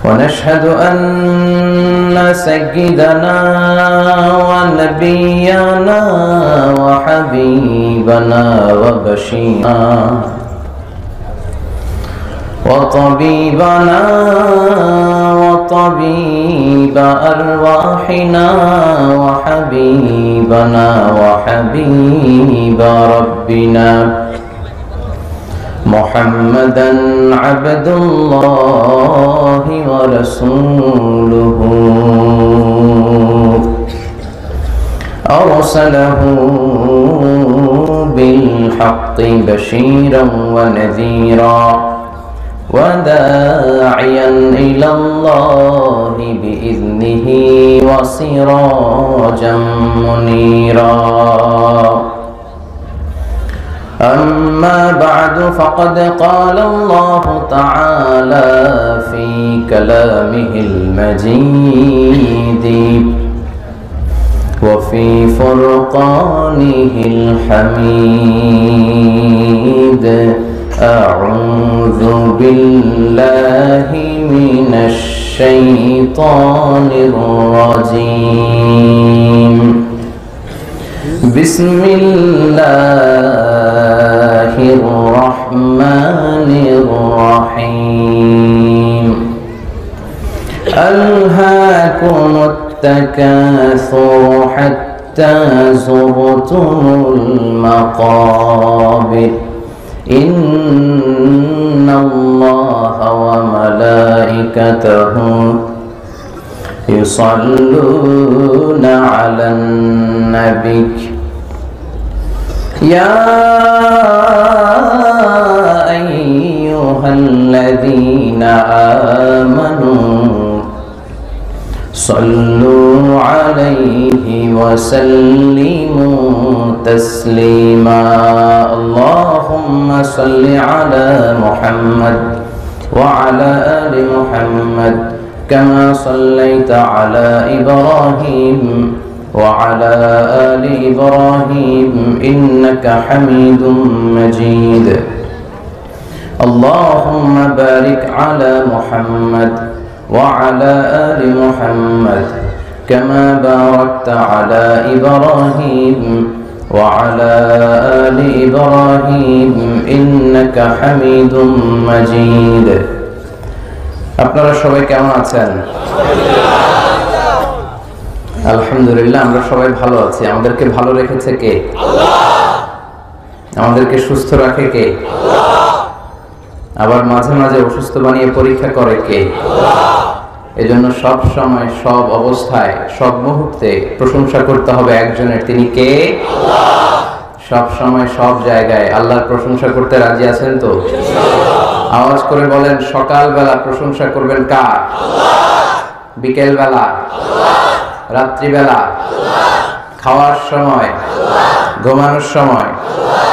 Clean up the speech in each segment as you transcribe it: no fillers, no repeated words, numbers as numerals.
ونشهد أن سيدنا ونبينا وحبيبنا وبشيرنا وطبيبنا وطبيب أرواحنا وحبيبنا وحبيب ربنا محمدا عبد الله ورسوله أرسله بالحق بشيرا ونذيرا وداعيا إلى الله بإذنه وسراجا منيرا أما بعد فقد قال الله تعالى في كلامه المجيد وفي فرقانه الحميد أعوذ بالله من الشيطان الرجيم بسم الله الرحمن الرحيم ألهاكم التكاثر حتى زرتم المقابر إن الله وملائكته يصلون على النبي يا أيها الذين آمنوا صلوا عليه وسلموا تسليما اللهم صل على محمد وعلى آل محمد كما صليت على إبراهيم وعلى آل إبراهيم إنك حميد مجيد اللهم بارك على محمد وعلى آل محمد كما باركت على إبراهيم وعلى آل إبراهيم إنك حميد مجيد আপনারা সবাই কেমন আছেন? আলহামদুলিল্লাহ আমরা সবাই ভালো আছি। আমাদেরকে ভালো রেখেছে কে? আল্লাহ। আমাদেরকে সুস্থ রাখে কে? আল্লাহ। আবার মাঝে মাঝে অসুস্থ বানিয়ে পরীক্ষা করে কে? আল্লাহ। এজন্য সব সময় সব অবস্থায় সব মুহূর্তে প্রশংসা করতে হবে একজনের, তিনি কে? আল্লাহ। সব সময় সব জায়গায় আল্লাহর প্রশংসা করতে রাজি আছেন তো? আওয়াজ করে বলেন, সকালবেলা প্রশংসা করবেন কার? আল্লাহ। বিকেল বেলা? আল্লাহ। রাত্রি বেলা? আল্লাহ। খাওয়ার সময়? আল্লাহ। ঘুমানোর সময়? আল্লাহ।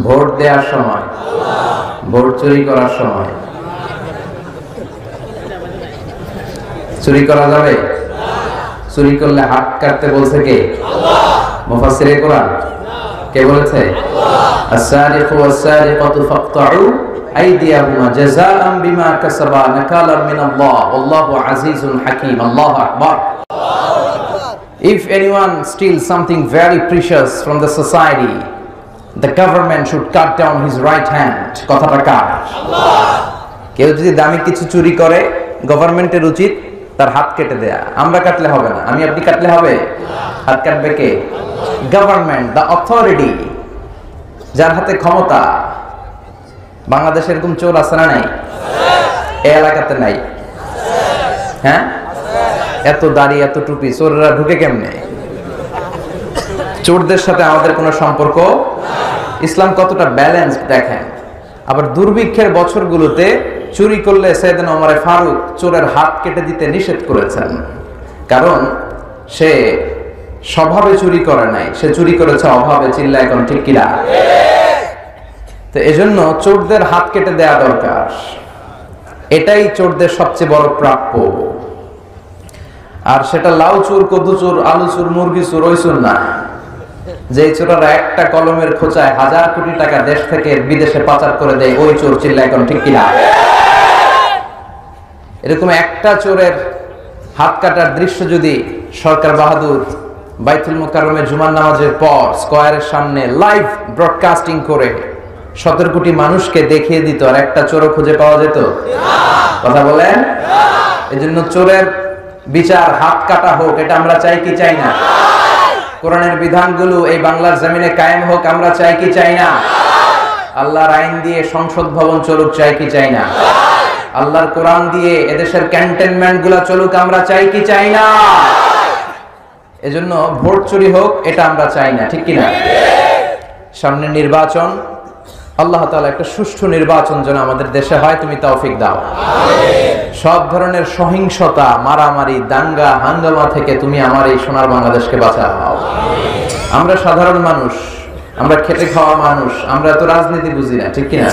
ভোট দেওয়ার সময়? আল্লাহ। ভোট চুরি করার সময়? চুরি করা যাবে? চুরি করলে হাত কাটতে বলছে কে? আল্লাহ। মুফাসসিরে কোরআন কে বলেছে? আল্লাহ। আস-সারিকু ওয়াস-সারিকাতু ফাকতাউ আইদিয়াহুমা জাযাআন বিমা কাসাবা নাকালাম মিনাল্লাহ ওয়াল্লাহু আজিজুন হাকীম। আল্লাহু আকবার। If anyone steals something very precious from the society, the government should cut down his right hand. কথাটা কার? আল্লাহ। কেউ যদি দামি কিছু চুরি করে, গভর্নমেন্টের উচিত তার হাত কেটে দেয়া। আমরা কাটলে হবে না, আমি আপনি কাটলে হবে? হাত কাটবে কে? গভর্নমেন্ট, দ্য অথরিটি, যার হাতে ক্ষমতা। বাংলাদেশে এরকম চোর আছে না নাই? এই এলাকাতে নাই? হ্যাঁ, এত দাড়ি এত টুপি, চোররা ঢুকে কেমনে? চোরদের সাথে আমাদের কোনো সম্পর্ক? ইসলাম কতটা ব্যালেন্স দেখেন। আবার দুর্ভিক্ষের বছরগুলোতে চুরি করলে সাইয়েদনা ওমর ফারুক চোরের হাত কেটে দিতে নিষেধ করেছেন, কারণ সে স্বভাবে চুরি করে নাই, সে চুরি করেছে অভাবে। চিল্লা এখন ঠিক কিনা? তো এজন্য চোরদের হাত কেটে দেয়া দরকার, এটাই চোরদের সবচেয়ে বড় প্রাপ্য। আর সেটা লাউ চোর, কদু চোর, আলু চোর, মুরগি চোর, ওই চোর না, যে চোরেরা একটা কলমের খোঁচায় 1000 কোটি টাকা দেশ থেকে বিদেশে পাচার করে দেয়, ওই চোর। চিল্লা এখন ঠিক কিনা? এরকম একটা চোরের হাত কাটার দৃশ্য যদি সরকার বাহাদুর বাইতুল মুকাররমে জুমার নামাজের পর স্কয়ারের সামনে লাইভ ব্রডকাস্টিং করে 17 কোটি মানুষকে দেখিয়ে দিত, আর একটা চোরও খুঁজে পাওয়া যেত? কথা বলেন। এজন্য চোরের বিচার হাত কাটা হোক, এটা আমরা চাই কি চাই না? কোরআনের বিধানগুলো এই বাংলার জমিনে কায়েম হোক, আমরা চাই কি চাই না? আল্লাহর আইন দিয়ে সংসদ ভবন চলুক, চাই কি চাই না? আল্লাহর কোরআন দিয়ে এদেশের ক্যান্টনমেন্ট গুলা চলুক, আমরা চাই কি চাই না? এজন্য ভোট চুরি হোক, এটা আমরা চাই না, ঠিক কিনা? সামনে নির্বাচন, আল্লাহ তাআলা একটা সুষ্ঠু নির্বাচন যেন আমাদের দেশে হয়, তুমি তৌফিক দাও। সব ধরনের সহিংসতা, মারামারি, দাঙ্গা হাঙ্গামা থেকে তুমি আমার এই সোনার বাংলাদেশকে বাঁচাও। আমরা সাধারণ মানুষ, আমরা খেটে খাওয়া মানুষ, আমরা তো রাজনীতি বুঝি না, ঠিক কিনা?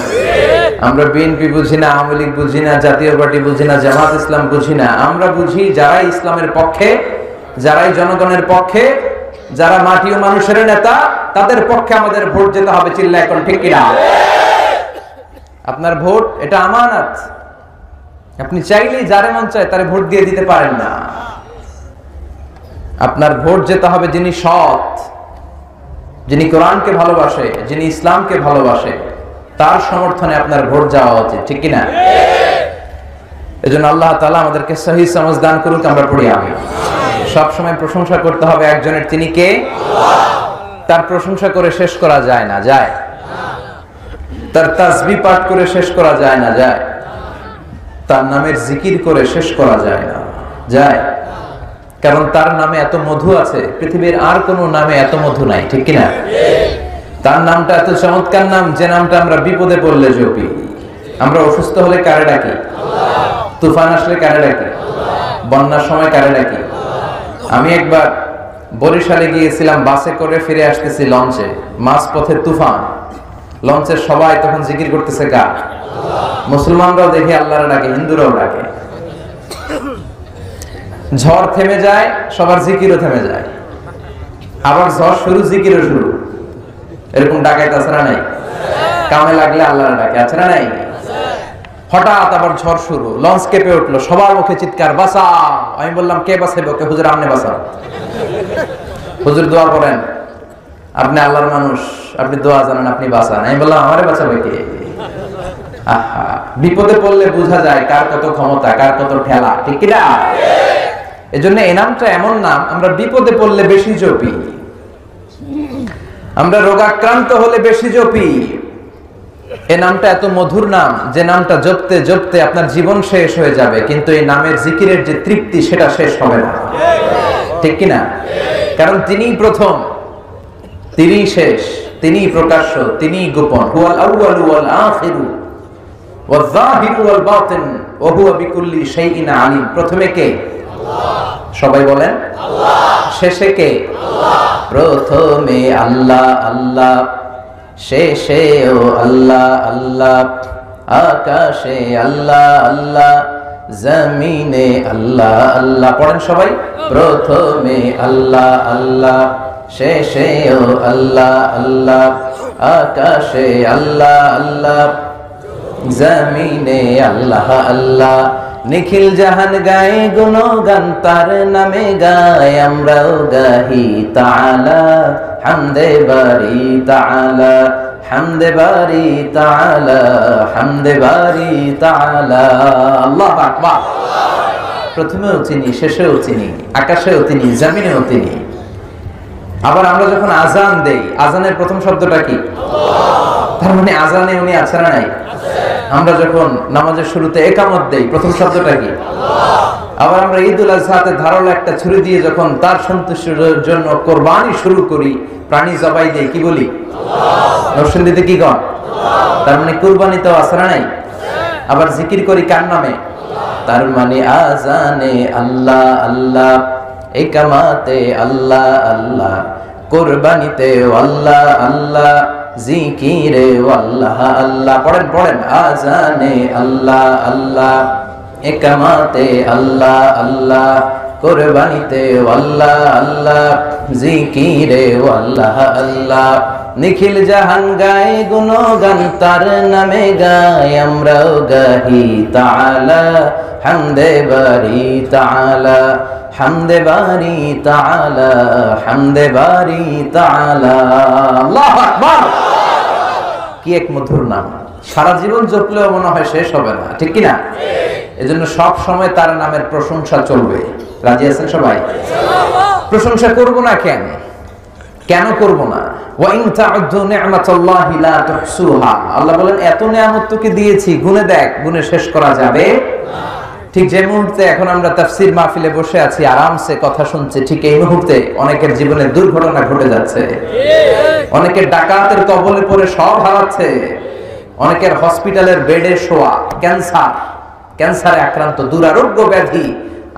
আমরা বিএনপি বুঝি না, আওয়ামী লীগ বুঝি না, জাতীয় পার্টি বুঝি না, জামাত ইসলাম বুঝি না। আমরা বুঝি যারাই ইসলামের পক্ষে, যারাই জনগণের পক্ষে, যারা মাটি ও মানুষের নেতা, তাদের পক্ষে আমাদের ভোট যেতে হবে। চিল্লা এখন, ঠিক কিনা? আপনার ভোট এটা আমানত। আপনি চাইলেই যারে মন চায় তারে ভোট দিয়ে দিতে পারেন না। আপনার ভোট যেতে হবে যিনি সৎ, যিনি কোরআনকে ভালোবাসে, যিনি ইসলামকে ভালোবাসে, তার সমর্থনে আপনার ভোট যাওয়া উচিত, ঠিক কিনা? এজন্য আল্লাহ তাআলা আমাদেরকে সহি সমঝ দান করুক। আমরা পড়ি আমিন। সব সময় প্রশংসা করতে হবে একজনের, তিনি কে? তার প্রশংসা করে শেষ করা যায় না, যায়? তার তাসবিহ পাঠ করে শেষ করা যায় না, যায়? তার নামের জিকির করে শেষ করা যায় না, যায়? কারণ তার নামে এত মধু আছে, পৃথিবীর আর কোনো নামে এত মধু নাই, ঠিক কিনা? তার নামটা এত চমৎকার নাম, যে নামটা আমরা বিপদে পড়লে জপি। আমরা অসুস্থ হলে কারে ডাকি? তুফান আসলে কারে ডাকি? বন্যার সময় কারে ডাকি? আমি একবার বরিশালে গিয়েছিলাম, বাসে করে ফিরে আসতেছি লঞ্চে, মাঝ পথে তুফান, লঞ্চের সবাই তখন জিকির করতেছে গা। মুসলমানরাও দেখে আল্লাহর ডাকে, হিন্দুরাও ডাকে। ঝড় থেমে যায়, সবার জিকিরও থেমে যায়। আবার ঝড় শুরু, জিকিরও শুরু। এরকম ডাকাইতে আছে না নাই? কামে লাগলে আল্লাহর ডাকে, আছে না নাই? হঠাৎ আবার ঝড় শুরু, লঞ্চ কেঁপে উঠলো, সবার মুখে চিৎকার, বাঁচাও। আমি বললাম, কে বাঁচাইবে? কে? হুজুর, আপনি বাঁচাও। হুজুর দোয়া করেন, আপনি আল্লাহর মানুষ, আপনি দোয়া জানেন, আপনি বাঁচান। আমি বললাম, আমারে বাঁচাবে কে? আহা, বিপদে পড়লে বোঝা যায় কার কত ক্ষমতা, কার কত ঠেলা, ঠিক কিনা? এজন্য এই নামটা এমন নাম, আমরা বিপদে পড়লে বেশি জপি, আমরা রোগাক্রান্ত হলে বেশি জপি। এই নামটা এত মধুর নাম, যে নামটা জপতে জপতে আপনার জীবন শেষ হয়ে যাবে, কিন্তু এই নামের জিকিরের যে তৃপ্তি, সেটা শেষ হবে না, ঠিক কিনা? কারণ তিনিই প্রথম, তিনিই শেষ, তিনিই প্রকাশ্য, তিনিই গোপন। হুয়াল আউয়ালু ওয়াল আখিরু ওয়াল যাহিরু ওয়াল বাতিন ওয়া হুয়া বিকুল্লি শাইইন আলিম। প্রথমে কে? সবাই বলেন আল্লাহ। শেষে কে? আল্লাহ। প্রথমে আল্লাহ আল্লাহ, শেষেও আল্লাহ আল্লাহ, আকাশে আল্লাহ আল্লাহ, জমিনে আল্লাহ আল্লাহ। পড়েন সবাই, প্রথমে আল্লাহ আল্লাহ, শেষেও আল্লাহ আল্লাহ, আকাশে আল্লাহ আল্লাহ, জমিনে আল্লাহ আল্লাহ। নিখিল জাহান গায়ে গুণগান, তার নামে গায় আমরাও গাহি তাআলা, হামদে বারি তাআলা, হামদে বারি তাআলা, হামদে বারি তাআলা। আল্লাহু আকবার। প্রথমেও তিনি, শেষেও তিনি, আকাশেও তিনি, জমিনেও তিনি। আবার আমরা যখন আজান দেই, আজানের প্রথম শব্দটা কি? আল্লাহ। তার মানে আজানে উনি আছেন না নাই? আমরা যখন নামাজের শুরুতে একামত দেই, প্রথম শব্দটা কি? আল্লাহ। আবার আমরা ঈদুল আজহাতে ধারালো একটা ছুরি দিয়ে যখন তার সন্তুষ্টির জন্য কোরবানি শুরু করি, প্রাণী জবাই দেই, কি বলি? আল্লাহ। নরসিংদীতে কি কন? আল্লাহ। তার মানে কুরবানিতেও আছে না নাই? আবার জিকির করি কার নামে? আল্লাহ। তার মানে আজানে আল্লাহ আল্লাহ, একামাতে আল্লাহ আল্লাহ, কুরবানিতে আল্লাহ আল্লাহ, জিকিরে আল্লাহ আল্লাহ। পড়েন পড়েন, আজানে আল্লাহ আল্লাহ, একামাতে আল্লাহ আল্লাহ, কুরবানিতে আল্লাহ আল্লাহ, জিকিরে আল্লাহ আল্লাহ। নিখিল জাহান গায় গুণগান তার নামে গায় আমরাও গাহি তাআলা হামদে বারি তাআলা হামদে বারি তাআলা হামদে বারি তাআলা। আল্লাহু আকবার। কি এক মধুর নাম, সারা জীবন জপলেও মনে হয় শেষ হবে না, ঠিক কি না? এজন্য সব সময় তার নামের প্রশংসা চলবে। রাজি আছেন সবাই? প্রশংসা করব না কেন? কেন করব না? ওয়া ইন তা'উদ্দু নি'মাতাল্লাহি লা তুহসুহা। আল্লাহ বলেন এত নিয়ামত তোকে দিয়েছি, গুণে দেখ, গুণে শেষ করা যাবে না। ঠিক যে মুহূর্তে এখন আমরা তাফসীর মাহফিলে বসে আছি, আরামসে কথা শুনছি, ঠিক এই মুহূর্তে অনেকের জীবনে দুর্ঘটনা ঘটে যাচ্ছে। অনেকের ডাকাতের কবলে পড়ে সব হারাচ্ছে। অনেকের হসপিটালের বেডে শোয়া, ক্যান্সারে আক্রান্ত, দুরারোগ্য ব্যাধি।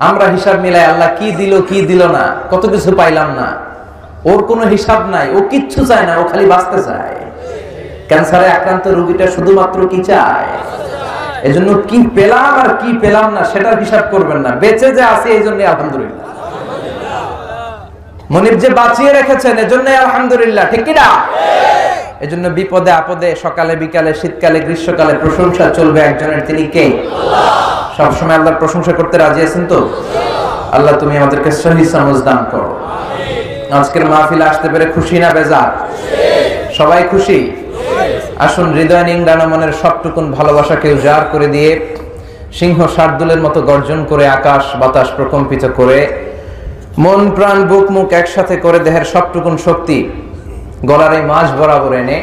আমরা হিসাব মিলাই আল্লাহ কি দিল কি দিল না, কত কিছু পাইলাম না। ওর কোনো হিসাব নাই, ও কিচ্ছু চায় না, ও খালি বাঁচতে চায়। ক্যান্সারে আক্রান্ত রোগীটা শুধুমাত্র কি চায়? এজন্য কি পেলাম আর কি পেলাম না সেটার হিসাব করবেন না, বেঁচে যে আছি এই জন্য আলহামদুলিল্লাহ। মনিব যে বাঁচিয়ে রেখেছেন এজন্য আলহামদুলিল্লাহ, ঠিক কি না? এজন্য বিপদে আপদে, সকালে বিকালে, শীতকালে গ্রীষ্মকালে প্রশংসা চলবে একজনের, তিনি কে? সবসময় আল্লাহর প্রশংসা করতে রাজি আছেন তো? আল্লাহ তুমি আমাদেরকে সহি সমঝ দান করো। আজকের মাহফিলে আসতে পেরে খুশি না বেজার? সবাই খুশি? আসুন হৃদয় নিংড়ানো মনের সবটুকুন ভালোবাসাকে উজাড় করে দিয়ে, সিংহ শার্দুলের মতো গর্জন করে, আকাশ বাতাস প্রকম্পিত করে, মন প্রাণ বুক মুখ একসাথে করে, দেহের সবটুকুন শক্তি গলার এই মাঝ বরাবর এনে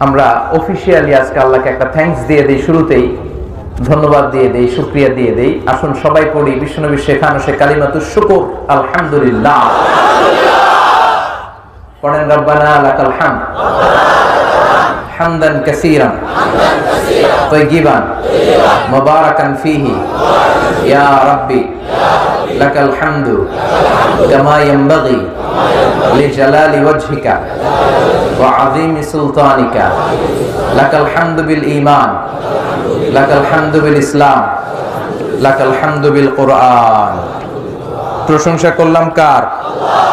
আমরা অফিসিয়ালি আজকে আল্লাহকে একটা থ্যাঙ্কস দিয়ে দিই। শুরুতেই ধন্যবাদ দিয়ে দেই, শুকরিয়া দিয়ে দেই। আসুন সবাই পড়ি বিশ্বনবী শেখানো সে কালিমাতুশ শুকর, আলহামদুলিল্লাহ। পড়েন রব্বানা লাকাল হামদ হামদান কাসীরান তাইয়িবান মুবারাকান ফীহি ইয়া রাব্বি লাকাল হামদু কামা ইয়ানবাগি লিজালালি ওয়াজহিকা ওয়া আযীমি সুলতানিকা লাকাল হামদু বিল ঈমান লাকাল হামদু বিল ইসলাম লাকাল হামদু বিল কুরআন। প্রশংসা করলাম কার? আল্লাহ।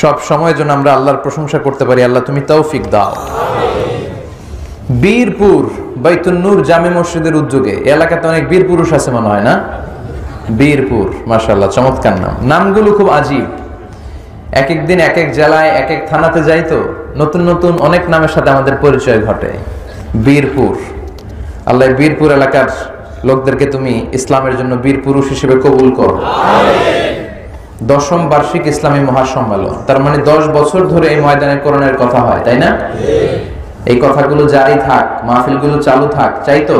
সব সময় যেন আমরা আল্লাহর প্রশংসা করতে পারি। আল্লাহ তুমি তৌফিক দাও। বীরপুর বাইতুন নূর জামে মসজিদের উদ্যোগে এলাকাতে অনেক বীর পুরুষ আছে মনে হয় না? বীরপুর, মাশাআল্লাহ, চমৎকার নাম। নামগুলো খুব আজীব। এক এক দিন এক এক জেলায় এক এক থানাতে যাই তো নতুন নতুন অনেক নামের সাথে আমাদের পরিচয় ঘটে। বীরপুর, আল্লাহ বীরপুর এলাকার লোকদেরকে তুমি ইসলামের জন্য বীর পুরুষ হিসেবে কবুল করো। দশম বার্ষিক ইসলামী মহাসম্মেলন, তার মানে 10 বছর ধরে এই ময়দানে কোরআনের কথা হয়, তাই না? এই কথাগুলো জারি থাক, মাহফিলগুলো চালু থাক, চাই তো?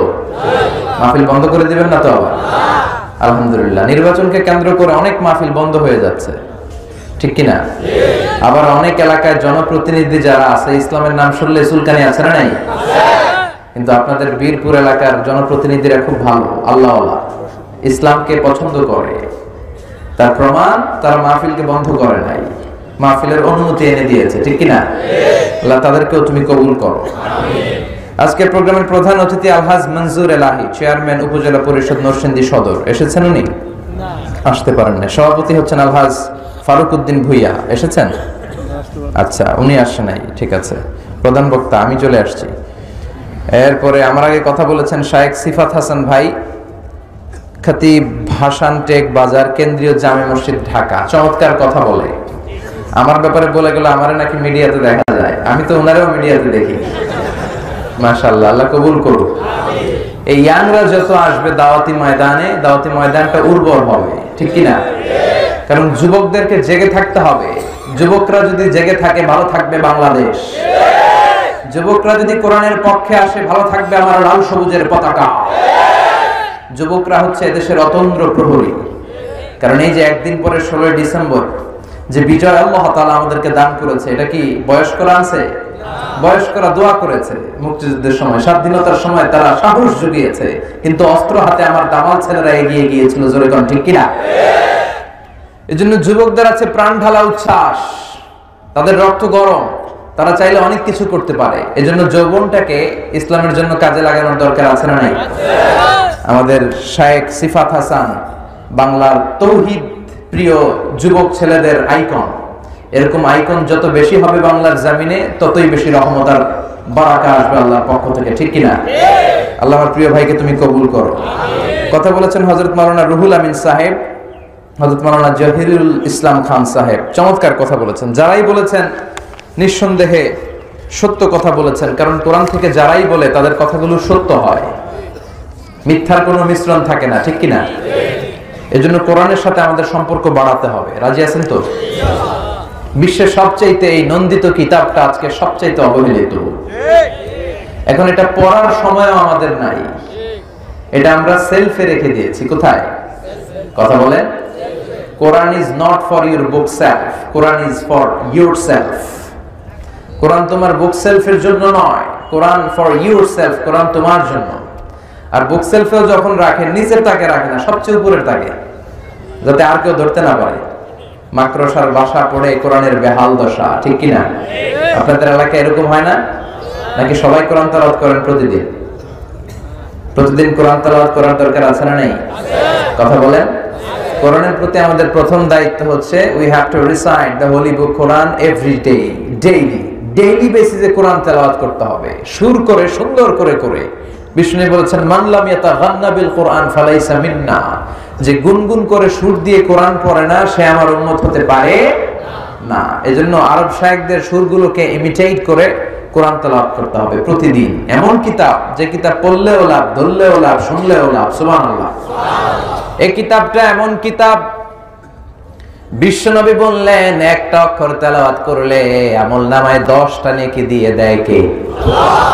মাহফিল বন্ধ করে দিবেন না তো আবার? আলহামদুলিল্লাহ। নির্বাচনকে কেন্দ্র করে অনেক মাহফিল বন্ধ হয়ে যাচ্ছে, ঠিক কিনা? আবার অনেক এলাকায় জনপ্রতিনিধি যারা আছে ইসলামের নাম শুনলে চুলকানি আছে না নাই? কিন্তু আপনাদের বীরপুর এলাকার জনপ্রতিনিধিরা খুব ভালো, আল্লাহওয়ালা, ইসলামকে পছন্দ করে। তার প্রমাণ তারা মাহফিলকে বন্ধ করে নাই, মাহফিলের অনুমতি এনে দিয়েছে, ঠিক কিনা? আল্লাহ তাদেরকেও তুমি কবুল করো। আজকের প্রোগ্রামের প্রধান অতিথি আলহাজ মনজুর এলাহি, চেয়ারম্যান উপজেলা পরিষদ নরসিংদী সদর। এসেছেন উনি? আসতে পারেন না। সভাপতি হচ্ছেন আলহাজ ফারুক উদ্দিন ভুইয়া, এসেছেন? আচ্ছা, উনি আসে নাই, ঠিক আছে। প্রধান বক্তা আমি চলে আসছি। এরপরে আমার আগে কথা বলেছেন শায়েখ সিফাত হাসান ভাই, খতিব ভাসান টেক বাজার, কেন্দ্রীয় জামে মসজিদ, ঢাকা। চমৎকার কথা বলে। আমার ব্যাপারে বলে গেল আমারে নাকি মিডিয়াতে দেখা যায়, আমি তো ওনারেও মিডিয়াতে দেখি। মাশাআল্লাহ, আল্লাহ কবুল করুক। এই ইয়াংরা যত আসবে দাওয়াতি ময়দানে, দাওয়াতি ময়দানটা উর্বর হবে, ঠিক কিনা? কারণ যুবকদেরকে জেগে থাকতে হবে। যুবকরা যদি জেগে থাকে ভালো থাকবে বাংলাদেশ। যুবকরা যদি কোরআনের পক্ষে আসে ভালো থাকবে আমার লাল সবুজের পতাকা। যুবকরা হচ্ছে এদেশের অতন্দ্র প্রহরী। কারণ এই যে একদিন পরে 16 ডিসেম্বর যে বিজয় আল্লাহ তাআলা আমাদেরকে দান করেছে, এটা কি বয়স্করা আছে? বয়স্করা দোয়া করেছে মুক্তিযুদ্ধের সময়, স্বাধীনতার সময় তারা সাহস জুগিয়েছে, কিন্তু অস্ত্র হাতে আমার দামাল ছেলেরা এগিয়ে গিয়েছিল, জোরে কোন ঠিক কিনা? এজন্য যুবকদের আছে প্রাণ ঢালা উচ্ছ্বাস, তাদের রক্ত গরম, তারা চাইলে অনেক কিছু করতে পারে। এজন্য যৌবনটাকে ইসলামের জন্য কাজে লাগানোর দরকার আছে না নাই? আমাদের শায়েখ সিফাত হাসান বাংলার তৌহিদ প্রিয় যুবক ছেলেদের আইকন। এরকম আইকন যত বেশি হবে বাংলার জমিনে, ততই বেশি রহমত আর বারাকা আসবে আল্লাহর পক্ষ থেকে, ঠিক কিনা? আল্লাহ আমার প্রিয় ভাইকে তুমি কবুল করো। কথা বলেছেন হযরত মাওলানা রুহুল আমিন সাহেব, হযরত মাওলানা জহিরুল ইসলাম খান সাহেব, চমৎকার কথা বলেছেন। যারাই বলেছেন নিঃসন্দেহে সত্য কথা বলেছেন, কারণ কোরআন থেকে যারাই বলে তাদের কথাগুলো সত্য হয়, মিথ্যার কোনো মিশ্রণ থাকে না, ঠিক কিনা? এজন্য কোরআনের সাথে আমাদের সম্পর্ক বাড়াতে হবে। রাজি আছেন তো? বিশ্বের সবচাইতে এই নন্দিত কিতাবটা আজকে সবচাইতে অবহেলিত। এখন এটা পড়ার সময়ও আমাদের নাই, এটা আমরা সেলফে রেখে দিয়েছি। কোথায়? কথা বলেন। Quran is not for your bookshelf, Quran is for yourself. Quran তোমার বুক সেলফের জন্য নয়, Quran for yourself, Quran তোমার জন্য। আর বুক সেলফেও যখন রাখেন, নিচের তাকে রাখে না, সবচেয়ে উপরের তাকে, যাতে আর কেউ ধরতে না পারে। মাকড়সার বাসা পড়ে কোরআনের বেহাল দশা, ঠিক কিনা? আপনাদের এলাকায় এরকম হয় না? নাকি সবাই কোরআন তেলাওয়াত করেন প্রতিদিন? প্রতিদিন কোরআন তেলাওয়াত করার দরকার আছে না নেই? কথা বলেন। কোরআনের প্রতি আমাদের প্রথম দায়িত্ব হচ্ছে we have to recite the Holi book Quran every day, daily বেসিসে কোরআন তেলাওয়াত করতে হবে, সুর করে, সুন্দর করে করে। বিষ্ণু বলেছেন মান লাম ইয়াতাগান্না বিল কোরআন ফালাইসা মিন্না, যে গুনগুন করে সুর দিয়ে কোরআন পড়ে না সে আমার উম্মত হতে পারে না। এজন্য আরব শায়েখদের সুরগুলোকে ইমিটেট করে কোরআন তেলাওয়াত করতে হবে প্রতিদিন। এমন কিতাব যে কিতাব পড়লেও লাভ, ধরলেও লাভ, শুনলেও লাভ। সুবহানাল্লাহ। এই কিতাবটা এমন কিতাব, বিশ্বনবী বললেন একটা অক্ষর তেলাওয়াত করলে আমলনামায় 10টা নেকি দিয়ে দেয় কে? আল্লাহ।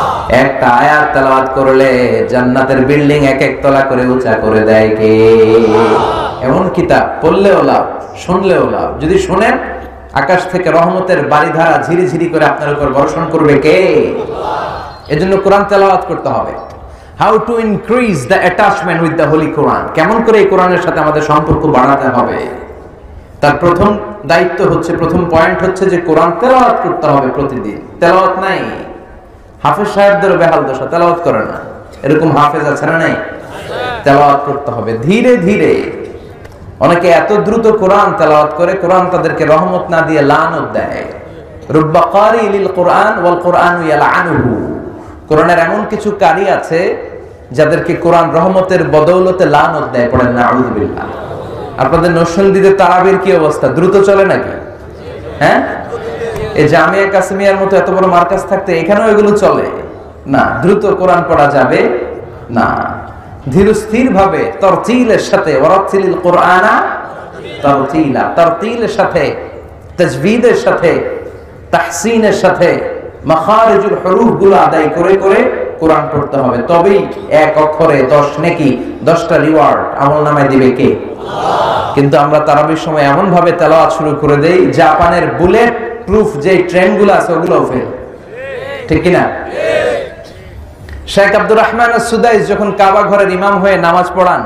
একটা আয়াত তেলাওয়াত করলে জান্নাতের বিল্ডিং এক এক তলা করে উঁচা করে দেয় কে? আল্লাহ। এমন কিতাব, পড়লেও লাভ, শুনলেও লাভ। যদি শুনেন, আকাশ থেকে রহমতের বারিধারা ঝিরি ঝিরি করে আপনার উপর বর্ষণ করবে কে? আল্লাহ। এজন্য কোরআন তেলাওয়াত করতে হবে। How to increase the attachment with the holy Quran, কেমন করে এই কোরআনের সাথে আমাদের সম্পর্ক বাড়াতে হবে। তার প্রথম দায়িত্ব হচ্ছে, প্রথম পয়েন্ট হচ্ছে যে কোরআন তেলাওয়াত করতে হবে প্রতিদিন। তেলাওয়াত নাই, হাফেজ সাহেবদের বেহাল দশা, তেলাওয়াত করে না। এরকম হাফেজ আছে না নাই? তেলাওয়াত করতে হবে ধীরে ধীরে। অনেকে এত দ্রুত কোরআন তেলাওয়াত করে, কোরআন তাদেরকে রহমত না দিয়ে লানত দেয়। রুব্বা কারি লিল কোরআন ওয়াল কোরআনু ইয়ালআনুহু। কোরআনের এমন কিছু কারি আছে যাদেরকে কোরআন রহমতের বদৌলতে লানত দেয়। পড়েন নাউযুবিল্লাহ। আপনাদের নরসিংদীতে তারাবির কি অবস্থা? দ্রুত চলে নাকি? হ্যাঁ, এই জামিয়া কাসিমিয়ার মতো এত বড় মার্কাজ থাকতে এখানেও এগুলো চলে না। দ্রুত কোরআন পড়া যাবে না, ধীর স্থির ভাবে তারতিলের সাথে, ওয়ারাতিলিল কোরআনা তারতিলা, তারতিলের সাথে, তাজবিদের সাথে, তাহসিনের সাথে মাখারিজুল হুরুফ গুলো আদায় করে করে কোরআন পড়তে হবে। তবেই এক অক্ষরে 10 নেকি, 10টা রিওয়ার্ড আমলনামায় দিবে কে? আল্লাহ। কিন্তু আমরা তারাবির সময় এমন ভাবে তেলাওয়াত শুরু করে দেই, জাপানের বুলেট প্রুফ যে ট্রেনগুলো আছে ওগুলোও ফেল, ঠিক কি না? শেখ আব্দুর রহমান আস-সুদাইস যখন কাবা ঘরের ইমাম হয়ে নামাজ পড়ান,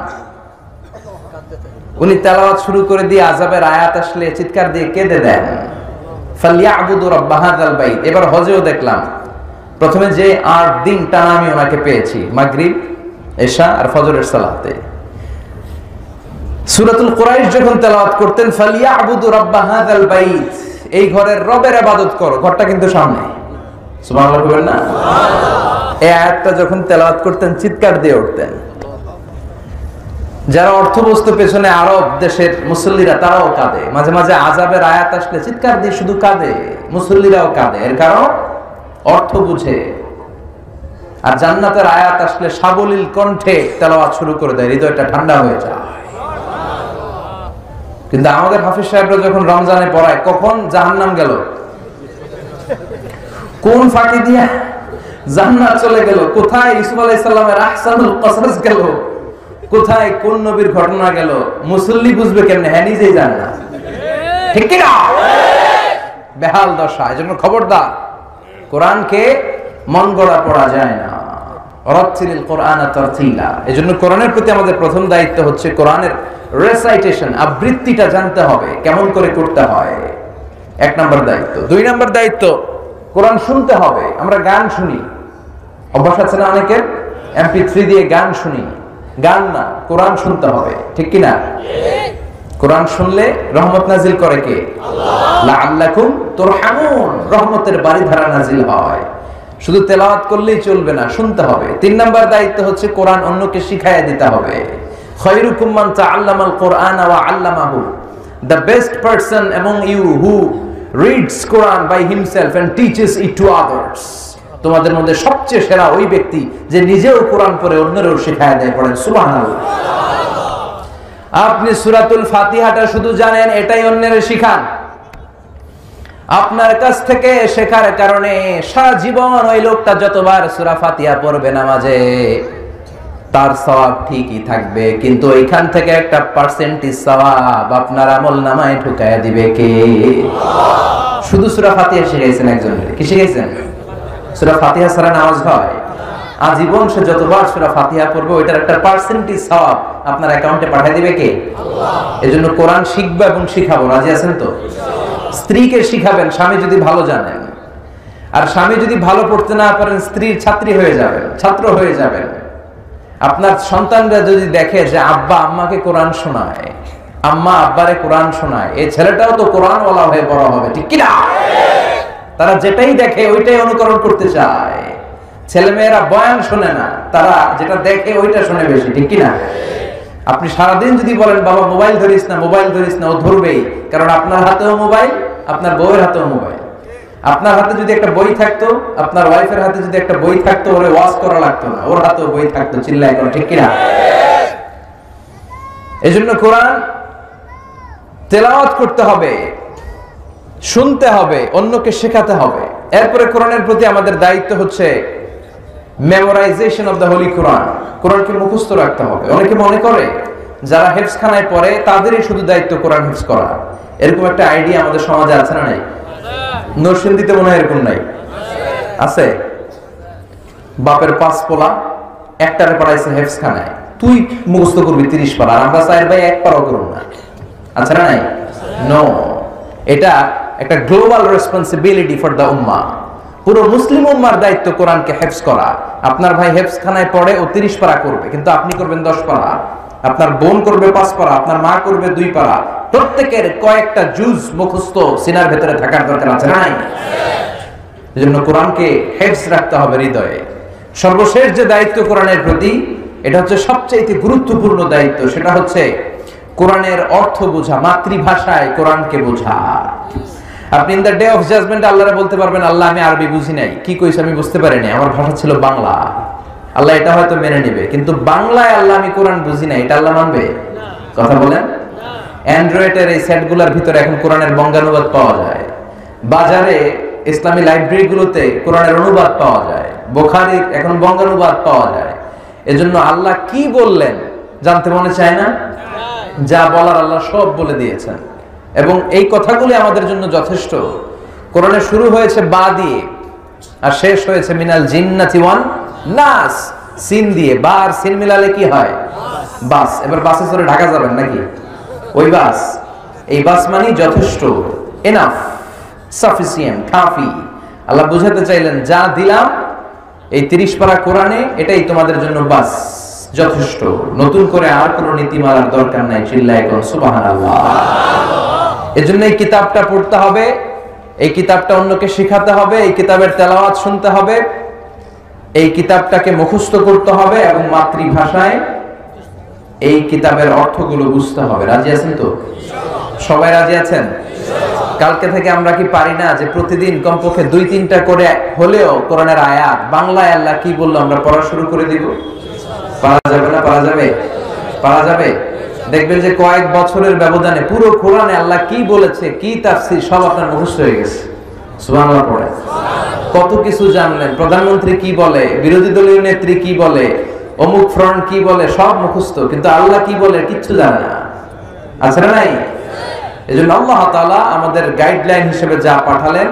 উনি তেলাওয়াত শুরু করে দিয়ে আযাবের আয়াত আসলে চিৎকার দিয়ে কেঁদে দেন, ফালইয়াবুদু রাব্ব হাযাল বাইত। এবার হজেও দেখলাম, প্রথমে যে 8 দিন টানা আমি ওনাকে পেয়েছি, মাগরিব, এশা আর ফজরের সালাতে। সূরাতুল কুরাইশ যখন তেলাওয়াত করতেন, ফালইয়াবুদু রাব্ব হাযাল বাইত, এই ঘরের রবের ইবাদত করো, ঘরটা কিন্তু সামনে। সুবহানাল্লাহ বলবেন না? সুবহানাল্লাহ। এই আয়াতটা যখন তেলাওয়াত করতেন চিৎকার দিয়ে উঠতেন। যারা অর্থবস্তু পেছনে আরব দেশের মুসল্লিরা তারাও কাঁদে, মাঝে মাঝে আযাবের আয়াত আসলে চিৎকার দিয়ে শুধু কাঁদে, মুসল্লিরাও কাঁদে। এর কারণ অর্থ বুঝে। আর জান্নাতের আয়াত আসলে সাবলীল কণ্ঠে তেলাওয়াত শুরু করে দেয়, হৃদয়টা ঠান্ডা হয়ে যায়। কিন্তু আমাদের হাফিজ সাহেবরা যখন রমজানে পড়ায়, কখন জাহান্নাম গেল, কোন ফাঁকি দিয়ে জান্নাত চলে গেল, কোথায় ইউসুফ আলাইহিস সালামের আহসানুল কসাস গেল, কোথায় কোন নবীর ঘটনা গেল, মুসল্লি বুঝবে কেমনে? হ্যাঁ, নিজেই জানে না, ঠিক কি না? বেহাল দশা। এজন্য খবরদার, কোরআনকে মন গড়া পড়া যায় না। ওয়ারাতিলিল কোরআনা তারতিলা। এজন্য কোরআনের প্রতি আমাদের প্রথম দায়িত্ব হচ্ছে কোরআনের রেসাইটেশন, আবৃত্তিটা জানতে হবে, কেমন করে করতে হয়। 1 নম্বর দায়িত্ব। 2 নম্বর দায়িত্ব, কোরআন শুনতে হবে। আমরা গান শুনি, অভ্যাস আছে না অনেকের? MP3 দিয়ে গান শুনি। গান না, কোরআন শুনতে হবে, ঠিক কি না? কোরআন শুনলে রহমত নাজিল করে কে? লাআল্লাকুম তুরহামুন, রহমতের বারিধারা নাজিল হয়। শুধু তেলাওয়াত করলেই চলবে না, শুনতে হবে। 3 নাম্বার দায়িত্ব হচ্ছে কোরআন অন্যকে শিখাইয়া দিতে হবে। খায়রুকুম মান তাআল্লামাল কুরআনা ওয়া আল্লামাহু, the best person among you who reads Quran by himself and teaches it to others. তোমাদের মধ্যে সবচেয়ে সেরা ওই ব্যক্তি যে নিজেও কোরআন পড়ে অন্যদেরও শিখায় দেয়। পড়েন সুবহানাল্লাহ। আপনি সূরাতুল ফাতিহাটা শুধু জানেন, এটাই অন্যের শিখান। আপনার কাছ থেকে শেখার কারণে সারা জীবন ওই লোকটা যতবার সূরা ফাতিহা পড়বে নামাজে তার সওয়াব ঠিকই থাকবে, কিন্তু এইখান থেকে একটা পার্সেন্টেজ সওয়াব আপনার আমলনামায় ঢুকায়া দিবে কে? শুধু সূরা ফাতিহা শিখাইছেন একজনের। কি শিখাইছেন? সূরা ফাতিহা ছাড়া নামাজ হয়? আজীবন সে যতবার সূরা ফাতিহা পড়বে ওইটার একটা পার্সেন্টেজ সওয়াব আপনার অ্যাকাউন্টে পাঠিয়ে দিবে কে? আল্লাহ। এজন্য কোরআন শিখবে এবং শিখাবো। রাজি আছেন তো? স্ত্রীকে শিখাবেন স্বামী যদি ভালো জানেন, আর স্বামী যদি ভালো পড়তে না পারেন স্ত্রীর ছাত্রী হয়ে যাবেন, ছাত্র হয়ে যাবেন। আপনার সন্তানরা যদি দেখে যে আব্বা আম্মাকে কোরআন শোনায়, আম্মা আব্বারে কোরআন শোনায়, এই ছেলেটাও তো কোরআনওয়ালা হয়ে বড় হবে, ঠিক কিনা? তারা যেটাই দেখে ওইটাই অনুকরণ করতে চায়। ছেলেমেয়েরা বয়ান শোনে না, তারা যেটা দেখে ওইটা শোনে বেশি, ঠিক কিনা? আপনি সারাদিন যদি বলেন বাবা মোবাইল ধরিস না, মোবাইল ধরিস না, ও ধরবেই। কারণ আপনার হাতেও মোবাইল, আপনার বউয়ের হাতেও মোবাইল। আপনার হাতে যদি একটা বই থাকতো, আপনার ওয়াইফের হাতে যদি একটা বই থাকতো, ওরে ওয়াজ করা লাগতো না, ওর হাতেও বই থাকতো, চিল্লায় করে, ঠিক কিনা? এজন্য কোরআন তেলাওয়াত করতে হবে, শুনতে হবে, অন্যকে শেখাতে হবে। এরপরে কোরআনের প্রতি আমাদের দায়িত্ব হচ্ছে মেমোরাইজেশন অফ দ্য হোলি কোরআন। কোরআনকে মুখস্থ রাখতে হবে। অনেকে মনে করে যারা হেফজখানায় পড়ে তাদেরই শুধু দায়িত্ব কোরআন হেফজ করা, এরকম একটা আইডিয়া আমাদের সমাজে আছে না? নাই? নরসিংদীতে মনে হয় এরকম নাই? আছে? বাপের 5 পোলা একটারে পড়াইছে হেফজখানায়, তুই মুখস্থ করবি 30 পারা, আর আমরা 4 ভাই 1 পারাও করব না। আছে না? নাই? নো, এটা একটা গ্লোবাল রেসপন্সিবিলিটি ফর দ্য উম্মাহ। পুরো মুসলিম উম্মার দায়িত্ব কোরআনকে হেফজ করা। আপনার ভাই হেফজখানায় পড়ে, ও 30 পারা করবে, কিন্তু আপনি করবেন 10 পারা। আপনার বোন করবে 5 পারা, আপনার মা করবে 2 পারা। প্রত্যেকের কয়েকটা জুজ মুখস্থ সিনার ভেতরে থাকার দরকার আছে না? এজন্য কোরআনকে হেফজ রাখতে হবে হৃদয়ে। সর্বশেষ যে দায়িত্ব কোরআনের প্রতি, এটা হচ্ছে সবচেয়ে গুরুত্বপূর্ণ দায়িত্ব, সেটা হচ্ছে কোরআনের অর্থ বোঝা, মাতৃভাষায় কোরআনকে বোঝা। আপনি in the day of judgment আল্লাহরে বলতে পারবেন, আল্লাহ আমি আরবি বুঝি নাই, কি কইছ আমি বুঝতে পারিনি, আমার ভাষা ছিল বাংলা। আল্লাহ এটা হয়তো মেনে নেবে, কিন্তু বাংলায় আল্লাহ আমি কোরআন বুঝি নাই, এটা আল্লাহ মানবে? কথা বলেন। অ্যান্ড্রয়েডের এই সেটগুলোর ভিতরে এখন কোরআনের বঙ্গানুবাদ পাওয়া যায়। বাজারে ইসলামী লাইব্রেরিগুলোতে কোরআনের অনুবাদ পাওয়া যায়। বুখারীর এখন বঙ্গানুবাদ পাওয়া যায়। এজন্য আল্লাহ কি বললেন জানতে মনে চায় না? যা বলার আল্লাহ সব বলে দিয়েছেন, এবং এই কথাগুলি আমাদের জন্য যথেষ্ট। কোরআনে শুরু হয়েছে বা দিয়ে আর শেষ হয়েছে মিনাল জিন্নাতি ওয়ান নাস, সিন দিয়ে। বা আর সিন মিলালে কি হয়? বাস। এবার বাসে চড়ে ঢাকা যাবেন নাকি? ওই বাস। এই বাস মানে যথেষ্ট, এনাফ, সাফিসিয়েন্ট, কাফি। আল্লাহ বুঝাতে চাইলেন যা দিলাম এই 30 পারা কোরআনে, এটাই তোমাদের জন্য বাস, যথেষ্ট। নতুন করে আর কোনো নীতিমালার দরকার নাই। চিল্লায় কোন সুবহানাল্লাহ। এজন্য এই কিতাবটা পড়তে হবে, এই কিতাবটা অন্যকে শেখাতে হবে, এই কিতাবের তেলাওয়াত শুনতে হবে, এই কিতাবটাকে মুখস্থ করতে হবে, এবং মাতৃভাষায় এই কিতাবের অর্থগুলো বুঝতে হবে। রাজি আছেন তো? সবাই রাজি আছেন? কালকে থেকে আমরা কি পারি না যে প্রতিদিন কমপক্ষে 2-3টা করে হলেও কোরআনের আয়াত বাংলায় আল্লাহ কি বললো আমরা পড়া শুরু করে দিব? পারা যাবে না? পারা যাবে? পারা যাবে। দেখবেন যে কয়েক বছরের ব্যবধানে পুরো কোরআনে আল্লাহ কি বলেছে, কি তাফসীর, সব আপনার মুখস্থ হয়ে গেছে। সুবহানাল্লাহ পড়ে কত কিছু জানলেন। প্রধানমন্ত্রী কি বলে, বিরোধী দলীয় নেত্রী কি বলে, অমুক ফ্রন্ট কি বলে, সব মুখস্থ, কিন্তু আল্লাহ কি বলে কিচ্ছু জানে না। আছে না? নাই? এজন্য আল্লাহ তাআলা আমাদের গাইডলাইন হিসেবে যা পাঠালেন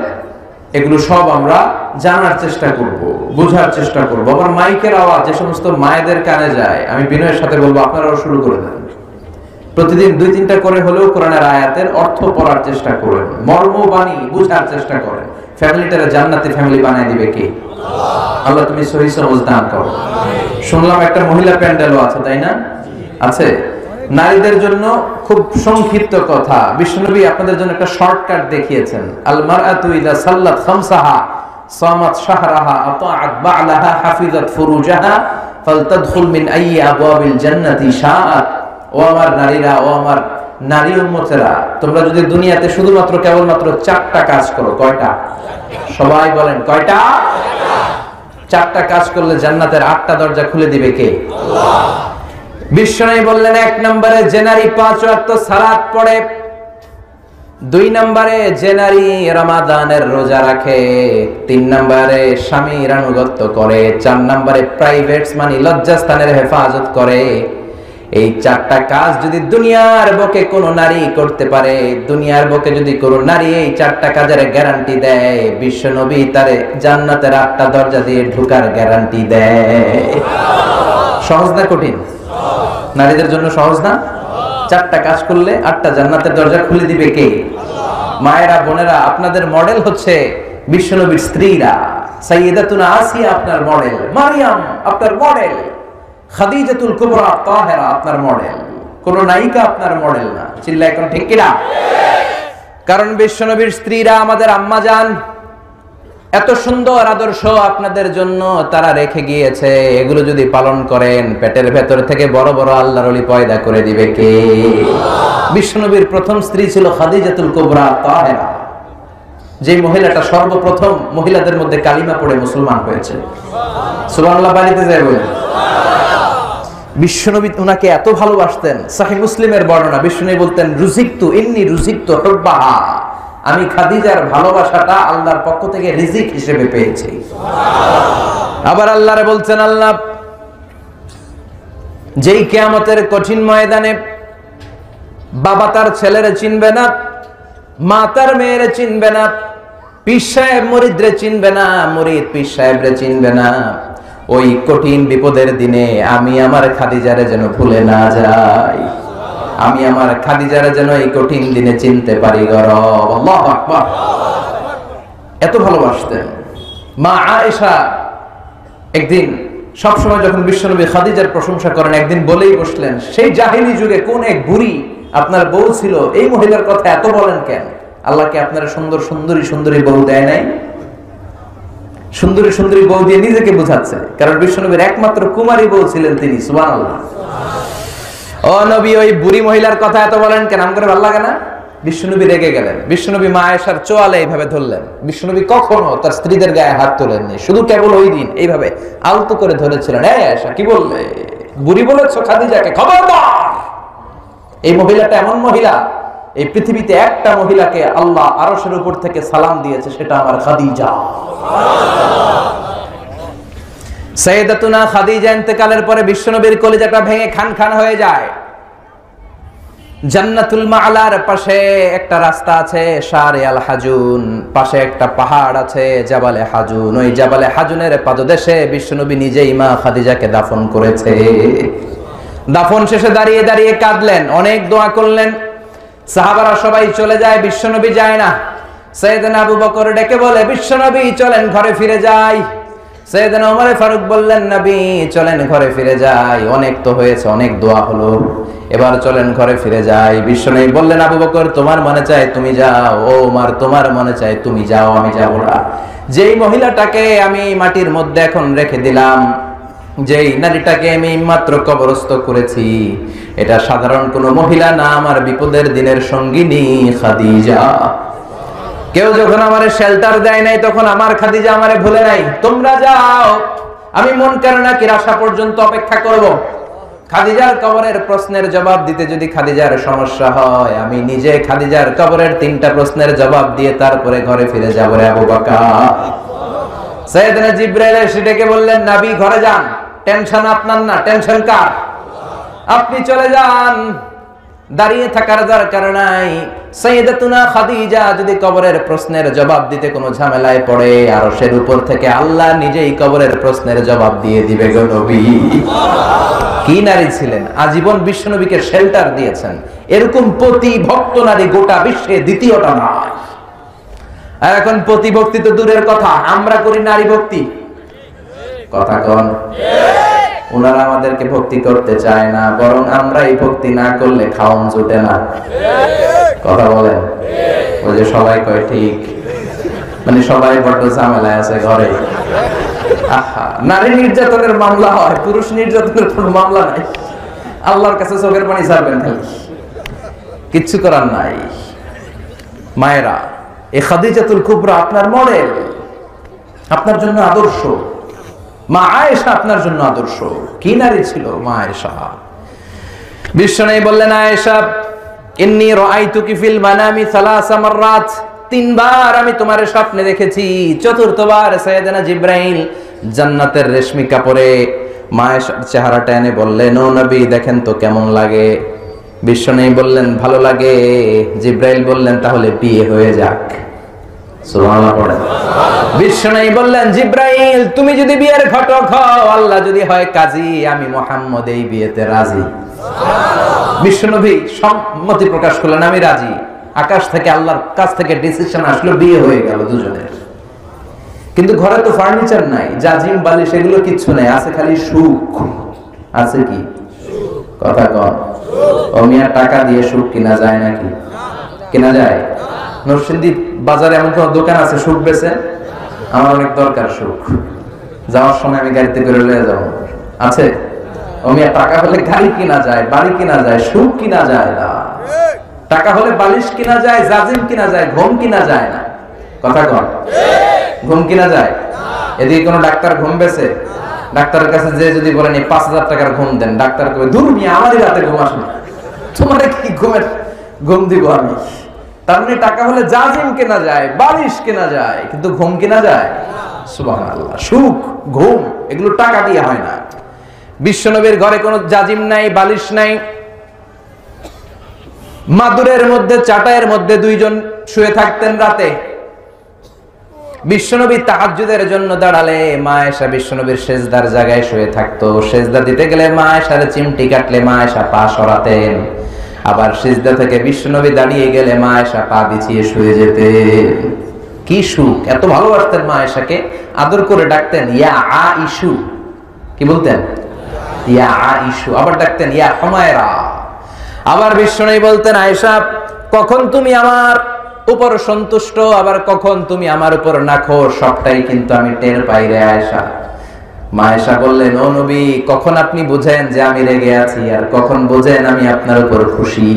এগুলো সব আমরা জানার চেষ্টা করব, বোঝার চেষ্টা করব। আবার মাইকের আওয়াজ যে সমস্ত মায়েদের কানে যায়, আমি বিনয়ের সাথে বলবো আপনারাও শুরু করে দেন। প্রতিদিন 2-3টা করে হলেও কোরআনের আয়াতের অর্থ পড়ার চেষ্টা করেন, মর্মবাণী বোঝার চেষ্টা করেন। ফ্যামিলিটারে জান্নাতি ফ্যামিলি বানায় দিবে কে? আল্লাহ তুমি সহি সমঝ দান করো। শুনলাম একটা মহিলা প্যান্ডেলও আছে, তাই না? আছে? নারীদের জন্য খুব সংক্ষিপ্ত কথা, বিশ্বনবী আপনাদের জন্য একটা শর্টকাট দেখিয়েছেন। আল মারআতু ইযা সাল্লাত খামসাহা সামাত শাহরাহা আতাআত বা'লাহা হাফিজাত ফুরুজাহা ফালতাদখুল মিন আইয়ি আবওয়াবিল জান্নাতি শাআত। ও আমার নারীরা, ও আমার নারী উম্মতেরা, তোমরা যদি দুনিয়াতে শুধুমাত্র কেবলমাত্র 4টা কাজ করো। কয়টা? সবাই বলেন কয়টা? 4টা কাজ করলে জান্নাতের 8টা দরজা খুলে দিবে কে? আল্লাহ। বিশ্বনবী বললেন, 1 নম্বরে যে নারী 5 ওয়াক্ত সালাত পড়ে, 2 নম্বরে যে নারী রমাদানের রোজা রাখে, 3 নম্বরে স্বামীর আনুগত্য করে, 4 নম্বরে প্রাইভেটস মানে লজ্জাস্থানের হেফাজত করে। এই 4টা কাজ যদি দুনিয়ার বুকে কোনো নারী করতে পারে, দুনিয়ার বুকে যদি কোনো নারী এই 4টা কাজের গ্যারান্টি দেয়, বিশ্বনবী তারে জান্নাতের 8টা দরজা দিয়ে ঢোকার গ্যারান্টি দেয়। সহজ না কঠিন? নারীদের জন্য সহজ না? 4টা কাজ করলে 8টা জান্নাতের দরজা খুলে দিবে কে? মায়েরা, বোনেরা, আপনাদের মডেল হচ্ছে বিশ্বনবীর স্ত্রীরা। সাইয়্যিদাতুনা আসিয়া আপনার মডেল, মারিয়াম আপনার মডেল, খাদিজাতুল কুবরা তাহেরা আপনার মডেল, কোন নায়িকা আপনার মডেল না। চিল্লা এখন ঠিক কিনা? কারণ বিশ্বনবীর স্ত্রীরা আমাদের আম্মা জান, এত সুন্দর আদর্শ আপনাদের জন্য তারা রেখে গিয়েছে। এগুলো যদি পালন করেন, পেটের ভেতর থেকে বড় বড় আল্লাহর ওলি পয়দা করে দিবে কে? বিশ্বনবীর প্রথম স্ত্রী ছিল খাদিজাতুল কুবরা তাহেরা, যে মহিলাটা সর্বপ্রথম মহিলাদের মধ্যে কালিমা পড়ে মুসলমান হয়েছে। সুবহানাল্লাহ বাড়িতে যায় বলেন। বিশ্বনবী উনাকে এত ভালোবাসতেন, সহিহ মুসলিমের বর্ণনা, বিশ্বনবী বলতেন, রুজিকতু ইন্নী রুজিকতু হুব্বাহা, আমি খাদিজার ভালোবাসাটা আল্লাহর পক্ষ থেকে রিজিক হিসেবে পেয়েছি। আবার আল্লাহরে বলছেন, আল্লাহ যেই কিয়ামতের কঠিন ময়দানে বাবা তার ছেলেরে চিনবে না, মা তার মেয়েরে চিনবে না, পীর সাহেব মুরিদরে চিনবে না, মুরিদ পীর সাহেবরে চিনবে না, ওই কঠিন বিপদের দিনে আমি আমার খাদিজারে যেন ভুলে না যাই, আমি আমার খাদিজারে যেন এই কঠিন দিনে চিনতে পারি। গরব আল্লাহু আকবার। এত ভালোবাসতেন। মা আয়েশা একদিন, সবসময় যখন বিশ্বনবী খাদিজার প্রশংসা করেন, একদিন বলেই বসলেন, সেই জাহিলি যুগে কোন এক বুড়ি আপনার বউ ছিল, এই মহিলার কথা এত বলেন কেন? আল্লাহকে আপনারা সুন্দর সুন্দরী সুন্দরী বউ দেয় নাই? সুন্দরী সুন্দরী বউ দিয়ে নিজেকে বুঝাচ্ছে, কারণ বিশ্বনবীর একমাত্র কুমারী বউ ছিলেন তিনি। সুবহানাল্লাহ। ও নবী, ওই বুড়ি মহিলার কথা এত বলেন কেন? আম করে ভালো লাগে না? বিশ্বনবী রেগে গেলেন। বিশ্বনবী মা আয়েশার চোয়ালে এইভাবে ধরলেন। বিশ্বনবী কখনো তার স্ত্রীদের গায়ে হাত তোলেননি, শুধু কেবল ওই দিন এইভাবে আলতো করে ধরেছিলেন। এই আয়েশা, কি বললে? বুড়ি বলেছো খাদিজাকে? খবরদার! এই মহিলাটা এমন মহিলা, এই পৃথিবীতে একটা মহিলাকে আল্লাহ আরশের উপর থেকে সালাম দিয়েছে, সেটা আমার খাদিজা। সাইয়্যিদাতুনা খাদিজা ইন্তেকালের পরে বিশ্বনবীর কলিজাটা ভেঙে খান খান হয়ে যায়। জান্নাতুল মাআলার পাশে একটা রাস্তা আছে, শারে আল হাজুন, পাশে একটা পাহাড় আছে, জাবালে হাজুন। ওই জাবালে হাজুনের পাদদেশে বিশ্বনবী নিজেই মা খাদিজাকে দাফন করেছে। দাফন শেষে দাঁড়িয়ে দাঁড়িয়ে কাঁদলেন, অনেক দোয়া করলেন। সাহাবারা সবাই চলে যায়, বিশ্বনবী যায় না। সাইয়েদনা আবু বকর ডেকে বলে, বিশ্বনবী চলেন ঘরে ফিরে যাই। সাইয়েদনা ওমর ফারুক বললেন, নবী চলেন ঘরে ফিরে যাই, অনেক তো হয়েছে, অনেক দোয়া হলো, এবার চলেন ঘরে ফিরে যাই। বিশ্বনবী বললেন, আবু বকর তোমার মনে চায় তুমি যাও, ও ওমর তোমার মনে চায় তুমি যাও, আমি যাব না। যেই মহিলাটাকে আমি মাটির মধ্যে এখন রেখে দিলাম, যেই নারীটাকে আমি মাত্র কবরস্থ করেছি, এটা সাধারণ কোনো মহিলা না, আমার বিপদের দিনের সঙ্গিনী খাদিজা। কেউ যখন আমারে শেল্টার দেয় নাই, তখন আমার খাদিজা আমারে ভুলে নাই। তোমরা যাও, আমি মুনকার নাকির আসা পর্যন্ত অপেক্ষা করব। খাদিজার কবরের প্রশ্নের জবাব দিতে যদি খাদিজার সমস্যা হয়, আমি নিজে খাদিজার কবরের 3টা প্রশ্নের জবাব দিয়ে তারপরে ঘরে ফিরে যাব রে আবু বকর। সাইয়েদনা জিবরাইল এসে ডেকে বললেন, নবী ঘরে যান, টেনশন আপনার না, টেনশন কার? আপনি চলে যান, দাঁড়িয়ে থাকার দরকার নাই। সাইয়্যিদাতুনা খাদিজা যদি কবরের প্রশ্নের জবাব দিতে কোনো ঝামেলায় পড়ে, আরশের উপর থেকে আল্লাহ নিজেই কবরের প্রশ্নের জবাব দিয়ে দিবে গো নবী। কি নারী ছিলেন! আজীবন বিশ্বনবীকে শেল্টার দিয়েছেন। এরকম পতি ভক্ত নারী গোটা বিশ্বে দ্বিতীয়টা নয়। আর এখন প্রতিভক্তি তো দূরের কথা, আমরা করি নারী ভক্তি। কথা কন। ওনারা আমাদেরকে ভক্তি করতে চায় না, বরং আমরা এই ভক্তি না করলে খাওন জুটে না। কথা বলেন? ওই যে সবাই কয় ঠিক, মানে সবাই বড্ড ঝামেলায় আছে ঘরে। নারী নির্যাতনের মামলা হয়, পুরুষ নির্যাতনের কোনো মামলা নাই। আল্লাহর কাছে চোখের পানি ছাড়বেন খালি, কিচ্ছু করার নাই। মায়েরা, এই খাদিজাতুল কুবরা আপনার মডেল, আপনার জন্য আদর্শ। মা আয়েশা আপনার জন্য আদর্শ। কি নারী ছিল মা আয়েশা! বিশ্বনবী বললেন, আয়েশা ইন্নী রাআইতুকি ফিল মানামি সালাসা মাররাত, তিনবার আমি তোমার স্বপ্নে দেখেছি। চতুর্থবার সাইয়েদনা জিবরাইল জান্নাতের রেশমি কাপড়ে মা আয়েশার চেহারাটা এনে বললেন, ও নবী দেখেন তো কেমন লাগে। বিশ্বনবী বললেন, ভালো লাগে। জিবরাইল বললেন, তাহলে বিয়ে হয়ে যাক। সুবহানাল্লাহ পড়েন। বিশ্বনবী বললেন, জিবরাইল তুমি যদি বিয়ের ঘটক হও, আল্লাহ যদি হয় কাজী, আমি মুহাম্মদ এই বিয়েতে রাজি। বিশ্বনবী সম্মতি প্রকাশ করলেন, আমি রাজি। আকাশ থেকে আল্লাহর কাছ থেকে ডিসিশন আসলো, বিয়ে হয়ে গেল দুজনের। কিন্তু ঘরে তো ফার্নিচার নাই, জাজিম বালিশ এগুলো কিচ্ছু নাই, আছে খালি সুখ। আছে কি? কথা কন। ও মিয়া, টাকা দিয়ে সুখ কিনা যায় নাকি? কিনা যায়? নরসিংদী বাজারে এমন কোন দোকান আছে সুখ বেচে? আমার অনেক দরকার সুখ, যাওয়ার সময় আমি গাড়িতে করে লয়ে যাবো। আছে? ও মিয়া, টাকা হলে গাড়ি কিনা যায়, বাড়ি কিনা যায়, সুখ কিনা যায় না। টাকা হলে বালিশ কিনা যায়, জাজিম কিনা যায়, ঘুম কিনা যায় না। কথা কন। ঘুম কিনা যায়? এদিকে কোন ডাক্তার ঘুম বেছে? ডাক্তারের কাছে যে যদি বলেন 5,000 টাকার ঘুম দেন, ডাক্তার কবে, দূর মিয়া আমারই রাতে ঘুম আসে না, তোমার কি ঘুম দিব আমি? তার মানে টাকা হলে জাজিম কেনা যায়, বালিশ কেনা যায়, কিন্তু ঘুম কিনা যায়? সুবহানাল্লাহ। সুখ, ঘুম এগুলো টাকা দিয়ে হয় না। বিশ্বনবীর ঘরে কোনো জাজিম নাই, বালিশ নাই। মাদুরের মধ্যে, চাটাইয়ের মধ্যে দুইজন শুয়ে থাকতেন রাতে। বিশ্বনবী তাহাজ্জুদের জন্য দাঁড়ালে মা আয়েশা বিশ্বনবীর সেজদার জায়গায় শুয়ে থাকতো। সেজদা দিতে গেলে মা আয়েশার চিমটি কাটলে মা আয়েশা পা সরাতেন। আবার সিজদা থেকে বিশ্বনবী দাঁড়িয়ে গেলে মা আয়েশা পা বিছিয়ে শুয়ে যেতেন। কি সুখ! এত ভালোবাসতেন মা আয়েশাকে, আদর করে ডাকতেন ইয়া আইশু। কি বলতেন? ইয়া আইশু। আবার ডাকতেন ইয়া হুমায়রা। আবার বিশ্বনবী বলতেন, আয়েশা কখন তুমি আমার উপর সন্তুষ্ট, আবার কখন তুমি আমার উপর নাখোশ, সবটাই কিন্তু আমি টের পাই রে আয়েশা। মা আয়েশা বললেন, ও নবী কখন আপনি বুঝেন যে আমি রেগে আছি, আর কখন বুঝেন আমি আপনার উপর খুশি?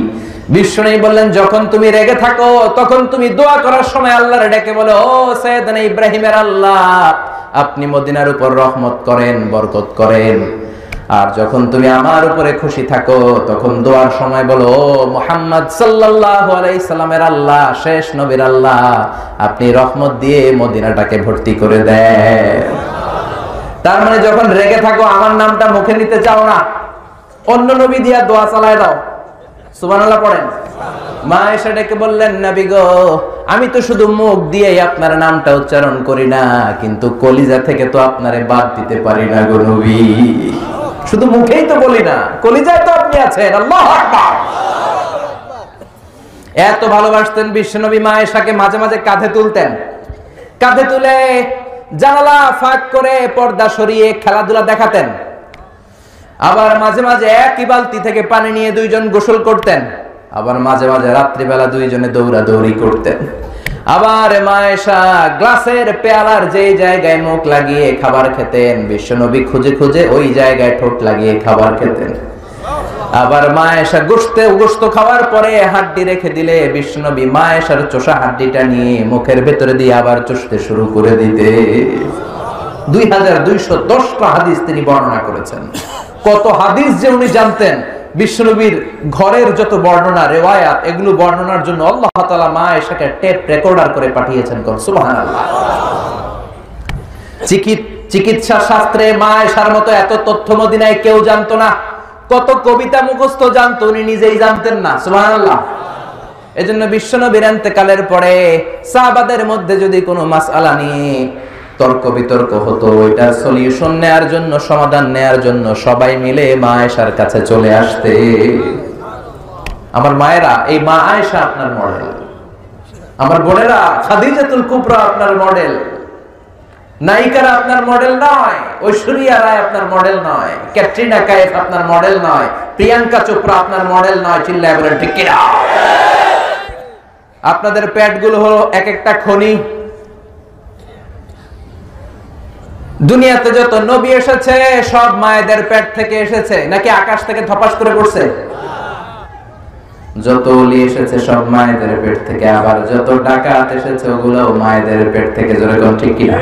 বিশ্বনবী বললেন, যখন তুমি রেগে থাকো তখন তুমি দোয়া করার সময় আল্লাহর ডেকে বলো, ও সাইয়েদনা ইব্রাহিমের আল্লাহ আপনি মদিনার উপর রহমত করেন, বরকত করেন। আর যখন তুমি আমার উপরে খুশি থাকো তখন দোয়ার সময় বলো, ও মুহাম্মদ সাল্লাল্লাহু আলাইহি সাল্লামের আল্লাহ, শেষ নবীর আল্লাহ আপনি রহমত দিয়ে মদিনাটাকে ভর্তি করে দেন। তার মানে যখন রেগে থাকো আমার নামটা মুখে নিতে চাও না, অন্য নবী দিয়া দোয়া চালায় দাও। সুবহানাল্লাহ পড়েন। মা আয়েশা ডেকে বললেন, নবী গো আমি তো শুধু মুখ দিয়েই আপনার নামটা উচ্চারণ করি না, কিন্তু কলিজা থেকে তো আপনারে বাদ দিতে পারি না গো নবী। শুধু মুখেই তো বলি না, কলিজায় তো আপনি আছেন। আল্লাহু আকবার। এত ভালোবাসতেন বিশ্বনবী মা আয়েশাকে, মাঝে মাঝে কাঁধে তুলতেন। কাঁধে তুলে জানালা ফাঁক করে পর্দা সরিয়ে খেলাধুলা দেখাতেন। আবার মাঝে মাঝে একই বালতি থেকে পানি নিয়ে দুইজন গোসল করতেন। আবার মাঝে মাঝে রাত্রিবেলা দুইজনে দৌড়াদৌড়ি করতেন। আবার মা আয়েশা গ্লাসের পেয়ালার যেই জায়গায় মুখ লাগিয়ে খাবার খেতেন, বিশ্বনবী খুঁজে খুঁজে ওই জায়গায় ঠোঁট লাগিয়ে খাবার খেতেন। আবার মা আয়েশা গোশত খাওয়ার পরে হাড্ডি রেখে দিলে বিশ্বনবী মা আয়েশার চোষা হাড্ডিটা নিয়ে মুখের ভেতরে দিয়ে আবার চুষতে শুরু করে দিতে। 2210টা হাদিস তিনি বর্ণনা করেছেন। কত হাদিস যে উনি জানতেন! বিশ্বনবীর ঘরের যত বর্ণনা, রিওয়ায়াত, এগুলো বর্ণনার জন্য আল্লাহ তাআলা মা আয়েশাকে টেপ রেকর্ডার করে পাঠিয়েছেন। সুবহানাল্লাহ। চিকিৎসা শাস্ত্রে মা আয়েশার মতো এত তথ্য মদিনায় কেউ জানতো না। কত কবিতা মুখস্থ জানতো, উনি নিজেই জানতেন না। সুবহানাল্লাহ। এজন্য বিশ্বনবীর ইন্তেকালের পরে সাহাবাদের মধ্যে যদি কোনো মাসআলা নিয়ে তর্ক বিতর্ক হতো, ওইটার সলিউশন নেয়ার জন্য, সমাধান নেয়ার জন্য সবাই মিলে মা আয়েশার কাছে চলে আসতে। আমার মায়েরা, এই মা আয়েশা আপনার মডেল। আমার বোনেরা, খাদিজাতুল কুবরা আপনার মডেল। নায়িকারা আপনার মডেল নয়, ঐশ্বরিয়া রায় আপনার মডেল নয়, ক্যাটরিনা কাইফ আপনার মডেল নয়, প্রিয়াঙ্কা চোপড়া আপনার মডেল নয়। চিল্লায় বলেন ঠিক কিনা? আপনাদের পেটগুলো হলো এক একটা খনি। দুনিয়াতে যত নবী এসেছে সব মায়েদের পেট থেকে এসেছে, নাকি আকাশ থেকে ধপাস করে পড়ছে? যত ওলি এসেছে সব মায়েদের পেট থেকে, আবার যত ডাকাত এসেছে ওগুলো মায়েদের পেট থেকে। জোরে কোন ঠিক কিনা?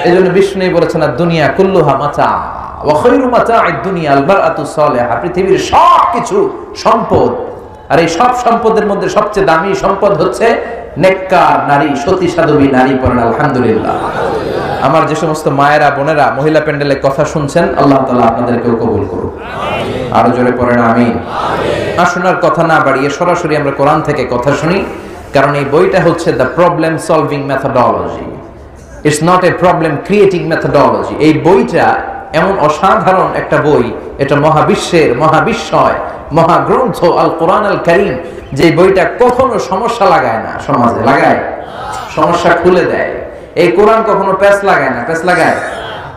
এজন্য বিষ্ণু বলেছেন দুনিয়া কুল্লুহা মাতা ওয়া খায়রু মাতা'আদ দুনিয়া আল মারআতু সালিহা। পৃথিবীর সবকিছু সম্পদ, আর এই সব সম্পদের মধ্যে সবচেয়ে দামি সম্পদ হচ্ছে নেককার নারী, সতী সাধবী নারী। পড়েন আলহামদুলিল্লাহ। আমার যে সমস্ত মায়েরা বোনেরা মহিলা প্যান্ডেলে কথা শুনছেন, আল্লাহ তাআলা আপনাদেরকেও কবুল করুন। আরো জোরে পড়েন আমিন। আসুন আর কথা না বাড়িয়ে সরাসরি আমরা কোরআন থেকে কথা শুনি, কারণ এই বইটা হচ্ছে the problem solving methodology. It's not a problem creating methodology. এই বইটা এমন অসাধারণ একটা বই, এটা মহাবিশ্বের মহাবিস্ময় মহাগ্রন্থ আল কোরআন আল কারীম, যে বইটা কখনো সমস্যা লাগায় না। সমাজে লাগায় সমস্যা, খুলে দেয়। এই কোরআন কখনো প্যাচ লাগায় না, প্যাচ লাগায়,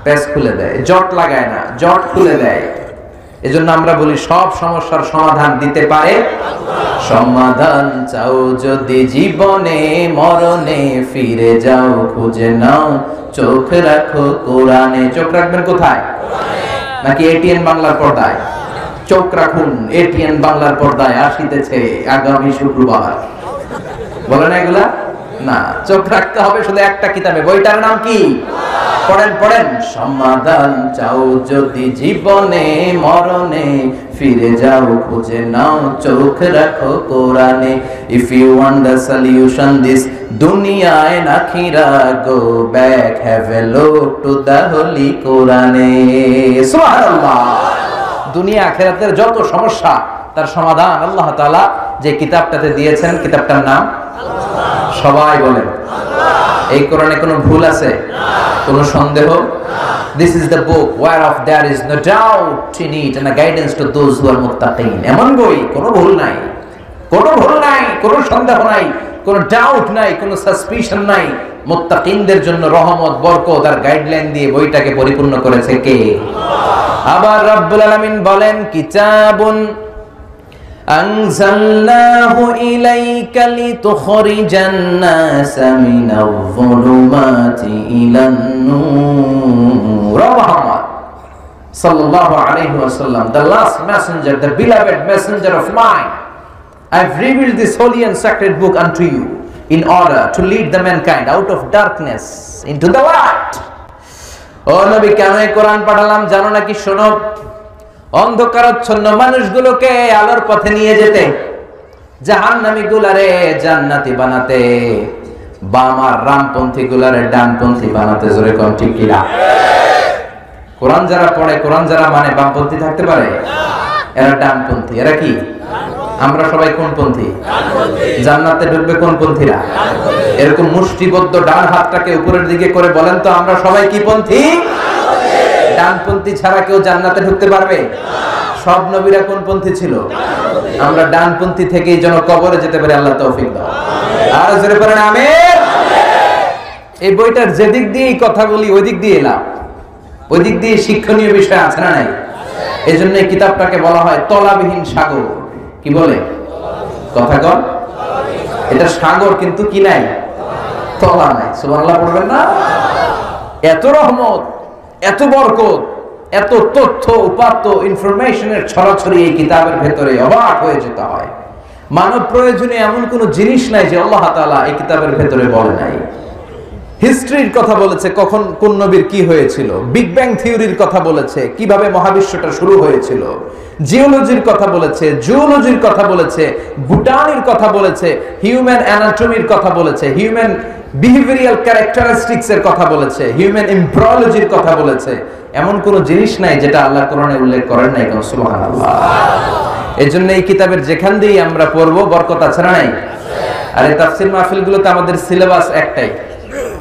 প্যাচ খুলে দেয়। জট লাগায় না, জট খুলে দেয়। এজন্য আমরা বলি সব সমস্যার সমাধান দিতে পারে সমাধান চাও যদি জীবনে মরণে, ফিরে যাও খুঁজে নাও, চোখ রাখো কোরআনে। চোখ রাখবেন কোথায়? নাকি এটিএন বাংলার পর্দায়? চোখ রাখুন এটিএন বাংলার পর্দায়, আসিতেছে আগামী শুক্রবার। বলে না এগুলা? না, চোখ রাখতে হবে শুধু একটা কিতাবে। বইটার নাম কি? পড়েন পড়েন। সমাধান চাও যদি জীবনে মরণে, ফিরে যাও খুঁজে নাও, চোখ রাখো কোরআনে। If you want the solution this দুনিয়া এন্ড আখিরা, go back have a look to the holy কোরআনে। সুবহানাল্লাহ। দুনিয়া আখিরাতের যত সমস্যা তার সমাধান আল্লাহ তাআলা যে কিতাবটাতে দিয়েছেন, কিতাবটার নাম সবাই বলেন এই কোরআনে কোনো ভুল আছে? কোনো সন্দেহ? This is the book whereof there is no doubt in it and a guidance to those who are muttaqin. এমন বই, কোনো ভুল নাই, কোনো ভুল নাই, কোনো সন্দেহ নাই, কোনো ডাউট নাই, কোনো সাসপিশন নাই। মুত্তাকিনদের জন্য রহমত, বরকত আর গাইডলাইন দিয়ে বইটাকে পরিপূর্ণ করেছে কে? আবার রব্বুল আলামিন বলেন কিতাবুন أنزلناه إليك لتخرج الناس من الظلمات إلى النور. Muhammad sallallahu alayhi wa sallam, the last messenger, the beloved messenger of mine, I've revealed this holy and sacred book unto you in order to lead the mankind out of darkness into the light. ও নবী, কেন এই কোরআন পাঠালাম জানো নাকি? শোনো, অন্ধকারাচ্ছন্ন মানুষগুলোকে আলোর পথে নিয়ে যেতে, জাহান্নামী গুলারে জান্নাতি বানাতে, বাম আর রামপন্থী গুলারে ডানপন্থী বানাতে। জোরে কোন ঠিক কিনা? কোরআন যারা পড়ে, কোরআন যারা মানে, বামপন্থী থাকতে পারে? এরা ডানপন্থী। এরা কি? আমরা সবাই কোন পন্থী? জান্নাতে ঢুকবে কোন পন্থীরা? এরকম মুষ্টিবদ্ধ ডান হাতটাকে উপরের দিকে করে বলেন তো, আমরা সবাই কি পন্থী? ডানপন্থী ছাড়া কেউ জান্নাতে ঢুকতে পারবে? সব নবীরা কোন পন্থী ছিল? আমরা ডানপন্থী থেকেই যেন কবরে যেতে পারি, আল্লাহ তৌফিক দাও। আর জোরে পড়েন আমিন। এই বইটার যেদিক দিয়ে কথা বলি ওই দিক দিয়ে এলাম, ওই দিক দিয়ে শিক্ষণীয় বিষয় আছে না নাই? এই জন্য এই কিতাবটাকে বলা হয় তলাবিহীন সাগর। কি বলে? কথা কর। এটা সাগর কিন্তু কি নাই? তলা নাই। সুবহানাল্লাহ পড়বেন না? এত রহমত, এত বরকত, এত তথ্য উপাত্ত ইনফরমেশনের ছড়াছড়ি এই কিতাবের ভেতরে, অবাক হয়ে যেতে হয়। মানব প্রয়োজনে এমন কোন জিনিস নাই যে আল্লাহ তাআলা এই কিতাবের ভেতরে বলে নাই। হিস্ট্রির কথা বলেছে, কখন কোন নবীর কি হয়েছিল, বিগ ব্যাং থিওরির কথা বলেছে, কিভাবে মহাবিশ্বটা শুরু হয়েছিল, জিওলজির কথা বলেছে, জুওলজির কথা বলেছে, বুটানির কথা বলেছে, হিউম্যান অ্যানাটমির কথা বলেছে, হিউম্যান বিহেভিয়ারাল ক্যারেক্টারিস্টিক্স এর কথা বলেছে, হিউম্যান এমব্রিয়োলজির কথা বলেছে। এমন কোন জিনিস নাই যেটা আল্লাহ কোরআনে উল্লেখ করেন নাই। সুবহানাল্লাহ। এজন্য এই কিতাবের যেখান দিয়েই আমরা পড়বো বরকত আছে না নাই? আর এই তাফসীর মাহফিলগুলোতে আমাদের সিলেবাস একটাই,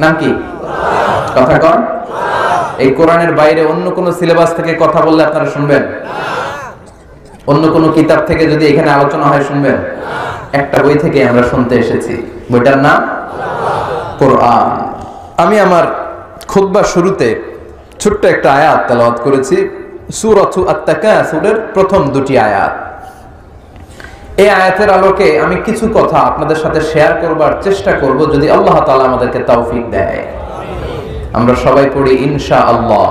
নাম কি? কথা কন। এই কোরআনের বাইরে অন্য কোন সিলেবাস থেকে কথা বললে আপনারা শুনবেন? অন্য কোন কিতাব থেকে যদি এখানে আলোচনা হয় শুনবেন? একটা বই থেকে আমরা শুনতে এসেছি, বইটার নাম কোরআন। আমি আমার খুতবার শুরুতে ছোট্ট একটা আয়াত তেলাওয়াত করেছি, সূরাতু আত-তাকাসুরের প্রথম দুটি আয়াত। এই আয়াতের আলোকে আমি কিছু কথা আপনাদের সাথে শেয়ার করবার চেষ্টা করব, যদি আল্লাহ তাআলা আমাদেরকে তৌফিক দেয়। আমরা সবাই পড়ি ইনশাআল্লাহ।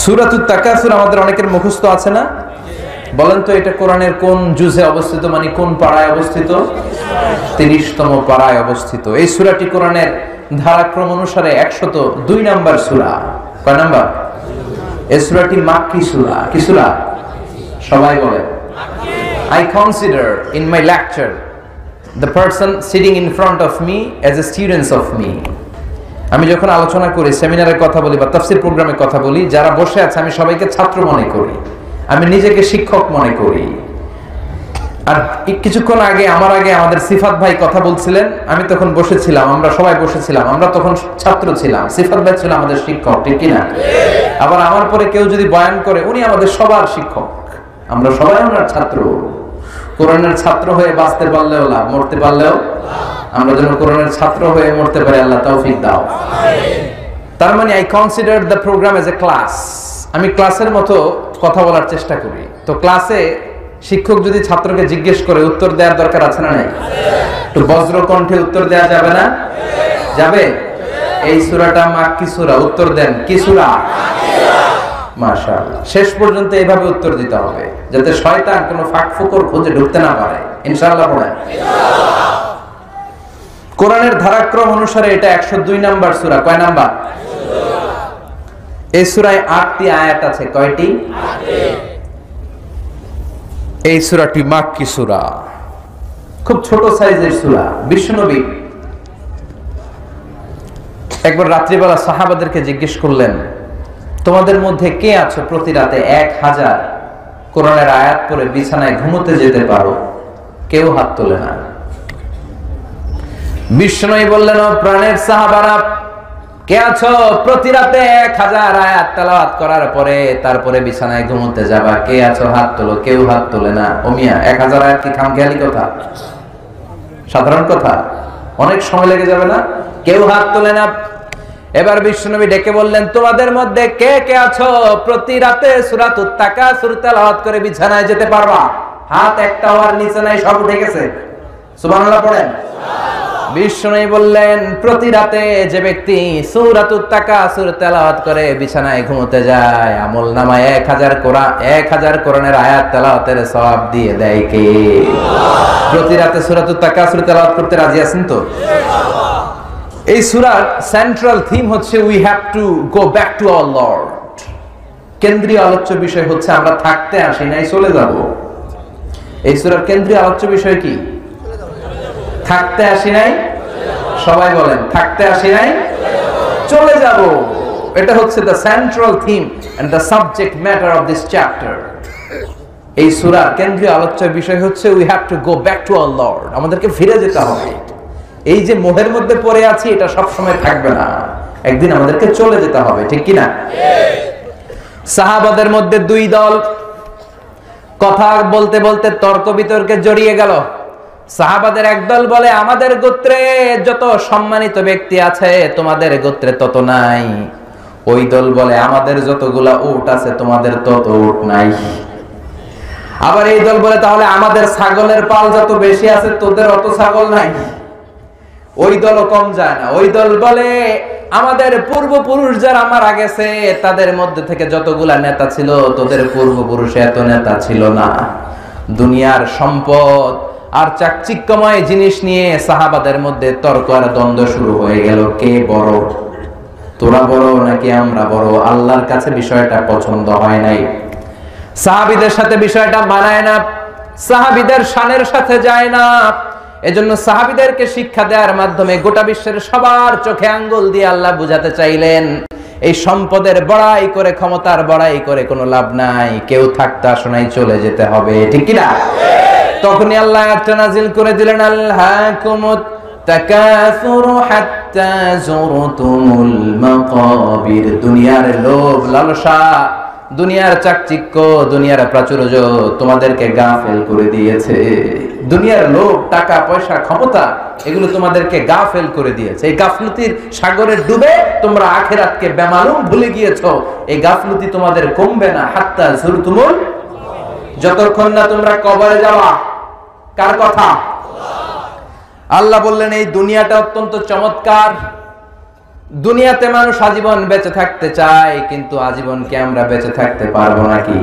সূরাতুত তাকাসুর আমাদের অনেকের মুখস্থ আছে না? বলেন তো এটা কোরআনের কোন জুজে অবস্থিত, মানে কোন পাড়ায় অবস্থিত? 30তম পাড়ায় অবস্থিত। এই সূরাটি কোরআনের ধারাক্রম অনুসারে 102 নম্বর সূরা। কয় নাম্বার? এই সূরাটি মাক্কি সূরা। কি সূরা? সবাই বলেন। I consider in my lecture the person sitting in front of me as a student of me. আমি যখন আলোচনা করি, সেমিনারের কথা বলি বা তাফসীর প্রোগ্রামে কথা বলি, যারা বসে আছে আমি সবাইকে ছাত্র মনে করি, আমি নিজেকে শিক্ষক মনে করি। আর কিছুক্ষণ আগে আমাদের সিফাত ভাই কথা বলছিলেন, আমি তখন বসেছিলাম, আমরা সবাই বসেছিলাম, আমরা তখন ছাত্র ছিলাম, সিফাত ভাই ছিল আমাদের শিক্ষক, ঠিক কিনা? আবার আমার পরে কেউ যদি বয়ান করে, উনি আমাদের সবার শিক্ষক, আমরা সবাই ওনার ছাত্র। কোরআনের ছাত্র হয়ে বাঁচতে পারলেও লাভ, মরতে পারলেও। আমরা যেন কোরআনের ছাত্র হয়ে মরতে পারি, আল্লাহ তৌফিক দাও। তার মানে I consider the program as a class. আমি ক্লাসের মতো কথা বলার চেষ্টা করি। তো ক্লাসে শিক্ষক যদি ছাত্রকে জিজ্ঞেস করে, উত্তর দেওয়ার দরকার আছে না নাই? তো বজ্র কণ্ঠে উত্তর দেওয়া যাবে না? যাবে? এই সূরাটা মাক্কি সূরা, উত্তর দেন কি সূরা? মাশাআল্লাহ। শেষ পর্যন্ত এইভাবে উত্তর দিতে হবে যাতে শয়তান কোনো ফাঁক ফোকর খুঁজে ঢুকতে না পারে। ইনশাআল্লাহ পড়েন। কোরআনের ধারাক্রম অনুসারে এটা 102 নাম্বার সূরা। কয় নাম্বার? এই সূরায় 8টি আয়াত আছে। কয়টি? 8টি। এই সূরাটি মাক্কি সূরা, খুব ছোট সাইজের সূরা। বিশ্বনবী একবার রাত্রিবেলা সাহাবাদেরকে জিজ্ঞেস করলেন, তোমাদের মধ্যে কে আছো প্রতি রাতে 1000 কোরআনের আয়াত পড়ে বিছানায় ঘুমোতে যেতে পারো? কেউ হাত তোলে না। বিশ্বনবী বললেন, ও প্রাণের সাহাবারা, কে আছো প্রতি রাতে 1000 আয়াত তেলাওয়াত করার পরে তারপরে বিছানায় ঘুমোতে যাবা? কে আছো হাত তোলো। কেউ হাত তোলে না। ও মিয়া, 1000 আয়াত কি খামখেয়ালি কথা? সাধারণ কথা? অনেক সময় লেগে যাবে না? কেউ হাত তোলে না। এবার বিশ্বনবী ডেকে বললেন, তোমাদের মধ্যে কে কে আছো প্রতি রাতে সূরাতুত তাকাসুর তেলাওয়াত করে বিছানায় যেতে পারবা? হাত একটাও আর নিচে নাই, সব উঠে গেছে। সুবহানাল্লাহ পড়েন। বিশ্বনবী বললেন, প্রতি রাতে যে ব্যক্তি সূরাতুত তাকাসুর তেলাওয়াত করে বিছানায় ঘুমোতে যায়, আমলনামায় 1000 কোরআনের আয়াত তেলাওয়াতের সওয়াব দিয়ে দেয় কে? প্রতি রাতে সূরাতুত তাকাসুর তেলাওয়াত করতে রাজি আছেন তো? এই সূরার সেন্ট্রাল থিম হচ্ছে we have to go back to our Lord. কেন্দ্রীয় আলোচ্য বিষয় হচ্ছে আমরা থাকতে আসি নাই, চলে যাব। এই সূরার কেন্দ্রীয় আলোচ্য বিষয় কি? থাকতে আসি নাই। সবাই বলেন, থাকতে আসি নাই, চলে যাব। এটা হচ্ছে the central theme and the subject matter of this chapter. এই সূরার কেন্দ্রীয় আলোচ্য বিষয় হচ্ছে we have to go back to our lord. আমাদেরকে ফিরে যেতে হবে। এই যে মোহের মধ্যে পড়ে আছি, এটা সব সময় থাকবে না, একদিন আমাদেরকে চলে যেতে হবে, ঠিক কি না? সাহাবাদের মধ্যে 2 দল কথা বলতে বলতে তর্ক বিতর্কে জড়িয়ে গেল। সাহাবাদের একদল বলে, আমাদের গোত্রে যত সম্মানিত ব্যক্তি আছে তোমাদের গোত্রে তত নাই। ওই দল বলে, আমাদের যতগুলা উট আছে তোমাদের তত উট নাই। আবার এই দল বলে, তাহলে আমাদের ছাগলের পাল যত বেশি আছে তোদের অত ছাগল নাই। ওই দলও কম যায় না। ওই দল বলে, আমাদের পূর্বপুরুষ যারা মারা গেছে তাদের মধ্যে থেকে যতগুলা নেতা ছিল তোদের পূর্বপুরুষে এত নেতা ছিল না। দুনিয়ার সম্পদ আর চাকচিক্যময় জিনিস নিয়ে সাহাবাদের মধ্যে তর্ক আর দ্বন্দ্ব শুরু হয়ে গেল। কে বড়? তোরা বড় নাকি আমরা বড়? আল্লাহর কাছে বিষয়টা পছন্দ হয় নাই, সাহাবীদের সাথে বিষয়টা মানায় না, সাহাবীদের শানের সাথে যায় না। এজন্য সাহাবীদেরকে শিক্ষা দেওয়ার মাধ্যমে গোটা বিশ্বের সবার চোখে আঙ্গুল দিয়ে আল্লাহ বুঝাতে চাইলেন, এই সম্পদের বড়াই করে, ক্ষমতার বড়াই করে কোনো লাভ নাই, কেউ থাকতে আসো নাই, চলে যেতে হবে, ঠিক কি না? তখনই আল্লাহ আয়াতটা নাযিল করে দিলেন, আল্লাহকুমুত তাকাসুরু হাত্তা যুরতুমুল মাকাবির। দুনিয়ার লোভ লালসা দুনিয়ার চাকচিক্য, দুনিয়ার প্রাচুর্য তোমাদেরকে গাফেল করে দিয়েছে। দুনিয়ার লোভ, টাকা পয়সা, ক্ষমতা, এগুলো তোমাদেরকে গাফেল করে দিয়েছে। এই গাফলতির সাগরে ডুবে তোমরা আখিরাতকে বেমালুম ভুলে গিয়েছো। এই গাফলতি তোমাদের কমবে না হাত্তা যুরতুমুল, যতক্ষণ না তোমরা কবরে যাওয়া। কার কথা? আল্লাহ বললেন এই দুনিয়াটা অত্যন্ত চমৎকার। দুনিয়াতে মানুষ আজীবন বেঁচে থাকতে চায়, কিন্তু আজীবন কি আমরা বেঁচে থাকতে পারবো নাকি?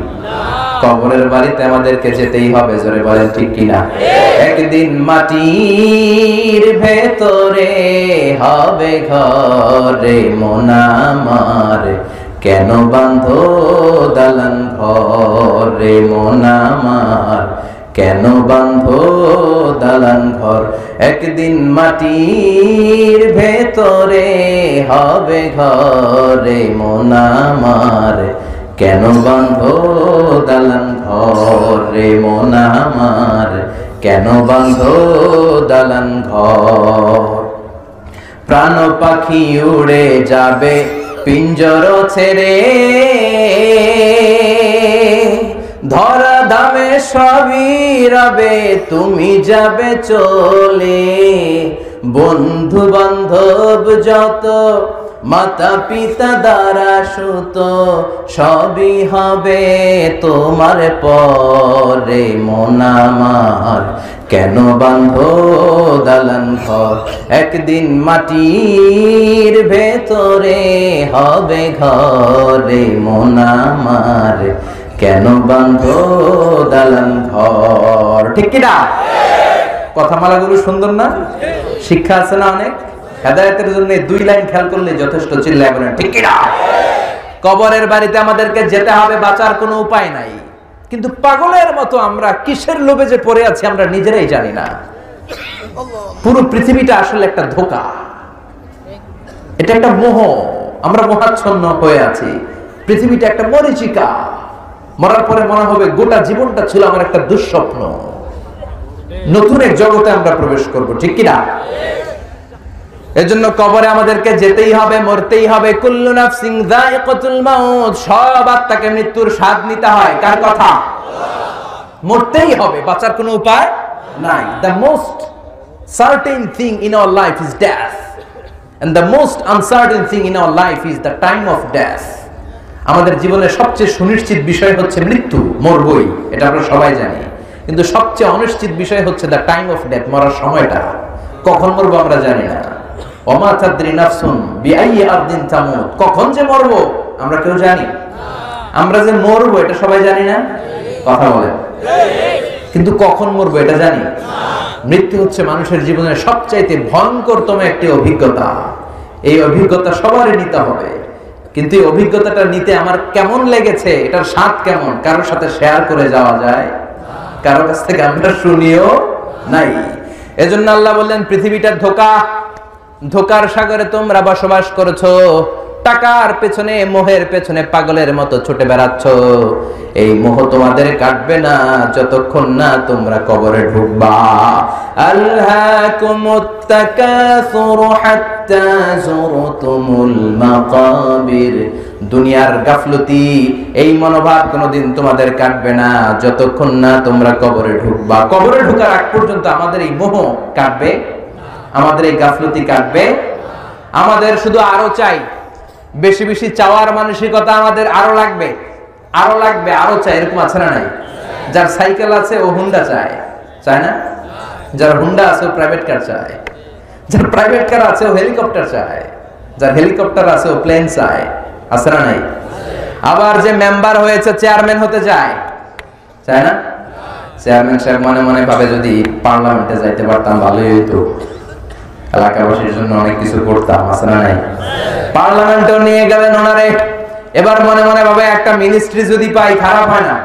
কবরের বাড়িতে আমাদেরকে যেতেই হবে, জোরে বলেন ঠিক কিনা? একদিন মাটির ভেতরে হবে ঘরে মন আমার, কেন বাঁধো দালান ঘরে মন আমার, কেন বাঁধো দালান ঘর। একদিন মাটির ভেতরে হবে ঘরে মন আমার, কেন বাঁধো দালান ঘরে মন আমার, কেন বাঁধো দালান ঘর। প্রাণ পাখি উড়ে যাবে পিঞ্জর ছেড়ে, ধরা দামে সবই রবে তুমি যাবে চলে। বন্ধু বান্ধব যত, মাতা পিতা দ্বারা সুত, সবই হবে তোমার পরে মন আমার, কেন বাঁধো দালান ঘর। একদিন মাটির ভেতরে হবে ঘরে মন আমার, কেন বাঁধো দালান ঘর। ঠিক কিনা? কথামালাগুলো সুন্দর না? শিক্ষা আছে না অনেক? হেদায়েতের জন্য 2 লাইন খেয়াল করলে যথেষ্ট। চিল্লায় বলেন ঠিক কিনা? কবরের বাড়িতে আমাদেরকে যেতে হবে, বাঁচার কোনো উপায় নাই। কিন্তু পাগলের মতো আমরা কিসের লোভে যে পড়ে আছি আমরা নিজেরাই জানি না। পুরো পৃথিবীটা আসলে একটা ধোঁকা, এটা একটা মোহ। আমরা মোহাচ্ছন্ন হয়ে আছি। পৃথিবীটা একটা মরীচিকা। মরার পরে মনে হবে গোটা জীবনটা ছিল আমার একটা দুঃস্বপ্ন। নতুন এক জগতে আমরা প্রবেশ করব, ঠিক কিনা? এজন্য কবরে আমাদেরকে যেতেই হবে, মরতেই হবে। কুল্লু নাফসিন যায়িকাতুল মাউত, সব আত্মাকে মৃত্যুর স্বাদ নিতে হয়। কার কথা? মরতেই হবে, বাঁচার কোনো উপায় নাই। The most certain thing in our life is death, and the most uncertain thing in our life is the time of death. আমাদের জীবনের সবচেয়ে সুনিশ্চিত বিষয় হচ্ছে মৃত্যু, মরবই, এটা আমরা সবাই জানি। কিন্তু সবচেয়ে অনিশ্চিত বিষয় হচ্ছে দ্য টাইম অফ ডেথ, মরার সময়টা। কখন মরবো আমরা জানি না। ওমা তাদরি নাফসুন বিআইয়ি আরদিন তামুত, কখন যে মরবো আমরা কেউ জানি? আমরা যে মরবো এটা সবাই জানি না? কথা বলেন। কিন্তু কখন মরবো এটা জানি? মৃত্যু হচ্ছে মানুষের জীবনের সবচাইতে ভয়ঙ্করতম একটি অভিজ্ঞতা। এই অভিজ্ঞতা সবারই নিতে হবে। কিন্তু এই অভিজ্ঞতাটা নিতে আমার কেমন লেগেছে, এটার স্বাদ কেমন, কারোর সাথে শেয়ার করে যাওয়া যায়? কারোর কাছ থেকে আমরা শুনিও নাই। এজন্য আল্লাহ বললেন পৃথিবীটা ধোঁকা, ধোঁকার সাগরে তোমরা বসবাস করেছো। টাকার পেছনে, মোহের পেছনে পাগলের মতো ছুটে বেড়াচ্ছ। এই মোহ তোমাদের কাটবে না যতক্ষণ না তোমরা কবরে ঢুকবা। আলহাকুমুত তাকাসুর হাত্তা যুরতুমুল মাকাবির, দুনিয়ার গাফলতি, এই মনোভাব কোনোদিন তোমাদের কাটবে না যতক্ষণ না তোমরা কবরে ঢুকবা। কবরে ঢোকার আগ পর্যন্ত আমাদের এই মোহ কাটবে, আমাদের এই গাফলতি কাটবে। আমাদের শুধু আরো চাই, বেশি বেশি চাওয়ার মানসিকতা আমাদের আরো লাগবে, আরো লাগবে, আরো চাই। এরকম আছে না নাই? যার সাইকেল আছে ও হুন্ডা চায়, চায় না? যার হুন্ডা আছে ও প্রাইভেট কার চায়, যার প্রাইভেট কার আছে ও হেলিকপ্টার চায়, যার হেলিকপ্টার আছে ও প্লেন চায়, আছে না নাই? আবার যে মেম্বার হয়েছে চেয়ারম্যান হতে চায়, চায় না? চেয়ারম্যান সাহেব মনে মনে ভাবে যদি পার্লামেন্টে যাইতে পারতাম ভালোই হইতো, এলাকাবাসীর জন্য অনেক কিছু করতাম, আছে না নাই? পার্লামেন্টেও নিয়ে গেলেন ওনারে, এবার মনে মনে ভাবে একটা মিনিস্ট্রি যদি পাই খারাপ হয় না,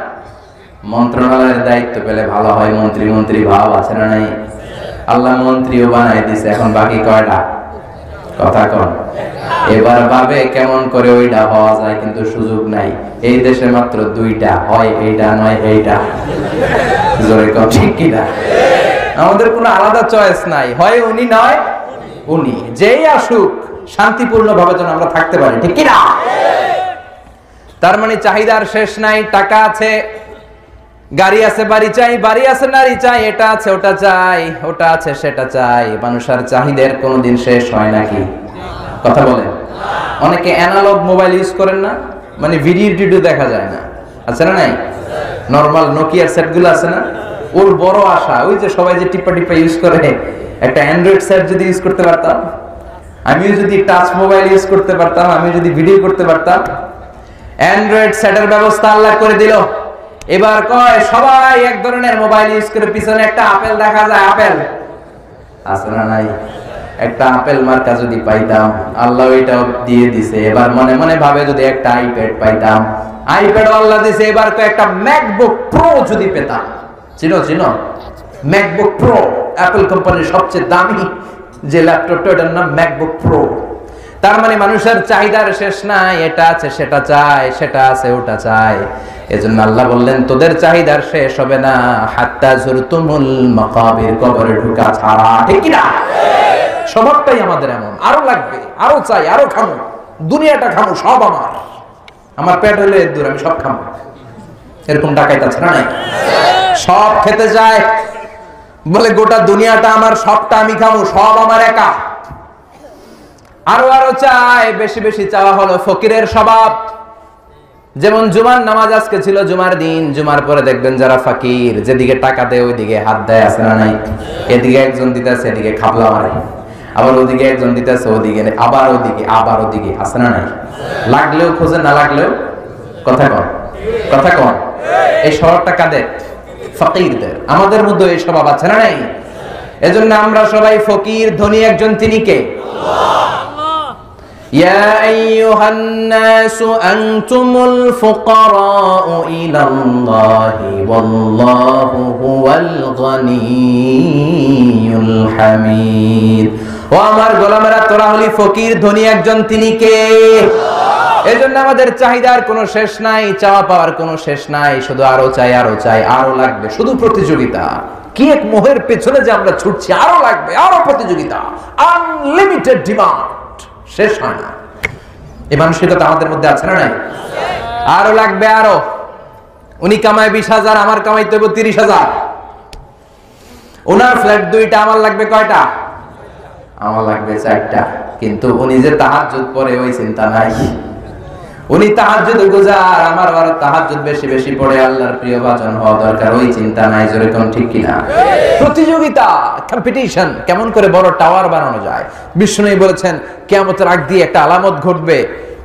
মন্ত্রণালয়ের দায়িত্ব পেলে ভালো হয়, মন্ত্রী মন্ত্রী ভাব, আছে না নাই? আল্লাহ মন্ত্রীও বানাই দিছে, এখন বাকি কয়টা? কথা কন। এবার ভাবে কেমন করে ওইটা হওয়া যায়, কিন্তু সুযোগ নাই। এই দেশে মাত্র 2টা, হয় এইটা নয় এইটা। জোরে কন ঠিক কিনা? আমাদের কোনো আলাদা চয়েস নাই, হয় উনি নয় উনি, যেই আসুক শান্তিপূর্ণ ভাবে যেন আমরা থাকতে পারি, ঠিক কিনা? তার মানে চাহিদার শেষ নাই। টাকা আছে, গাড়ি আছে, বাড়ি চাই, বাড়ি আছে, নারী চাই, এটা আছে, ওটা চাই, ওটা আছে, সেটা চাই। মানুষের চাহিদার কোনোদিন শেষ হয় নাকি? কথা বলেন। অনেকে অ্যানালগ মোবাইল ইউজ করেন না, মানে ভিডিও টিডিও দেখা যায় না, আছে না নাই? নরমাল নোকিয়ার সেটগুলো আছে না, ওর বড় আশা ওই যে সবাই যে টিপা টিপা ইউজ করে, একটা অ্যান্ড্রয়েড সেট যদি ইউজ করতে পারতাম, আমিও যদি টাচ মোবাইল ইউজ করতে পারতাম, আমি যদি ভিডিও করতে পারতাম। অ্যান্ড্রয়েড সেটের ব্যবস্থা আল্লাহ করে দিল। এবার কয় সবাই এক ধরনের মোবাইল ইউজ করে, পিছনে একটা আপেল দেখা যায়, আপেল আছে না নাই? একটা আপেল মার্কা যদি পাইতাম, আল্লাহ ওইটাও দিয়ে দিছে। এবার মনে মনে ভাবে যদি একটা আইপ্যাড পাইতাম, আইপ্যাড আল্লাহ দিছে। এবার তো একটা ম্যাকবুক প্রো যদি পেতাম, চিনো চিনো ম্যাকবুক প্রো, অ্যাপল কোম্পানির সবচেয়ে দামি যে ল্যাপটপটা, ওটার নাম ম্যাকবুক প্রো। তার মানে মানুষের চাহিদার শেষ নাই, এটা আছে সেটা চাই, সেটা আছে ওটা চাই। এজন্য আল্লাহ বললেন তোদের চাহিদার শেষ হবে না হাত্তা যুরতুমুল মাকাবির, কবরে ঢোকা ছাড়া। ঠিক কি না? স্বভাবটাই আমাদের এমন, আরো লাগবে, আরো চাই, আরো খামু, দুনিয়াটা খামু, সব আমার, আমার পেট হলে এর দূর, আমি সব খামু, এরকম ডাকাইতে আছে না নাই? সব খেতে যায়, বলে গোটা দুনিয়াটা আমার, সবটা আমি খামু, সব আমার একা। আরো আরো চাই, বেশি বেশি চাওয়া হলো ফকিরের স্বভাব। যেমন জুমার নামাজ আজকে ছিল, জুমার দিন, জুমার পরে দেখবেন যারা ফাকির, যেদিকে টাকা দেয় ওইদিকে হাত দেয়, আছে না নাই? এদিকে একজন দিতেছে, এদিকে খাবলা মারে, আবার ওদিকে একজন দিতেছে, ওদিকে আবার ওদিকে, আবার ওদিকে, আছে না নাই? লাগলেও খোঁজে, না লাগলেও কথা কন, কথা কন। এই স্বভাবটা কাদের? ফকিরদের। আমাদের মধ্যে এই স্বভাব আছে না নাই? এজন্য আমরা সবাই ফকির। ধনী একজন, তিনি কে? ইয়া আইয়ুহান নাসু আনতুমুল ফুকারাউ ইলাল্লাহি ওয়াল্লাহু হুয়াল গনিয়ুল হামিদ। ও আমার গোলামেরা, তোরা হলি ফকির, ধনী একজন, তিনি কে? এজন্য আমাদের চাহিদার কোনো শেষ নাই, চাওয়া পাওয়ার কোনো শেষ নাই, শুধু আরো চাই, আরো চাই, আরো লাগবে, শুধু প্রতিযোগিতা। কি এক মোহের পেছনে যে আমরা ছুটছি, আরো লাগবে, আরো প্রতিযোগিতা, আনলিমিটেড ডিমান্ড, শেষ হয় না। এই মানসিকতা আমাদের মধ্যে আছে না নাই? আরো লাগবে, আরো। উনি কামায় 20,000, আমার কামাইতে হবে 30,000। ওনার ফ্ল্যাট 2টা, আমার লাগবে কয়টা? আমার লাগবে 4টা। কিন্তু উনি যে তাহাজ্জুদ পড়ে ওই চিন্তা নাই। উনি তাহাজ্জুদ গুজার, আমার আর তাহাজ্জুদ বেশি বেশি পড়ে আল্লাহর প্রিয় বাজন হওয়া দরকার, ওই চিন্তা নাই। জোরে কোন ঠিক কিনা? প্রতিযোগিতা, কম্পিটিশন, কেমন করে বড় টাওয়ার বানানো যায়। বিষ্ণু বলেছেন কিয়ামতের আগ দিয়ে একটা আলামত ঘটবে,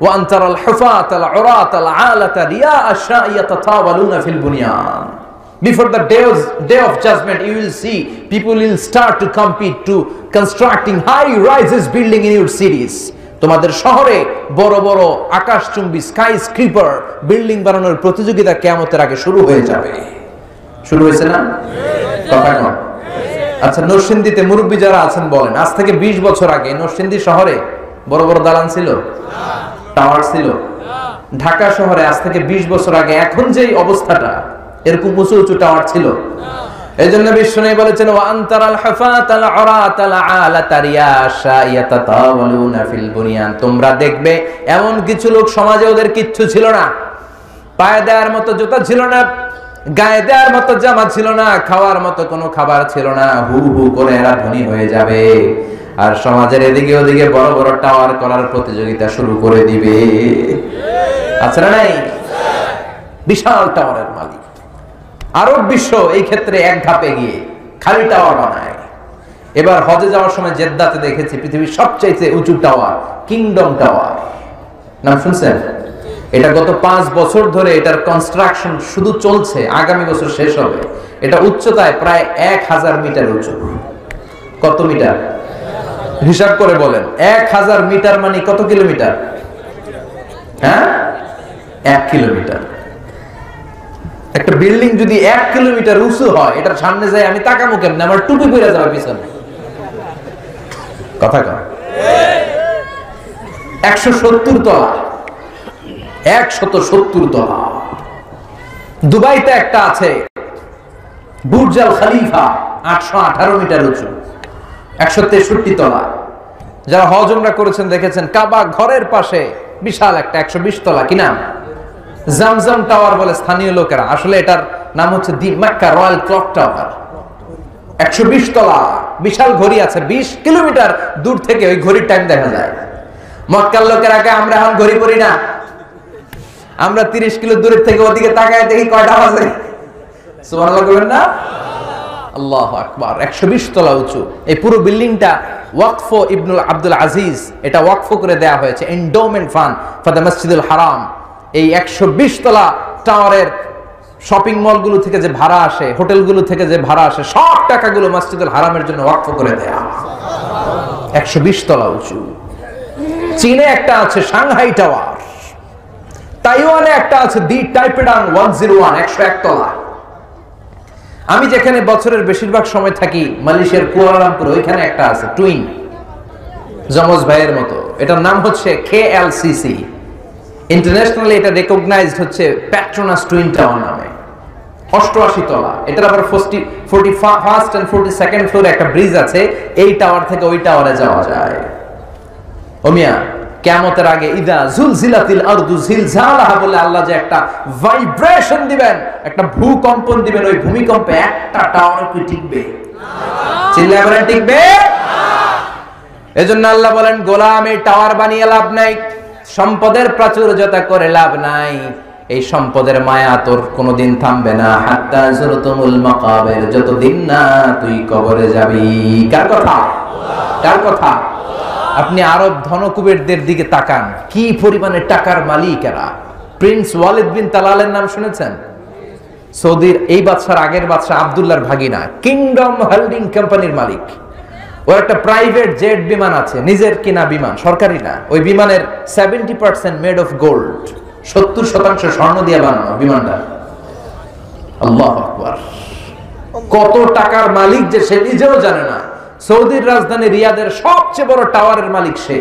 ওয়ান তারাল হুফাতাল উরাতাল আলাতা রিয়া আশা'i ইয়াতাতাওয়ালুনা ফিল বুনিয়ান। Before the day of judgment, you will see people will start to compete to constructing high rises building in your cities. তোমাদের শহরে বড় বড় আকাশচুম্বী স্কাই স্ক্রিপার বিল্ডিং বানানোর প্রতিযোগিতা কিয়ামতের আগে শুরু হয়ে যাবে। শুরু হয়েছে না? কথা কন। আচ্ছা, নরসিংদীতে মুরব্বী যারা আছেন বলেন, আজ থেকে 20 বছর আগে নরসিংদী শহরে বড় বড় দালান ছিল? টাওয়ার ছিল? ঢাকা শহরে আজ থেকে 20 বছর আগে এখন যেই অবস্থাটা, এরকম উঁচু উঁচু টাওয়ার ছিল? এই জন্য বিষ্ণু বলেছেন ওয়ান তারাল হুফাতাল উরাতাল আলাতা রিয়া আশা'i ইয়াতাতাওয়ালুনা ফিল বুনিয়ান। তোমরা দেখবে এমন কিছু লোক সমাজে, ওদের কিচ্ছু ছিল না, পায়ে দেওয়ার মতো জুতা ছিল না, গায়ে দেওয়ার মতো জামা ছিল না, খাওয়ার মতো কোনো খাবার ছিল না, হু হু করে এরা ধনী হয়ে যাবে, আর সমাজের এদিকে ওদিকে বড় বড় টাওয়ার করার প্রতিযোগিতা শুরু করে দিবে। আছে না নাই? বিশাল টাওয়ারের মালিক। আরব বিশ্ব এই ক্ষেত্রে এক ধাপে গিয়ে খালি টাওয়ার বানায়। এবার হজে যাওয়ার সময় জেদ্দাতে দেখেছি পৃথিবীর সবচাইতে উঁচু টাওয়ার, কিংডম টাওয়ার, নাম শুনছেন? এটা গত 5 বছর ধরে এটার কনস্ট্রাকশন শুধু চলছে, আগামী বছর শেষ হবে। এটা উচ্চতায় প্রায় 1000 মিটার উঁচু। কত মিটার? হিসাব করে বলেন। 1000 মিটার মানে কত কিলোমিটার? হ্যাঁ, 1 কিলোমিটার। একটা বিল্ডিং যদি 1 কিলোমিটার উঁচু হয়, এটার সামনে যাই আমি তাকাবো কেমনে? আমার টুপি পড়ে যাবে পিছনে। কথা কয় 170 তলা, 170 তলা। দুবাইতে একটা আছে বুর্জ আল খলিফা, 818 মিটার উঁচু, 163 তলা। যারা হজ উমরা করেছেন দেখেছেন কাবা ঘরের পাশে বিশাল একটা 120 তলা, কি নাম? জামজাম টাওয়ার বলে স্থানীয় লোকেরা, আসলে এটার নাম হচ্ছে দি মক্কা রয়্যাল ক্লক টাওয়ার। 120 তলা বিশাল ঘড়ি আছে, 20 কিলোমিটার দূর থেকে ওই ঘড়ির টাইম দেখা যায়। মক্কার লোকের আগে আমরা এখন ঘড়ি পড়ি না, আমরা 30 কিলো দূরের থেকে ওদিকে তাকায় দেখি কয়টা বাজে। সুবহানাল্লাহ বলবেন না? আল্লাহু আকবার। 120 তলা উঁচু এই পুরো বিল্ডিংটা ওয়াকফ ইবনুল আব্দুল আজিজ, এটা ওয়াকফ করে দেয়া হয়েছে, এন্ডোমেন্ট ফান্ড ফর দ্য মসজিদুল হারাম। এই 120 তলা টাওয়ারের শপিং মলগুলো থেকে যে ভাড়া আসে, হোটেলগুলো থেকে যে ভাড়া আসে, সব টাকাগুলো মসজিদুল হারামের জন্য ওয়াকফ করে দেয়া। 120 তলা উঁচু। চীনে একটা আছে সাংহাই টাওয়ার, তাইওয়ানে একটা আছে দি টাইপেডাং 101 101 তলা। আমি যেখানে বছরের বেশিরভাগ সময় থাকি মালয়েশিয়ার কুয়ালালামপুর, ওইখানে একটা আছে টুইন, যমজ ভাইয়ের মতো। এটার নাম হচ্ছে KLCC, ইন্টারন্যাশনালি এটা রেকগনাইজড হচ্ছে পেট্রোনাস টুইন টাওয়ার নামে। 88 তলা। এটার আবার 41st and 42nd ফ্লোরে একটা ব্রিজ আছে, এই টাওয়ার থেকে ওই টাওয়ারে যাওয়া যায়। ও মিয়া, কিয়ামতের আগে ইদা জুলজিলাতিল আরদু জিলজালাহা বলে আল্লাহ যে একটা ভাইব্রেশন দিবেন, একটা ভূকম্পন দিবেন, ওই ভূমিকম্পে একটা টাওয়ার কি টিকবে? চিল্লায় বলেন টিকবে? এজন্য আল্লাহ বলেন, গোলাম এই টাওয়ার বানিয়ে লাভ নাই, সম্পদের প্রাচুর্যতা করে লাভ নাই, এই সম্পদের মায়া তোর কোনোদিন থামবে না। হাত্তা যুরতুমুল মাকাবির, যতদিন না তুই কবরে যাবি। কার কথা? কার কথা? আপনি আরব ধনকুবেরদের দিকে তাকান, কি পরিমাণে টাকার মালিক এরা। প্রিন্স ওয়ালিদ বিন তালালের নাম শুনেছেন? সৌদির এই বাদশার আগের বাদশা আব্দুল্লাহর ভাগিনা, কিংডম হোল্ডিং কোম্পানির মালিক। ওর একটা প্রাইভেট জেট বিমান আছে, নিজের কিনা বিমান, সরকারি না। ওই বিমানের 70% মেড অফ গোল্ড, 70% স্বর্ণ দিয়ে বানানো বিমানটা। আল্লাহু আকবার। কত টাকার মালিক যে সে নিজেও জানে না। সৌদির রাজধানী রিয়াদের সবচেয়ে বড় টাওয়ারের মালিক সে।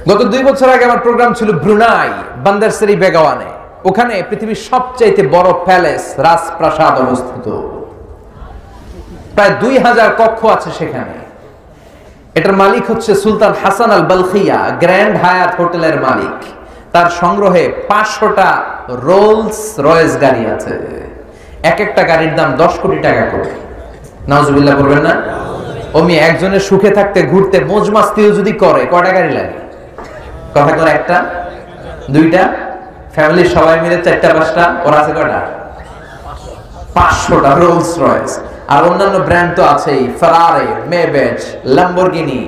গত 2 বছর আগে আমার প্রোগ্রাম ছিল ব্রুনাই, বান্দার সেরি বেগাওয়ানে। ওখানে পৃথিবীর সবচেয়ে বড় প্যালেস, রাজপ্রাসাদ অবস্থিত, প্রায় 2000 কক্ষ আছে সেখানে। এটার মালিক হচ্ছে সুলতান হাসান আল বালখিয়া, গ্র্যান্ড হায়াত হোটেলের মালিক। তার সংগ্রহে 500টা রোলস রয়েস গাড়ি আছে, এক একটা গাড়ির দাম 10 কোটি টাকা করে। নাউজুবিল্লাহ বলবেন না? ওমি একজনের সুখে থাকতে ঘুরতে মौज মাস্তিও যদি করে, কয়টা গাড়ি লাগে? কথা করে একটা, দুইটা, ফ্যামিলির সবাই মিলে 4টা 5টা, ওর আছে কয়টা? 500টা রোলস রয়েস। আর অন্যান্য ব্র্যান্ড তো আছেই, Ferrari, Maybach, Lamborghini,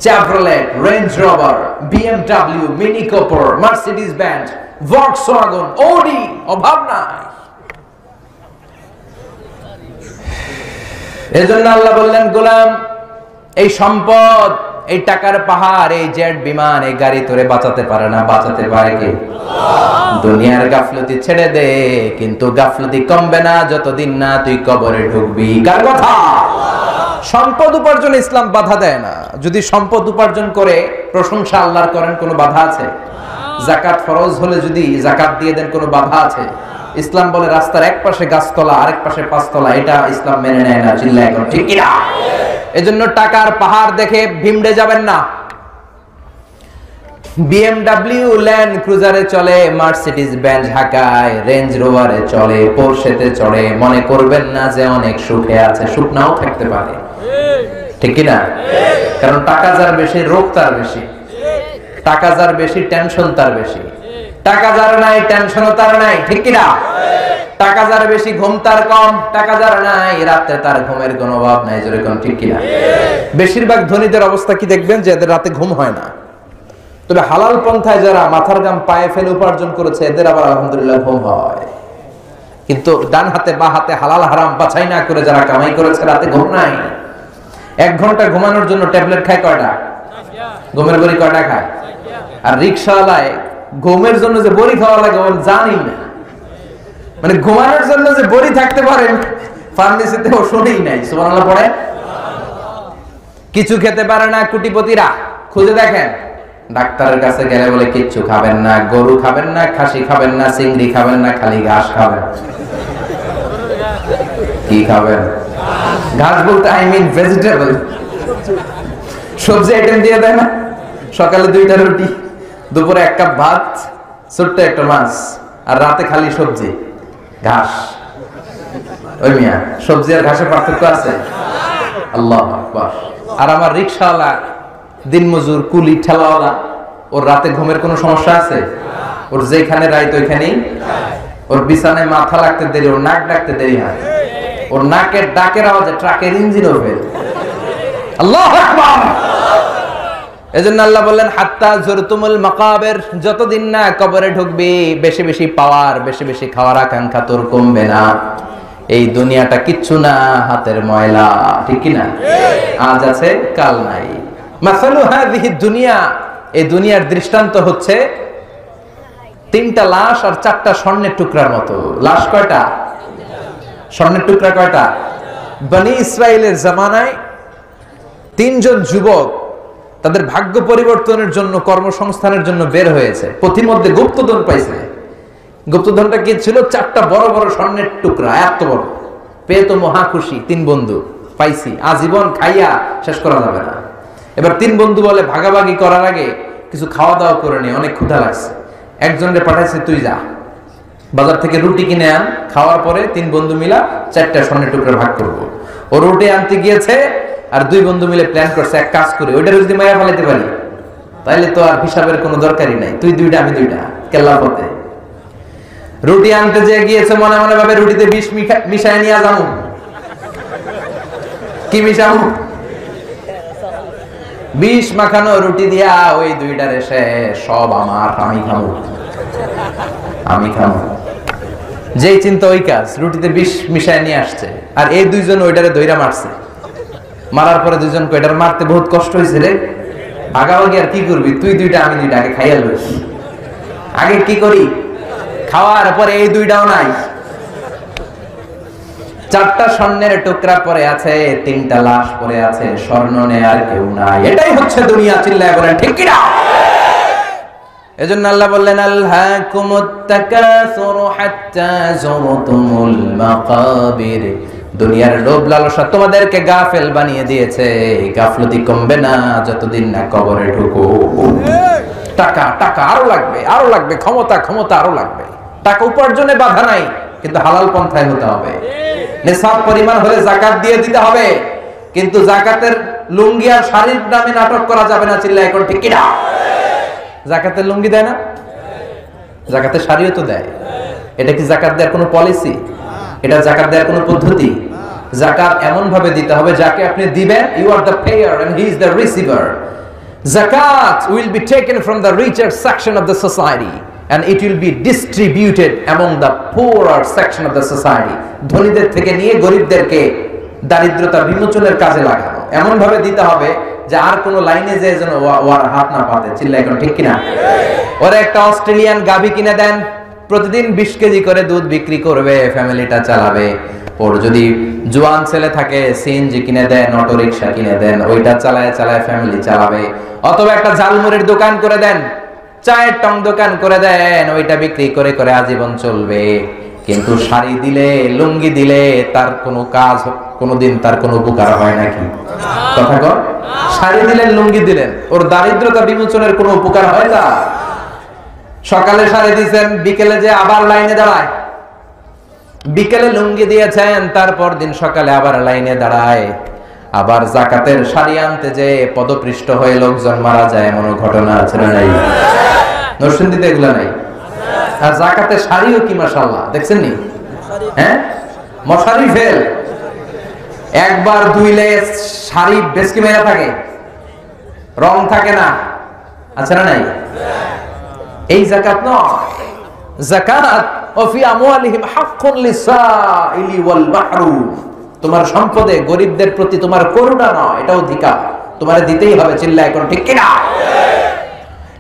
Chevrolet, Range Rover, BMW, Mini Cooper, Mercedes Benz, Volkswagen, Audi, অভাব নাই। এজন্য আল্লাহ বললেন, গোলাম এই সম্পদ, এই টাকার পাহাড়, এই জেট বিমান, এই গাড়ি তোরে বাঁচাতে পারে না। বাঁচাতে পারে কে? দুনিয়ার গাফলতি ছেড়ে দে, কিন্তু গাফলতি কমবে না যতদিন না তুই কবরে ঢুকবি। কার কথা? সম্পদ উপার্জনে ইসলাম বাধা দেয় না। যদি সম্পদ উপার্জন করে প্রশংসা আল্লাহর করেন, কোনো বাধা আছে? যাকাত ফরজ হলে যদি যাকাত দিয়ে দেন, কোনো বাধা আছে? ইসলাম বলে রাস্তার এক পাশে গাছতলা, আরেক পাশে 5 তলা, এটা ইসলাম মেনে নেয় না। চিল্লায় এখন ঠিক কিনা? এজন্য টাকার পাহাড় দেখে ভিমড়ে যাবেন না। BMW ল্যান্ড ক্রুজারে চলে, মার্সিডিজ বেঞ্জ হাকায়, রেঞ্জ রোভারে চলে, পোরশেতে চড়ে, মনে করবেন না যে অনেক সুখে আছে। সুখ নাও থাকতে পারে, ঠিক কিনা? কারণ টাকা যার বেশি, রোগ তার বেশি। টাকা যার বেশি, টেনশন তার বেশি। টাকা যার নাই, টেনশনও তার নাই, ঠিক কিনা? টাকা যার বেশি, ঘুম তার কম। টাকা যার নাই, রাতে তার ঘুমের কোনো অভাব নাই। যেরকম ঠিক কিনা? বেশিরভাগ ধনীদের অবস্থা কি দেখবেন, যে এদের রাতে ঘুম হয় না। তবে হালাল পন্থায় যারা মাথার ঘাম পায়ে ফেলে উপার্জন করেছে, এদের আবার আলহামদুলিল্লাহ ঘুম হয়। কিন্তু ডান হাতে বা হাতে হালাল হারাম বাছাই না করে যারা কামাই করেছে, রাতে ঘুম নাই। 1 ঘন্টা ঘুমানোর জন্য ট্যাবলেট খায় কয়টা? ঘুমের বড়ি কয়টা খায়? আর রিকশাওয়ালায় ঘুমের জন্য যে বড়ি খাওয়া লাগে ওর জানি না। মানে ঘুমানোর জন্য যে বড়ি থাকতে পারেন ফার্মেসিতে, ও শুনেই নাই। সুবহানাল্লাহ পড়ে। কিছু খেতে পারে না কোটিপতিরা, খুঁজে দেখেন। ডাক্তারের কাছে গেলে বলে কিচ্ছু খাবেন না, গরু খাবেন না, খাসি খাবেন না, চিংড়ি খাবেন না, খালি ঘাস খাবেন। কি খাবেন? ঘাস বলতে আই মিন ভেজিটেবল, সবজি আইটেম দিয়ে দেয় না। সকালে 2টা রুটি, দুপুরে 1 কাপ ভাত, ছোট্ট একটা মাছ, আর রাতে খালি সবজি ঘাস। ওই মিয়া, সবজি আর ঘাসের পার্থক্য আছে? আল্লাহু আকবার। আর আমার রিকশাওয়ালা, দিনমজুর, কুলি, ঠেলাওয়ালা, ওর রাতে ঘুমের কোনো সমস্যা আছে? ওর যেখানে রাইত ওইখানেই। ওর বিছানায় মাথা লাগতে দেরি, ওর নাক ডাকতে দেরি হয়। ওর নাকের ডাকের আওয়াজে ট্রাকের ইঞ্জিন ওঠে। আল্লাহু আকবার। এজন্য আল্লাহ বললেন হাত্তা যুরতুমুল মাকাবির, যতদিন না কবরে ঢুকবি বেশি বেশি পাওয়ার, বেশি বেশি খাওয়ার আকাঙ্ক্ষা তোর কমবে না। এই দুনিয়াটা কিচ্ছু না, হাতের ময়লা, ঠিক কি না? আজ আছে কাল নাই। মাসালু হাযিহি দুনিয়া, এই দুনিয়ার দৃষ্টান্ত হচ্ছে 3টা লাশ আর 4টা স্বর্ণের টুকরার মতো। লাশ কয়টা? স্বর্ণের টুকরা কয়টা? বনি ইসরাইলের জামানায় 3 জন যুবক তাদের ভাগ্য পরিবর্তনের জন্য, কর্মসংস্থানের জন্য বের হয়েছে। পথিমধ্যে গুপ্তধন পাইছে। গুপ্তধনটা কি ছিল? 4টা বড় বড় স্বর্ণের টুকরা, এত বড়। পেয়ে তো মহা খুশি, 3 বন্ধু পাইছি, আজীবন খাইয়া শেষ করা যাবে না। এবার 3 বন্ধু বলে ভাগাভাগি করার আগে কিছু খাওয়া দাওয়া করে নি, অনেক ক্ষুধা লাগছে। একজনরে পাঠাইছে, তুই যা বাজার থেকে রুটি কিনে আন, খাওয়ার পরে 3 বন্ধু মিলা 4টা স্বর্ণের টুকরা ভাগ করবো। ও রুটি আনতে গিয়েছে, আর 2 বন্ধু মিলে প্ল্যান করছে, এক কাজ করি, ওইটা যদি মায়া ফেলাইতে পারি তাইলে তো আর হিসাবের কোনো দরকারই নাই, তুই 2টা আমি 2টা, কেল্লা পথে। রুটি আনতে যে গিয়েছে, মনে মনে ভাবে রুটিতে বিষ মিশাই নিয়ে যাবো। কি মিশাবো? বিষ মাখানো রুটি দিয়া ওই 2টার এসে সব আমার, আমি খাবো, আমি খাবো। যেই চিন্তা ওই কাজ, রুটিতে বিষ মিশাই নিয়ে আসছে। আর এই 2 জন ওইটারে দইরা মারছে। মারার পরে 2 জন কয়টার মারতে বহুত কষ্ট হয়েছে রে, ভাগাভাগি আর কি করবি, তুই 2টা আমি 2টা, আগে খাইয়া লইস। আগে কি করি, খাওয়ার পরে এই 2টাও নাই। 4টা স্বর্ণের টুকরা পরে আছে, 3টা লাশ পরে আছে, স্বর্ণ নেই আর কেউ নাই। এটাই হচ্ছে দুনিয়া। চিল্লায় বলেন ঠিক কি না? এজন্য আল্লাহ বললেন আলহাকুমুত তাকাসুর হাত্তা যুরতুমুল মাকাবির। দুনিয়ার লোভ লালসা তোমাদেরকে গাফেল বানিয়ে দিয়েছে। গাফলতি কমবে না যতদিন না কবরে ঢুকো। টাকা টাকা আরো লাগবে, আরো লাগবে, ক্ষমতা ক্ষমতা আরো লাগবে। টাকা উপার্জনে বাধা নাই, কিন্তু হালাল পন্থায় হতে হবে। নিসাব পরিমাণ হলে যাকাত দিয়ে দিতে হবে, কিন্তু যাকাতের লুঙ্গি আর শাড়ির দামে নাটক করা যাবে না। চিল্লায় এখন ঠিক কি না? যাকাতের লুঙ্গি দেয় না, যাকাতের শাড়িও তো দেয়। এটা কি যাকাত দেওয়ার কোনো পলিসি? এটা যাকাত দেওয়ার কোনো পদ্ধতি? যাকাত এমন ভাবে দিতে হবে যাকে আপনি দিবেন, you are the payer and he is the receiver. Zakat will be taken from the richer section of the society and it will be distributed among the poorer section of the society. ধনীদের থেকে নিয়ে গরিবদেরকে দারিদ্রতা বিমোচনের কাজে লাগানো। এমন ভাবে দিতে হবে যে আর কোনো লাইনে যে যেন ওর হাত না পাতে। চিল্লা এখন ঠিক কিনা? ওরা একটা অস্ট্রেলিয়ান গাভী কিনে দেন, প্রতিদিন 20 কেজি করে দুধ বিক্রি করবে, ফ্যামিলিটা চালাবে। ওর যদি জোয়ান ছেলে থাকে, সিএনজি কিনে দেন, অটো রিকশা কিনে দেন, ওইটা চালায় চালায় ফ্যামিলি চালাবে। অথবা একটা ঝালমুড়ির দোকান করে দেন, চায়ের টং দোকান করে দেন, ওইটা বিক্রি করে করে আজীবন চলবে। কিন্তু শাড়ি দিলে, লুঙ্গি দিলে তার কোনো কাজ, কোনোদিন তার কোনো উপকার হয় নাকি? কথা কর। শাড়ি দিলেন, লুঙ্গি দিলেন, ওর দারিদ্রতা বিমোচনের কোনো উপকার হয় না। সকালে শাড়ি দিয়েছেন, বিকেলে যে আবার লাইনে দাঁড়ায়। বিকেলে লুঙ্গি দিয়েছেন, তারপর দিন সকালে আবার লাইনে দাঁড়ায়। আবার যাকাতের শাড়ি আনতে যে পদপৃষ্ঠ হয়ে লোকজন মারা যায়, এমন ঘটনা আছে না নাই? নরসিংদীতে এগুলা নাই? আর যাকাতের শাড়িও কি মাশাআল্লাহ, দেখছেন নি? হ্যাঁ, মশারি ফেল। একবার ধুইলে শাড়ি বেশকি মেরা থাকে, রং থাকে না, আছে না নাই? এই যাকাত নয়। যাকাত ওফি আমওয়ালিহিম হাক্কুন লিসাইলি ওয়াল মাহরুম। তোমার সম্পদে গরিবদের প্রতি তোমার করুণা নয়, এটা অধিকার, তোমার দিতেই হবে। চিল্লায় কোন ঠিক কিনা?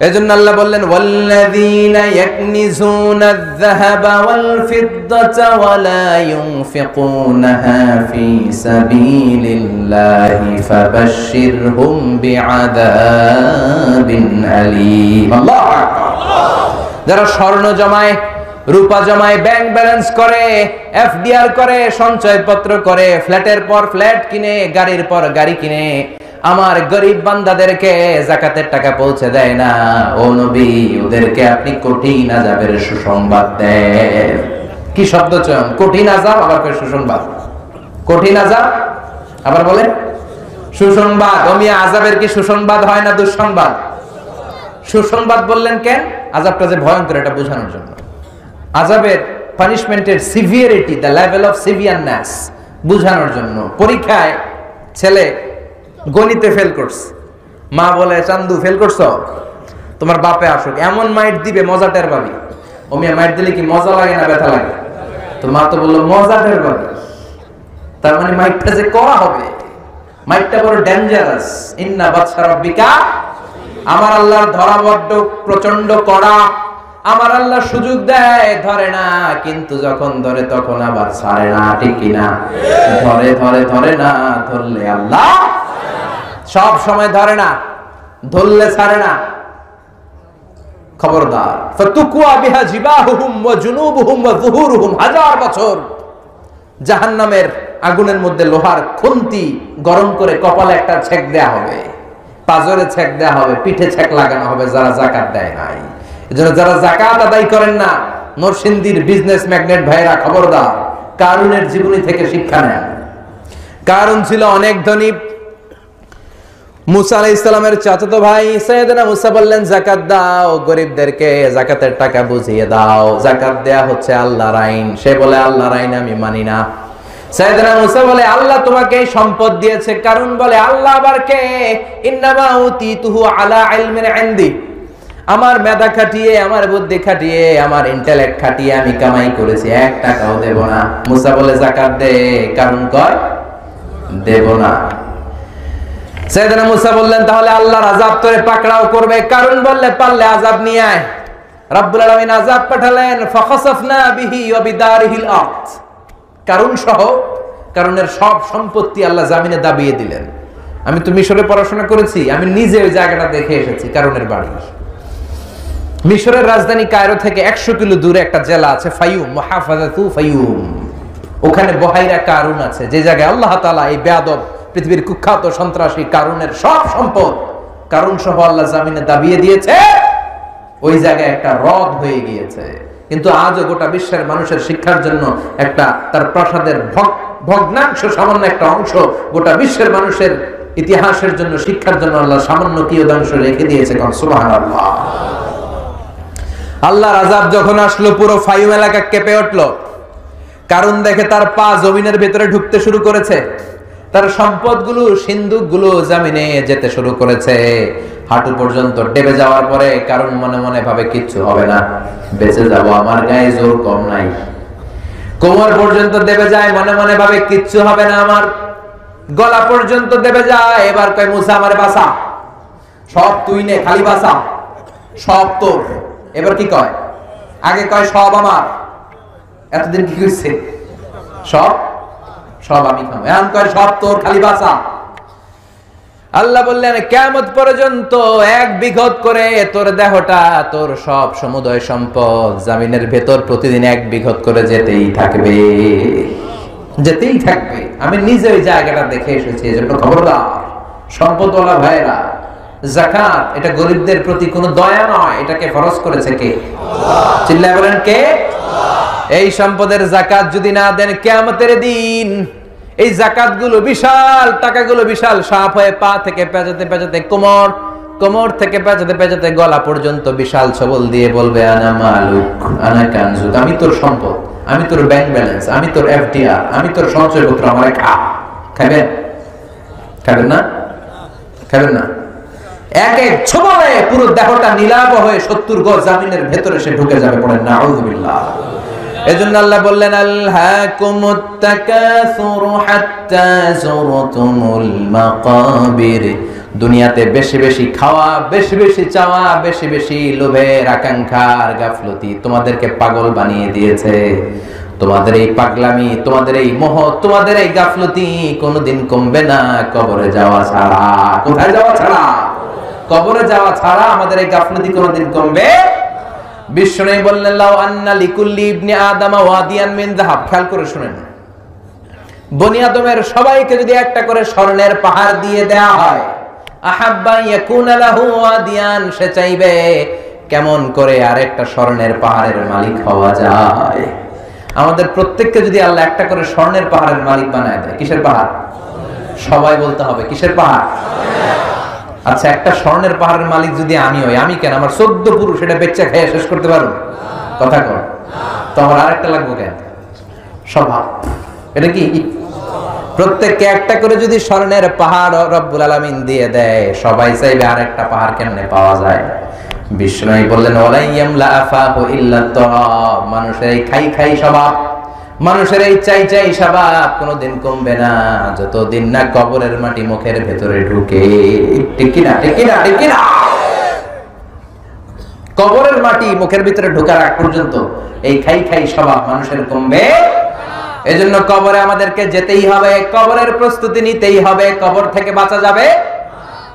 এজন্য আল্লাহ বললেন ওয়াল্লাযীনা ইয়াকনিজুনা আয-যাহাবা ওয়াল ফিদ্দাতা ওয়া লা ইউনফিকুনাহা ফী সাবিলিল্লাহি ফাবাশশিরহুম বিআযাবিন আলীম। আল্লাহু আকবার। যারা স্বর্ণ জমায়, রূপা জমায়, ব্যাংক ব্যালেন্স করে, এফডিআর করে, সঞ্চয়পত্র করে, ফ্ল্যাটের পর ফ্ল্যাট কিনে, গাড়ির পর গাড়ি কিনে, আমার গরিব বান্দাদেরকে যাকাতের টাকা পৌঁছে দেয় না, ও নবী ওদেরকে আপনি কঠিন আযাবের সুসংবাদ দেন। কি শব্দ চয়ন! কঠিন আযাব, আবার কয় সুসংবাদ। কঠিন আযাব আবার বলে সুসংবাদ। ওমিয়া আযাবের কি সুসংবাদ হয় না দুঃসংবাদ? সুসংবাদ বললেন কেন? আযাবটা যে ভয়ঙ্কর এটা বোঝানোর জন্য। আযাবের পানিশমেন্টের সিভিয়ারিটি, দ্য লেভেল অফ সিভিয়ারনেস বোঝানোর জন্য। পরীক্ষায় ছেলে গণিতে ফেল করছে, মা বলে চান্দু ফেল করছো, তোমার বাপে আসুক, এমন মাইট দিবে মজা টের পাবি। ওমিয়া মাইট দিলে কি মজা লাগে না ব্যথা লাগে? তো মা তো বললো মজা টের পাবি। তার মানে মাইটটা যে করা হবে, মাইটটা বড় ডেঞ্জারাস। ইন্না বাতশা রাব্বিকা, আমার আল্লাহর ধরা বড্ড প্রচন্ড কড়া। আমার আল্লাহ সুযোগ দেয়, ধরে না, কিন্তু যখন ধরে তখন আবার ছাড়ে না, ঠিক কিনা? ধরে ধরে ধরে না, ধরলে আল্লাহ সব সময় ধরে না, ধরলে ছাড়ে না। খবরদার। ফাতুকুয়া বিহা জিবাহুহুম ওয়া জুনুবুহুম ওয়া যুহুরুহুম, হাজার বছর জাহান্নামের আগুনের মধ্যে লোহার খুন্তি গরম করে কপালে একটা ছেক দেয়া হবে, পাজরে ছেক দেয়া হবে, পিঠে ছেক লাগানো হবে যারা যাকাত দেয় নাই। এজন্য যারা যাকাত আদায় করেন না, নরসিংদীর বিজনেস ম্যাগনেট ভাইরা খবরদার, কারুনের জীবনী থেকে শিক্ষা নেন। কারুন ছিল অনেক ধনী। মুসা আলাইহিস সালামের চাচাতো ভাই সাইয়েদনা মুসা বললেন যাকাত দাও, গরিবদেরকে যাকাতের টাকা বুঝিয়ে দাও, যাকাত দেয়া হচ্ছে আল্লাহর আইন। সে বলে আল্লাহর আইন আমি মানি না। সাইয়েদনা মুসা বলে আল্লাহ তোমাকে এই সম্পদ দিয়েছে। কারণ বলে আল্লাহ আবার কে? ইন্নামা উতিতুহু আলা ইলমিন ইনদি, আমার মেধা খাটিয়ে, আমার বুদ্ধি খাটিয়ে, আমার ইন্টেলেক্ট খাটিয়ে আমি কামাই করেছি, 1 টাকাও দেব না। মুসা বলে যাকাত দে। কারণ কয় দেব না। সাইয়েদনা মুসা বললেন তাহলে আল্লাহর আযাব তোরে পাকড়াও করবে। কারণ বললে পারলে আযাব নিয়ে আয়। রব্বুল আলামিন আযাব পাঠালেন, ফাখাসাফনা বিহি ওয়া বিদারিহিল আরদ। কারণ সহ কারণের সব সম্পত্তি আল্লাহ জামিনে দাবিয়ে দিলেন। আমি তো মিশরে পড়াশোনা করেছি, আমি নিজে ওই জায়গাটা দেখে এসেছি, কারণের বাড়ি। মিশরের রাজধানী কায়রো থেকে 100 কিলো দূরে একটা জেলা আছে ফাইয়ুম, মুহাফাজাতু ফাইয়ুম। ওখানে বহাইরা কারুন আছে, যে জায়গায় আল্লাহ তাআলা এই বেয়াদব পৃথিবীর কুখ্যাত সন্ত্রাসী কারুনের সব সম্পদ কারণ সহ আল্লাহ জামিনে দাবিয়ে দিয়েছে। ওই জায়গায় একটা হ্রদ হয়ে গিয়েছে। কিন্তু আজও গোটা বিশ্বের মানুষের শিক্ষার জন্য একটা তার প্রাসাদের ভগ্নাংশ, সামান্য একটা অংশ গোটা বিশ্বের মানুষের ইতিহাসের জন্য, শিক্ষার জন্য আল্লাহ সামান্য কিয়দাংশ রেখে দিয়েছে। সুবহানাল্লাহ। আল্লাহর আযাব যখন আসলো, পুরো ফাইয়ুম এলাকা কেঁপে উঠলো। কারণ দেখে তার পা জমিনের ভেতরে ঢুকতে শুরু করেছে, তার সম্পদগুলো, সিন্ধুকগুলো জামিনে যেতে শুরু করেছে। হাঁটু পর্যন্ত ডেবে যাওয়ার পরে কারণ মনে মনে ভাবে কিচ্ছু হবে না, বেঁচে যাব, আমার গায়ে জোর কম নাই। কোমর পর্যন্ত দেবে যায়, মনে মনে ভাবে কিচ্ছু হবে না আমার। গলা পর্যন্ত দেবে যায়। এবার কয় মুসা আমারে বাঁচা, সব তুই নে, খালি বাঁচা, সব তোর। এবার কি কয়? আগে কয় সব আমার, এতদিন কি কইছে? সব সব আমি খাবো। এখন কয় সব তোর, খালি বাঁচা। আল্লাহ বললেন কিয়ামত পর্যন্ত 1 বিঘত করে তোর দেহটা, তোর সব সমুদয় সম্পদ জামিনের ভেতর প্রতিদিন 1 বিঘত করে যেতেই থাকবে, যেতেই থাকবে। আমি নিজে ওই জায়গাটা দেখে এসেছি। এজন্য খবরদার সম্পদওয়ালা ভাইরা, যাকাত এটা গরিবদের প্রতি কোনো দয়া নয়, এটাকে ফরজ করেছে কে? আল্লাহ। চিল্লায় বলেন কে? আল্লাহ। এই সম্পদের যাকাত যদি না দেন, কিয়ামতের দিন এই যাকাতগুলো বিশাল, টাকাগুলো বিশাল সাপ হয়ে পা থেকে পেঁচাতে পেঁচাতে কোমর, কোমর থেকে পেঁচাতে পেঁচাতে গলা পর্যন্ত বিশাল ছবল দিয়ে বলবে আনা মালুক আনা কানজুক, আমি তোর সম্পদ, আমি তোর ব্যাংক ব্যালেন্স, আমি তোর এফডিআর, আমি তোর সঞ্চয়পত্র, আমারে খা। খাবেন? খাবেন না? খাবেন না? এক এক ছবলে পুরো দেহটা নীলাভ হয়ে 70 গজ জামিনের ভেতরে সে ঢুকে যাবে। পড়েন নাউযুবিল্লাহ। এজন্য আল্লাহ বললেন আলহাকুমুত তাকাসুরু হাত্তা যুরতুমুল মাকাবির। দুনিয়াতে বেশি বেশি খাওয়া, বেশি বেশি চাওয়া, বেশি বেশি লোভের আকাঙ্ক্ষার গাফলতি তোমাদেরকে পাগল বানিয়ে দিয়েছে। তোমাদের এই পাগলামি, তোমাদের এই মোহ, তোমাদের এই গাফলতি কোনোদিন কমবে না কবরে যাওয়া ছাড়া। কোথায় যাওয়া ছাড়া? কবরে যাওয়া ছাড়া আমাদের এই গাফলতি কোনোদিন কমবে। বিশ্বনবী বললেন লাউ আন্না লিকুল্লি ইবনি আদামা ওয়াদিয়ান মিন যাহাব। খেয়াল করে শুনেন, বনি আদমের সবাইকে যদি একটা করে স্বর্ণের পাহাড় দিয়ে দেয়া হয়, আহাব্বা ইয়াকুনা লাহু ওয়াদিয়ান, সে চাইবে কেমন করে আরেকটা স্বর্ণের পাহাড়ের মালিক হওয়া যায়। আমাদের প্রত্যেককে যদি আল্লাহ একটা করে স্বর্ণের পাহাড়ের মালিক বানায় দেয়, কিসের পাহাড়? সবাই বলতে হবে কিসের পাহাড়? আচ্ছা, একটা স্বর্ণের পাহাড়ের মালিক যদি আমি হই, আমি কেন আমার 14 পুরুষ এটা বেচা খেয়ে শেষ করতে পারবো? কথা কর। তো আমার আরেকটা লাগবো কেন? স্বভাব। এটা কি? প্রত্যেককে একটা করে যদি স্বর্ণের পাহাড় রব্বুল আলামিন দিয়ে দেয়, সবাই চাইবে আরেকটা পাহাড় কেমনে পাওয়া যায়। বিষ্ণু বললেন ওয়ালাইয়ামলা আফাহু ইল্লা তুরাব, মানুষের এই খাই খাই স্বভাব, মানুষের এই চাই চাই স্বভাব কোনোদিন কমবে না যতদিন না কবরের মাটি মুখের ভেতরে ঢুকে। ঠিক কি না? ঠিক কি না? ঠিক কি না? কবরের মাটি মুখের ভিতরে ঢোকার আগ পর্যন্ত এই খাই খাই স্বভাব মানুষের কমবে। এজন্য কবরে আমাদেরকে যেতেই হবে, কবরের প্রস্তুতি নিতেই হবে। কবর থেকে বাঁচা যাবে,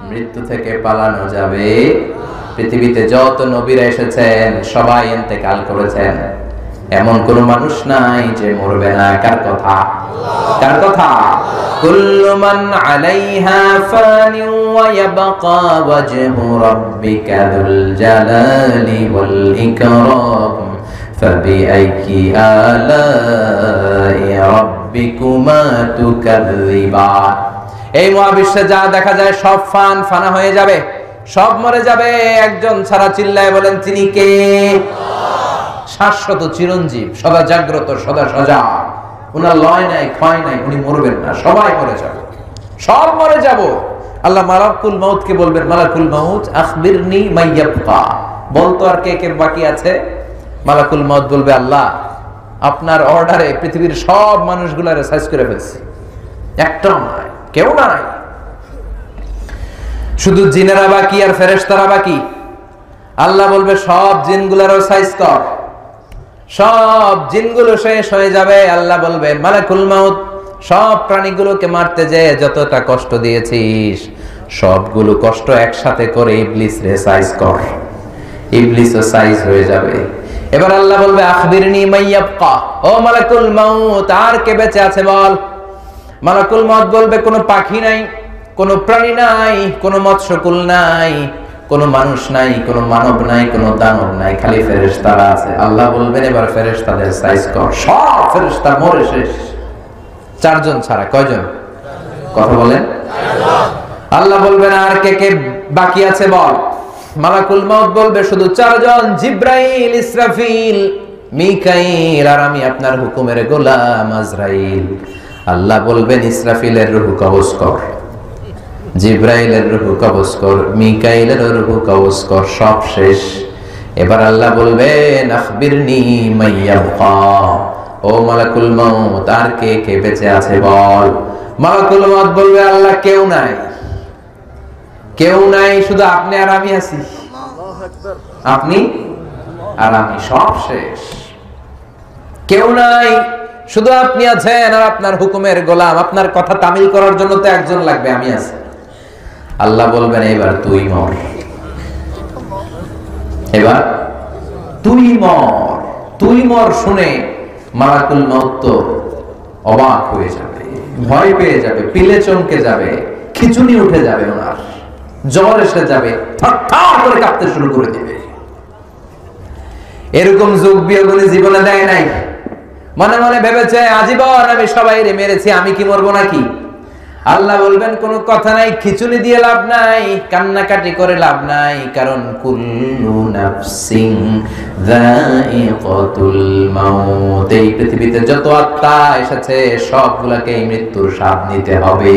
মৃত্যু থেকে পালানো যাবে। পৃথিবীতে যত নবীরা এসেছেন সবাই ইন্তেকাল করেছেন, এমন কোন মানুষ নাই যে মরবে না। কার কথা? কার কথা? কুল্লু মান আলাইহা ফানি ওয়া ইয়াবকা ওয়াজহু রাব্বিকা যুল জালালি ওয়াল ইকরাম ফাবিআইয়ি আলাই রাব্বিকুমা তুকাযযিবান। এই মহাবিশ্বে যা দেখা যায় সব ফানা হয়ে যাবে, সব মরে যাবে, একজন ছাড়া চিল্লায় বলেন তিনি কে? শাশ্বত চিরঞ্জীব, সদা জাগ্রত, সদা সজাগ। উনার লয় নাই, ক্ষয় নাই, উনি মরবেন না। সবাই মরে যাবে, সব মরে যাব। আল্লাহ মালাকুল মাউতকে বলবেন, মালাকুল মাউত আখবিরনি মাইয়াবকা, বলতো আর কে কে বাকি আছে। মালাকুল মাউত বলবে, আল্লাহ আপনার অর্ডারে পৃথিবীর সব মানুষগুলারে সাইজ করে ফেলছি, একটাও নাই, কেউ নাই। শুধু জিনেরা বাকি আর ফেরেশতারা বাকি। আল্লাহ বলবে সব জিনগুলারও সাইজ কর। সব জিনগুলো শেষ হয়ে যাবে। আল্লাহ বলবেন, মালাকুল মাউত সব প্রাণীগুলোকে মারতে যে যতটা কষ্ট দিয়েছিস সবগুলো কষ্ট একসাথে করে ইবলিস রে সাইজ কর। ইবলিসও সাইজ হয়ে যাবে। এবার আল্লাহ বলবে, আখবিরনি মাইয়াবকা, ও মালাকুল মাউত আর কে বেঁচে আছে বল। মালাকুল মাউত বলবে, কোনো পাখি নাই, কোনো প্রাণী নাই, কোনো মৎস্যকুল নাই, কোনো মানুষ নাই, কোনো মানব নাই, কোনো দানব নাই, খালি ফেরেশতারা আছে। আল্লাহ বলবেন, এবার ফেরেশতাদের সাইজ কর। সব ফেরেশতা মরে শেষ, 4 জন ছাড়া। কয়জন? কথা বলেন। আল্লাহ বলবেন, আর কে কে বাকি আছে বল। মালাকুল মাউত বলবে, শুধু 4 জন, জিব্রাইল, ইসরাফিল, মিকাইল আর আমি আপনার হুকুমের গোলাম আজরাইল। আল্লাহ বলবেন, ইসরাফিলের রূহ কবজ কর, জিব্রাইলের রূহ কবজ কর, মিকাইলের রূহ কবজ কর। সব শেষ। এবার আল্লাহ বলবেন, আখবিরনি মাইয়াবকা, ও মালাকুল মাউত আর কে কে বেঁচে আছে বল। মালাকুল মাউত বলবে, আল্লাহ কেউ নাই, কেউ নাই, শুধু আপনি আর আমি আছি। আপনি আর আমি, সব শেষ, কেউ নাই, শুধু আপনি আছেন আর আপনার হুকুমের গোলাম। আপনার কথা তামিল করার জন্য তো একজন লাগবে, আমি আছি। আল্লাহ বলবেন, এবার তুই মর, এবার তুই মর। তুই মর শুনে মালাকুল মাউত তো অবাক হয়ে যাবে, ভয় পেয়ে যাবে, পিলে চমকে যাবে, খিচুনি উঠে যাবে, ওনার জ্বর এসে যাবে, থরথর করে কাঁপতে শুরু করে দিবে। এরকম যুগ বিয়োগনী জীবনে দেয় নাই। মনে মনে ভেবেছে আজীবন আমি সবাইরে মেরেছি, আমি কি মরবো নাকি? আল্লাহ বলবেন, কোনো কথা নাই, খিচুনি দিয়ে লাভ নাই, কান্নাকাটি করে লাভ নাই, কারণ কুল্লু নাফসিন যায়িকাতুল মাউত, এই পৃথিবীতে যত আত্মা এসেছে সবগুলাকে মৃত্যুর স্বাদ নিতে হবে।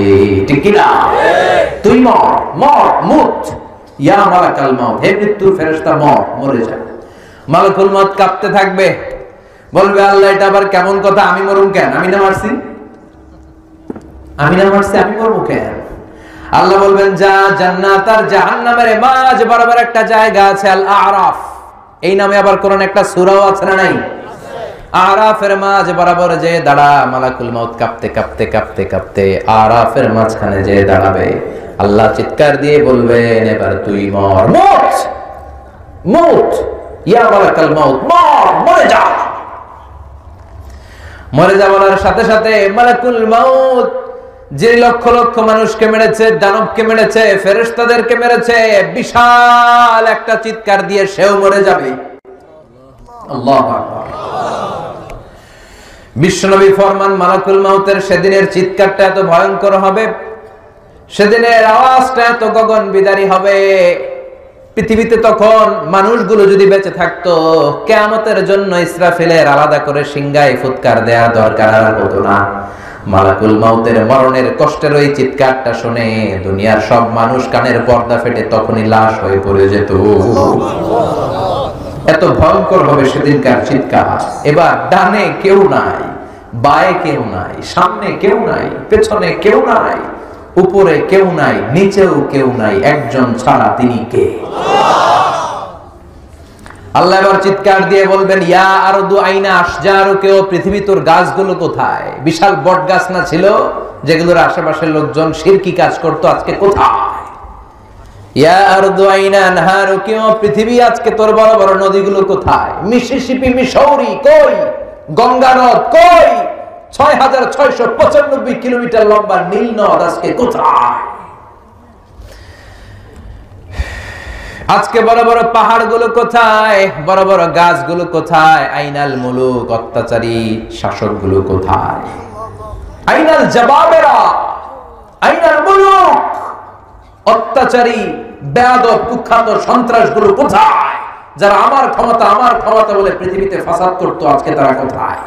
ঠিক কি না? তুই মর, মর, মুত, ইয়া মালাকাল মাউত, হে মৃত্যুর ফেরেশতা মর, মরে যা। মালাকুল মাউত কাঁপতে থাকবে, বলবে, আল্লাহ এটা আবার কেমন কথা, আমি মরুম কেন? আমি না মারছি, আমি না মারছি, আমি মরবো কেন? আল্লাহ বলবেন, যা, জান্নাত আর জাহান্নামের মাঝ বরাবর একটা জায়গা আছে, আল আরাফ। এই নামে আবার কোরআনে একটা সূরাও আছে না নাই? আরাফের মাঝ বরাবর যে দাঁড়া। মালাকুল মাউত কাঁপতে কাঁপতে কাঁপতে কাঁপতে আরাফের মাঝখানে যে দাঁড়াবে। আল্লাহ চিৎকার দিয়ে বলবেন, এবার তুই মর, মুত, মুত, ইয়া মালাকাল মাউত, মর, মরে যা। মরে যা বলার সাথে সাথে মালাকুল মাউত যে লক্ষ লক্ষ মানুষকে মেরেছে, দানবকে মেরেছে, ফেরেশতাদেরকে মেরেছে, বিশাল একটা চিৎকার দিয়ে সেও মরে যাবে। আল্লাহু আকবার। বিশ্বনবী ফরমান, মালাকুল মাউতের সেদিনের চিৎকারটা এত ভয়ঙ্কর হবে, সেদিনের আওয়াজটা এত গগন বিদারী হবে, পৃথিবীতে তখন মানুষগুলো যদি বেঁচে থাকতো, কিয়ামতের জন্য ইসরাফিলের আলাদা করে সিংহায় ফুৎকার দেওয়ার দরকার আর হতো না। মালাকুল মাউতের মরণের কষ্টের ওই চিৎকারটা শুনে দুনিয়ার সব মানুষ কানের পর্দা ফেটে তখনই লাশ হয়ে পড়ে যেত। এত ভয়ঙ্কর হবে সেদিনকার চিৎকার। এবার ডানে কেউ নাই, বায়ে কেউ নাই, সামনে কেউ নাই, পেছনে কেউ নাই, উপরে কেউ নাই, নিচেও কেউ নাই, একজন ছাড়া, তিনি কে? আল্লাহ এবার চিৎকার দিয়ে বলবেন, ইয়া আরদু আইনা আশজারুকা, পৃথিবী তোর গাছগুলো কোথায়? বিশাল বট গাছ না ছিল যেগুলোর আশেপাশের লোকজন শিরকি কাজ করতো, আজকে কোথায়? ইয়া আরদু আইনা আনহারুকা, পৃথিবী আজকে তোর বড় বড় নদীগুলো কোথায়? মিসিসিপি, মিসৌরি কই? গঙ্গা নদ কই? ৬৬৯৫ কিলোমিটার লম্বা নীল নদ আজকে কোথায়? আজকে বড় বড় পাহাড়গুলো কোথায়? বড় বড় গাছগুলো কোথায়? আইনাল মুলুক, অত্যাচারী শাসকগুলো কোথায়? আইনাল জাবাবেরা, আইনাল মুলুক, অত্যাচারী বেয়াদব কুখ্যাত সন্ত্রাসগুলো কোথায়? যারা আমার ক্ষমতা বলে পৃথিবীতে ফাসাদ করতো, আজকে তারা কোথায়?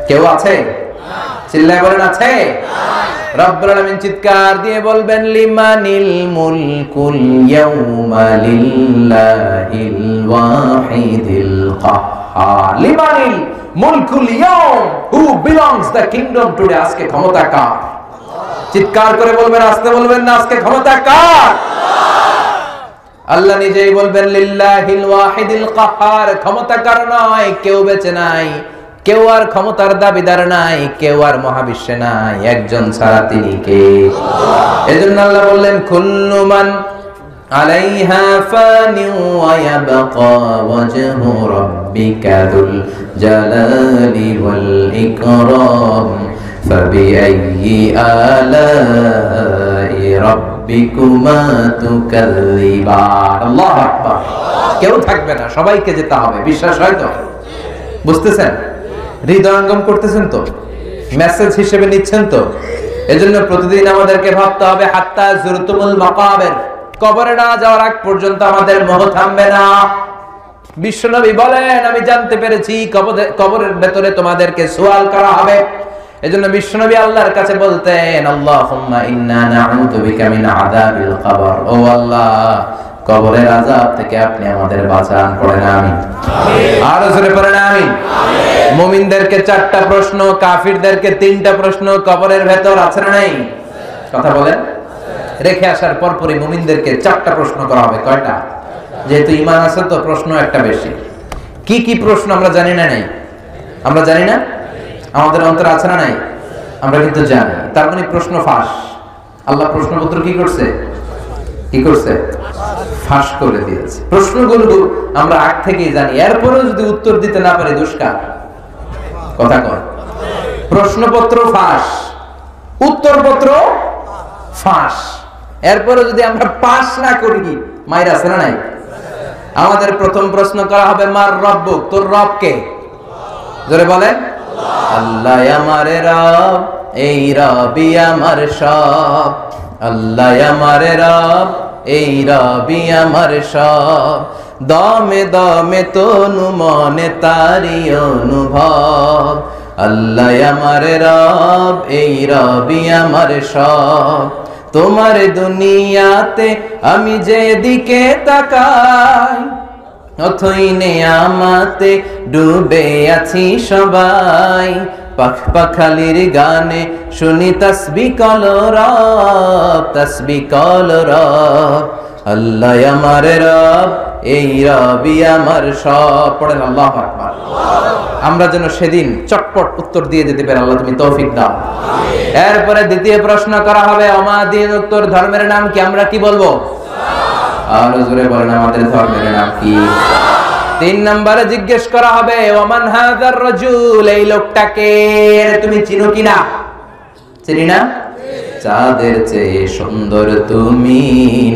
কেউ আছে? চিল্লায় বলেন, আছে? রব্বুল আলামিন চিৎকার দিয়ে বলবেন, লিমানিল মুলকুল ইয়াউমা লিল্লাহিল ওয়াহিদিল কাহ্হার। লিমানিল মুলকুল ইয়াউম, who belongs the kingdom today, আজকে ক্ষমতা কার? চিৎকার করে বলবেন, আস্তে বলবেন না, আজকে ক্ষমতা কার? আল্লাহ নিজেই বলবেন, লিল্লাহিল ওয়াহিদিল কাহ্হার, ক্ষমতা কার নয়, কেউ বেঁচে নাই, কেউ আর ক্ষমতার দাবিদার নাই, কেউ আর মহাবিশ্বে নাই, একজন ছাড়া, তিনি কে? এজন্য আল্লাহ বললেন, কুল্লু মান আলাইহা ফানি ওয়া ইয়াবকা ওয়াজহু রাব্বিকা যুল জালালি ওয়াল ইকরাম ফাবিআইয়ি আলাই রাব্বিকুমা তুকাল্লিবান। আল্লাহু আকবার। কেউ থাকবে না, সবাইকে যেতে হবে। বিশ্বাস হয় তো? বুঝতেছেন? হৃদয়ঙ্গম করতেছেন তো? মেসেজ হিসেবে নিচ্ছেন তো? এজন্য প্রতিদিন আমাদেরকে ভাবতে হবে, হাত্তা যুরতুমুল মাকাবির, কবরে না যাওয়ার আগ পর্যন্ত আমাদের মোহ থামবে না। বিশ্বনবী বলেন, আমি জানতে পেরেছি কবরের ভেতরে তোমাদেরকে সুয়াল করা হবে। এজন্য বিশ্বনবী আল্লাহর কাছে বলতেন, আল্লাহুম্মা ইন্না নাউযু বিকা মিন আযাবিল কবর, ও আল্লাহ, কবরের আযাব থেকে আপনি আমাদের বাঁচান। পড়েন আমিন। আরো জোরে পড়েন আমিন। মুমিনদেরকে 4টা প্রশ্ন, কাফিরদেরকে 3টা প্রশ্ন কবরের ভেতর আছে না নাই? কথা বলেন। রেখে আসার পরপরই মুমিনদেরকে 4টা প্রশ্ন করা হবে। কয়টা? যেহেতু ঈমান আছে তো প্রশ্ন একটা বেশি। কি কি প্রশ্ন আমরা জানি না? নাই, আমরা জানি না? আমাদের অন্তরে আছে না নাই? আমরা কিন্তু জানি। তার মানে প্রশ্ন ফাঁস। আল্লাহ প্রশ্নপত্র কি করছে? কি করছে? ফাঁস করে দিয়েছে। প্রশ্নগুলো আমরা আগ থেকেই জানি, এরপরেও যদি উত্তর দিতে না পারি, দুষ্কার। কথা কর। প্রশ্নপত্র ফাঁস, উত্তরপত্র ফাঁস, এরপরে যদি আমরা পাস না করি, মায়ের আছে না নাই? আমাদের প্রথম প্রশ্ন করা হবে, মার রব্বুক, তোর রব কে? জোরে বলেন। আল্লাহ আমার রব, এই রবি আমার সব। আল্লাহ আমার রব, এই রবি আমার সব। দমে দমে তনু মনে তারি অনুভব। আল্লাহ আমার রব, এই রবি আমার সব। তোমার দুনিয়াতে আমি যেদিকে তাকাই, অথই নেয়ামতে ডুবে আছি সবাই। পাখালির গানে শুনি তাসবিহ কলরব, তাসবিহ কলরব। আল্লাহ আমার রব, এই রবি আমার সব। পড়েন আল্লাহু আকবার। আমরা যেন সেদিন চটপট উত্তর দিয়ে যেতে পারি, আল্লাহ তুমি তৌফিক দাও। এরপরে দ্বিতীয় প্রশ্ন করা হবে, আমাদের উত্তর ধর্মের নাম কি? আমরা কি বলবো? আরো জোরে বলেন, আমাদের ধর্মের নাম কি? 3 নম্বরে জিজ্ঞেস করা হবে, ওমান হাযার রাজুল, এই লোকটাকে তুমি চিনো কিনা? চিনি না? চাঁদের চেয়ে সুন্দর তুমি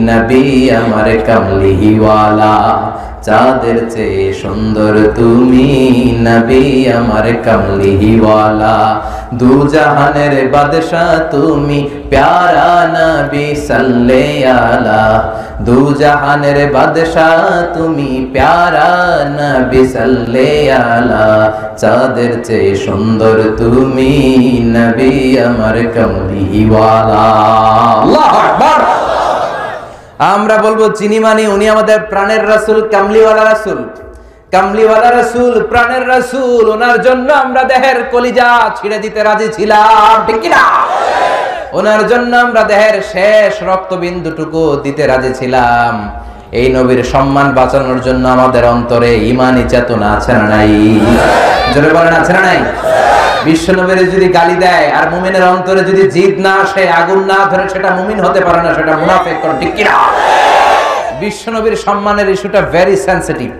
নবী আমার কামলিওয়ালা, চাঁদের চেয়ে সুন্দর তুমি নবী আমার কামলিওয়ালা, দু জাহানের বাদশা তুমি প্যারা নবী সাল্লাল্লাহু আলা, দু জাহানের বাদশা তুমি প্যারা নবী সাল্লাল্লাহু আলা, চাঁদের চেয়ে সুন্দর তুমি নবী আমার কামলিওয়ালা। আল্লাহু আকবার। আমরা বলবো চিনি মানে উনি আমাদের প্রাণের রাসূল, কামলিওয়ালা রাসূল, কামলিওয়ালা রাসূল, প্রাণের রাসূল। ওনার জন্য আমরা দেহের কলিজা ছিঁড়ে দিতে রাজি ছিলাম, ঠিক কি না? ওনার জন্য আমরা দেহের শেষ রক্তবিন্দুটুকু দিতে রাজি ছিলাম। এই নবীর সম্মান বাঁচানোর জন্য আমাদের অন্তরে ঈমানি চেতনা আছে না নাই? জোরে বলেন আছে না নাই? বিশ্ব নবীর যদি গালি দেয় আর মুমিনের অন্তরে যদি জিদ না আসে, আগুন না ধরে, সেটা মুমিন হতে পারে না, সেটা মুনাফিক, ঠিক কি না? বিশ্ব নবীর সম্মানের ইস্যুটা very sensitive,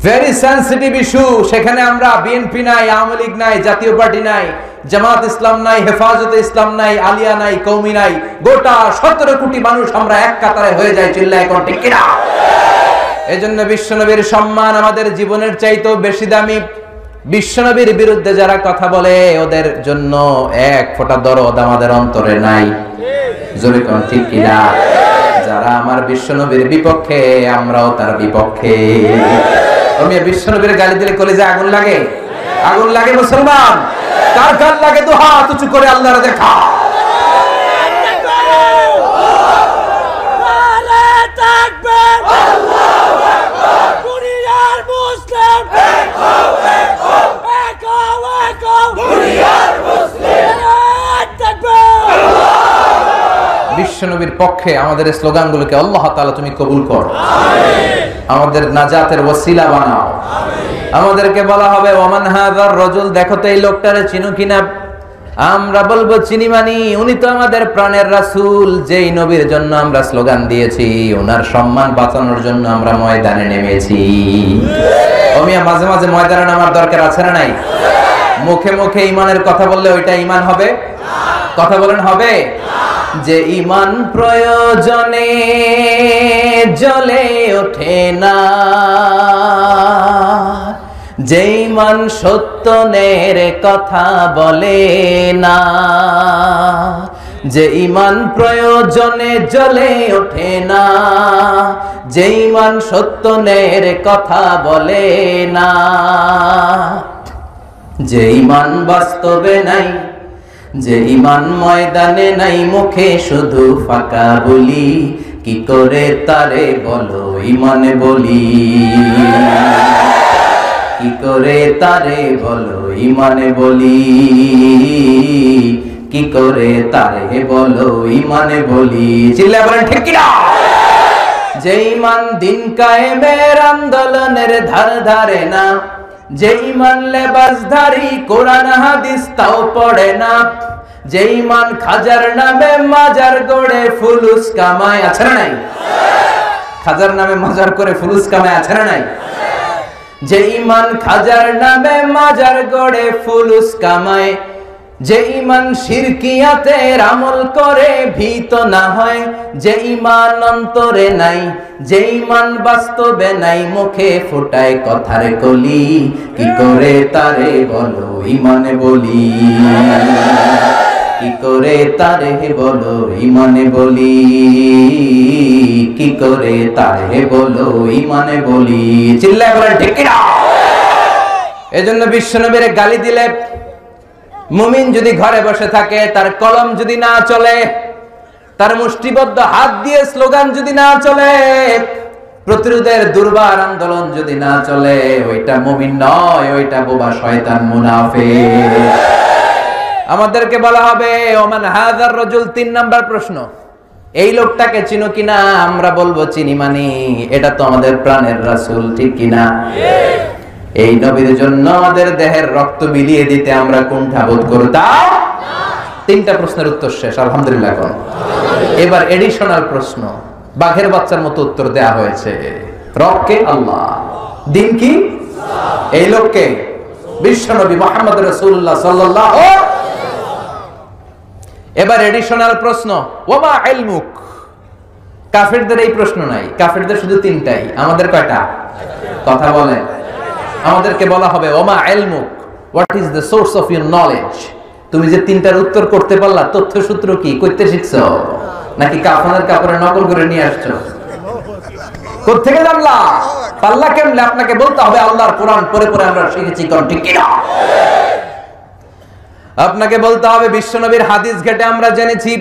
very sensitive issue. সেখানে আমরা বিএনপি নাই, আওয়ামী লীগ নাই, জাতীয় পার্টি নাই, জামাত ইসলাম নাই, হেফাজতে ইসলাম নাই, আলিয়া নাই, কওমি নাই, গোটা 17 কোটি মানুষ আমরা এক কাতারে হয়ে যাই, চিল্লায় কোন, ঠিক কি না? এজন্য বিশ্বনবীর সম্মান আমাদের জীবনের চাইতেও বেশি দামি। বিশ্বনবীর বিরুদ্ধে যারা কথা বলে ওদের জন্য এক ফোঁটা দরদ আমাদের অন্তরে নাই, জোরে কোন, ঠিক কি না? যারা আমার বিশ্বনবীর বিপক্ষে, আমরাও তার বিপক্ষে। আমি বিশ্বনবীর গালি দিলে কলিজা আগুন লাগে? আগুন লাগে মুসলমান? কার কার লাগে? তো হাত উঁচু করে আল্লাহর দেখা। বিশ্বনবীর পক্ষে আমাদের স্লোগানগুলোকে আল্লাহ তাআলা তুমি কবুল করো, আমাদের নাজাতের ওসিলা বানাও। আমাদেরকে বলা হবে ওমান হাযার রাজুল, দেখো তো এই লোকটারে চিনো কিনা? আমরা বলবো চিনি মানি, উনি তো আমাদের প্রাণের রাসূল, যেই নবীর জন্য আমরা স্লোগান দিয়েছি, ওনার সম্মান বাঁচানোর জন্য আমরা ময়দানে নেমেছি। ওমিয়া মাঝে মাঝে ময়দানে নামার দরকার আছে না নাই? মুখে মুখে ঈমানের কথা বললে ওইটা ঈমান হবে? কথা বলেন হবে? যে ঈমান প্রয়োজনে জ্বলে ওঠে না, যে ঈমান সত্যের কথা বলে না, যে ঈমান প্রয়োজনে জ্বলে ওঠে না, যে ঈমান সত্যের কথা বলে না, যে ঈমান বাস্তবে নাই, যে ঈমান ময়দানে নাই, মুখে শুধু ফাঁকা বলি, কি করে তারে বলো ঈমানে বলি, কি করে তারে বলো ঈমানে বলি, কি করে তারে বলো ঈমানে বলি, চিল্লায় বলেন ঠিক কি না? যে ঈমান দিন কায়েমের আন্দোলনের ধার ধারে না, যে ঈমান লেবাসধারী কোরআন হাদিস তাও পড়ে না, যে ঈমান খাজার নামে মাজার গড়ে ফুলুস কামায়, আছে না নাই? খাজার নামে মাজার করে ফুলুস কামায়, আছে না নাই? যে ঈমান খাজার নামে মাজার গড়ে ফুলুস কামায়, যে ঈমান শিরকিয়াতের আমল করে ভীত না হয়, যে ঈমান অন্তরে নাই, যে ঈমান বাস্তবে নাই, মুখে ফোটায় কথার কলি, কি করে তারে বলো ঈমানে বলি, কি করে তারে বলো ঈমানে বলি, কি করে তারে বলো ঈমানে বলি, চিল্লায় বলেন ঠিক কি না? এজন্য বিশ্বনবীর গালি দিলে, মুমিন যদি ঘরে বসে থাকে, তার কলম যদি না চলে, তার মুষ্টিবদ্ধ হাত দিয়ে স্লোগান যদি না চলে, প্রতিরোধের দুর্বার আন্দোলন যদি না চলে, ওইটা মুমিন নয়, ওইটা বোবা শয়তান মুনাফিক। আমাদেরকে বলা হবে ওমান হাযার রাজুল, 3 নাম্বার প্রশ্ন, এই লোকটাকে চিনো কিনা? আমরা বলবো চিনি মানি, এটা তো আমাদের প্রাণের রাসূল, ঠিক কিনা? এই নবীর জন্য আমাদের দেহের রক্ত বিলিয়ে দিতে আমরা কুণ্ঠা বোধ করতাম? 3টা প্রশ্নের উত্তর শেষ, আলহামদুলিল্লাহ। এবার এডিশনাল প্রশ্ন, বাঘের বাচ্চার মতো উত্তর দেয়া হয়েছে। রবকে? আল্লাহ। দিন কি? এই লোককে বিশ্বনবী মুহাম্মদ রাসূলুল্লাহ সাল্লাল্লাহু। এবার এডিশনাল প্রশ্ন, ওমা ইলমুক। কাফেরদের এই প্রশ্ন নাই, কাফেরদের শুধু তিনটাই, আমাদের কয়টা? কথা বলেন। আমাদেরকে বলা হবে ওমা ইলমুক, what is the source of your knowledge. তুমি যে তিনটার উত্তর করতে পারলা, তথ্য সূত্র কি? কইতে শিখছো নাকি কাফনের কাপড়ে নকল করে নিয়ে আসছো? কোত্থেকে জানলা? পাল্লা কেমনে? আপনাকে বলতে হবে আল্লাহর কোরআন পড়ে পড়ে আমরা শিখেছি, কোন ঠিক কিনা? আপনাকে বলতে হবে বিশ্বনবীর হাদিস ঘেটে আমরা জেনেছি,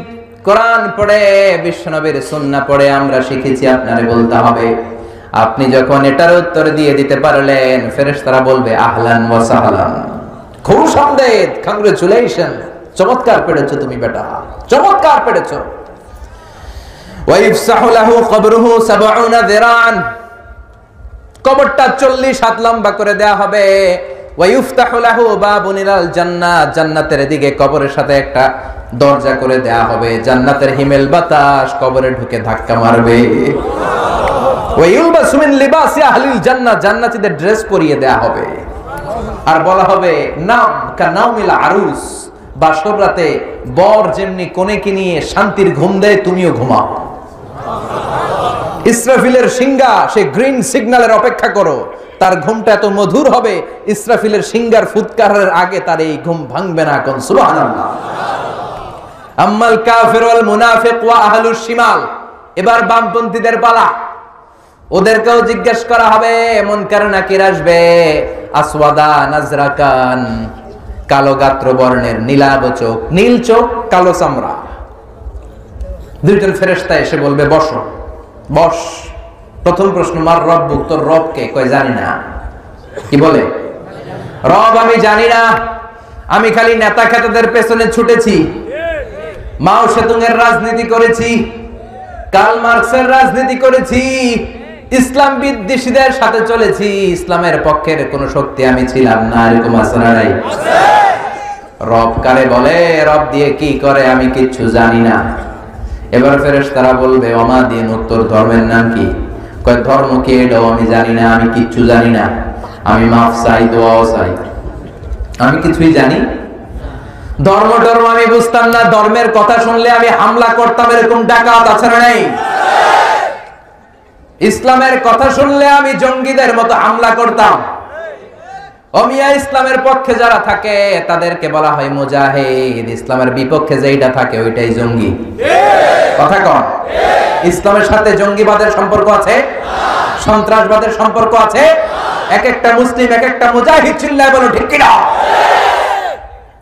কোরআন পড়ে বিশ্বনবীর সুন্নাহ পড়ে আমরা শিখেছি। আপনারে বলতে হবে। আপনি যখন এটার উত্তর দিয়ে দিতে পারলেন, ফেরেশতারা বলবে আহলান ওয়া সাহলান, খুব সন্দেহ, কংগ্রেচুলেশন, চমৎকার পেরেছো তুমি বেটা, চমৎকার পেরেছো। ওয়া ইফসাহু লাহু কবরুহু 70 যিরাআন, কবরটা 40 হাত লম্বা করে দেয়া হবে। ওয়া ইফতাহু লাহু বাবুন ইলাল জান্নাহ, জান্নাতের দিকে কবরের সাথে একটা দরজা করে দেয়া হবে, জান্নাতের হিমেল বাতাস কবরে ঢুকে ধাক্কা মারবে। ওয়া ইলবাসু মিন লিবাসি আহলিল জান্নাহ, জান্নাতীদের ড্রেস পরিয়ে দেয়া হবে। আর বলা হবে নাম কানাউমিল আরুস, বাসর রাতে বর যেমনি কোনেকে নিয়ে শান্তির ঘুম দেয়, তুমিও ঘুমাও। ইসরাফিলের সিংহা, সে গ্রিন সিগন্যালের অপেক্ষা করো, তার ঘুমটা এত মধুর হবে, ইসরাফিলের সিংহার ফুৎকারের আগে তার এই ঘুম ভাঙবে না। কোন সুবহানাল্লাহ। আম্মাল কাফির ওয়াল মুনাফিক ওয়া আহলুশ শিমাল, এবার বামপন্থীদের পালা। ওদেরকেও জিজ্ঞেস করা হবে, মুনকার নাকির আসবে, আসওয়াদা নাজরাকান, কালো গাত্র বর্ণের, নীলাভ চোখ, নীল চোখ, কালো চামড়া। দুইজন ফেরেশতা এসে বলবে বসো, বস। প্রথম প্রশ্ন, মার রব্বুক, তোর রব কে? কয় জানি না। কি বলে? রব আমি জানি না, আমি খালি নেতা খেতাদের পেছনে ছুটেছি, মাও সেতুংয়ের রাজনীতি করেছি, কার্ল মার্কসের রাজনীতি করেছি, ইসলাম বিদ্বেষীদের সাথে চলেছি, ইসলামের পক্ষের কোন শক্তি আমি ছিলাম না। এরকম আছে না নাই? রব কারে বলে, রব দিয়ে কি করে আমি কিচ্ছু জানি না। এবার ফেরেশতারা বলবে ওমা দিন, উত্তর ধর্মের নাম কি? কয় ধর্ম কি? এটাও আমি জানি না, আমি কিচ্ছু জানি না, আমি মাফ চাই, দোয়াও চাই, আমি কিছুই জানি। ধর্ম টর্ম আমি বুঝতাম না, ধর্মের কথা শুনলে আমি হামলা করতাম, এরকম ডাকাত আছে না নাই? ইসলামের কথা শুনলে আমি জঙ্গিদের মতো হামলা করতাম। অমিয়া ইসলামের পক্ষে যারা থাকে তাদেরকে বলা হয় মুজাহিদ, ইসলামের বিপক্ষে যেটা থাকে ওইটাই জঙ্গি। কথা কন। ইসলামের সাথে জঙ্গিবাদের সম্পর্ক আছে? সন্ত্রাসবাদের সম্পর্ক আছে? এক একটা মুসলিম এক একটা মুজাহিদ, চিল্লায় বলো ঠিক কিনা?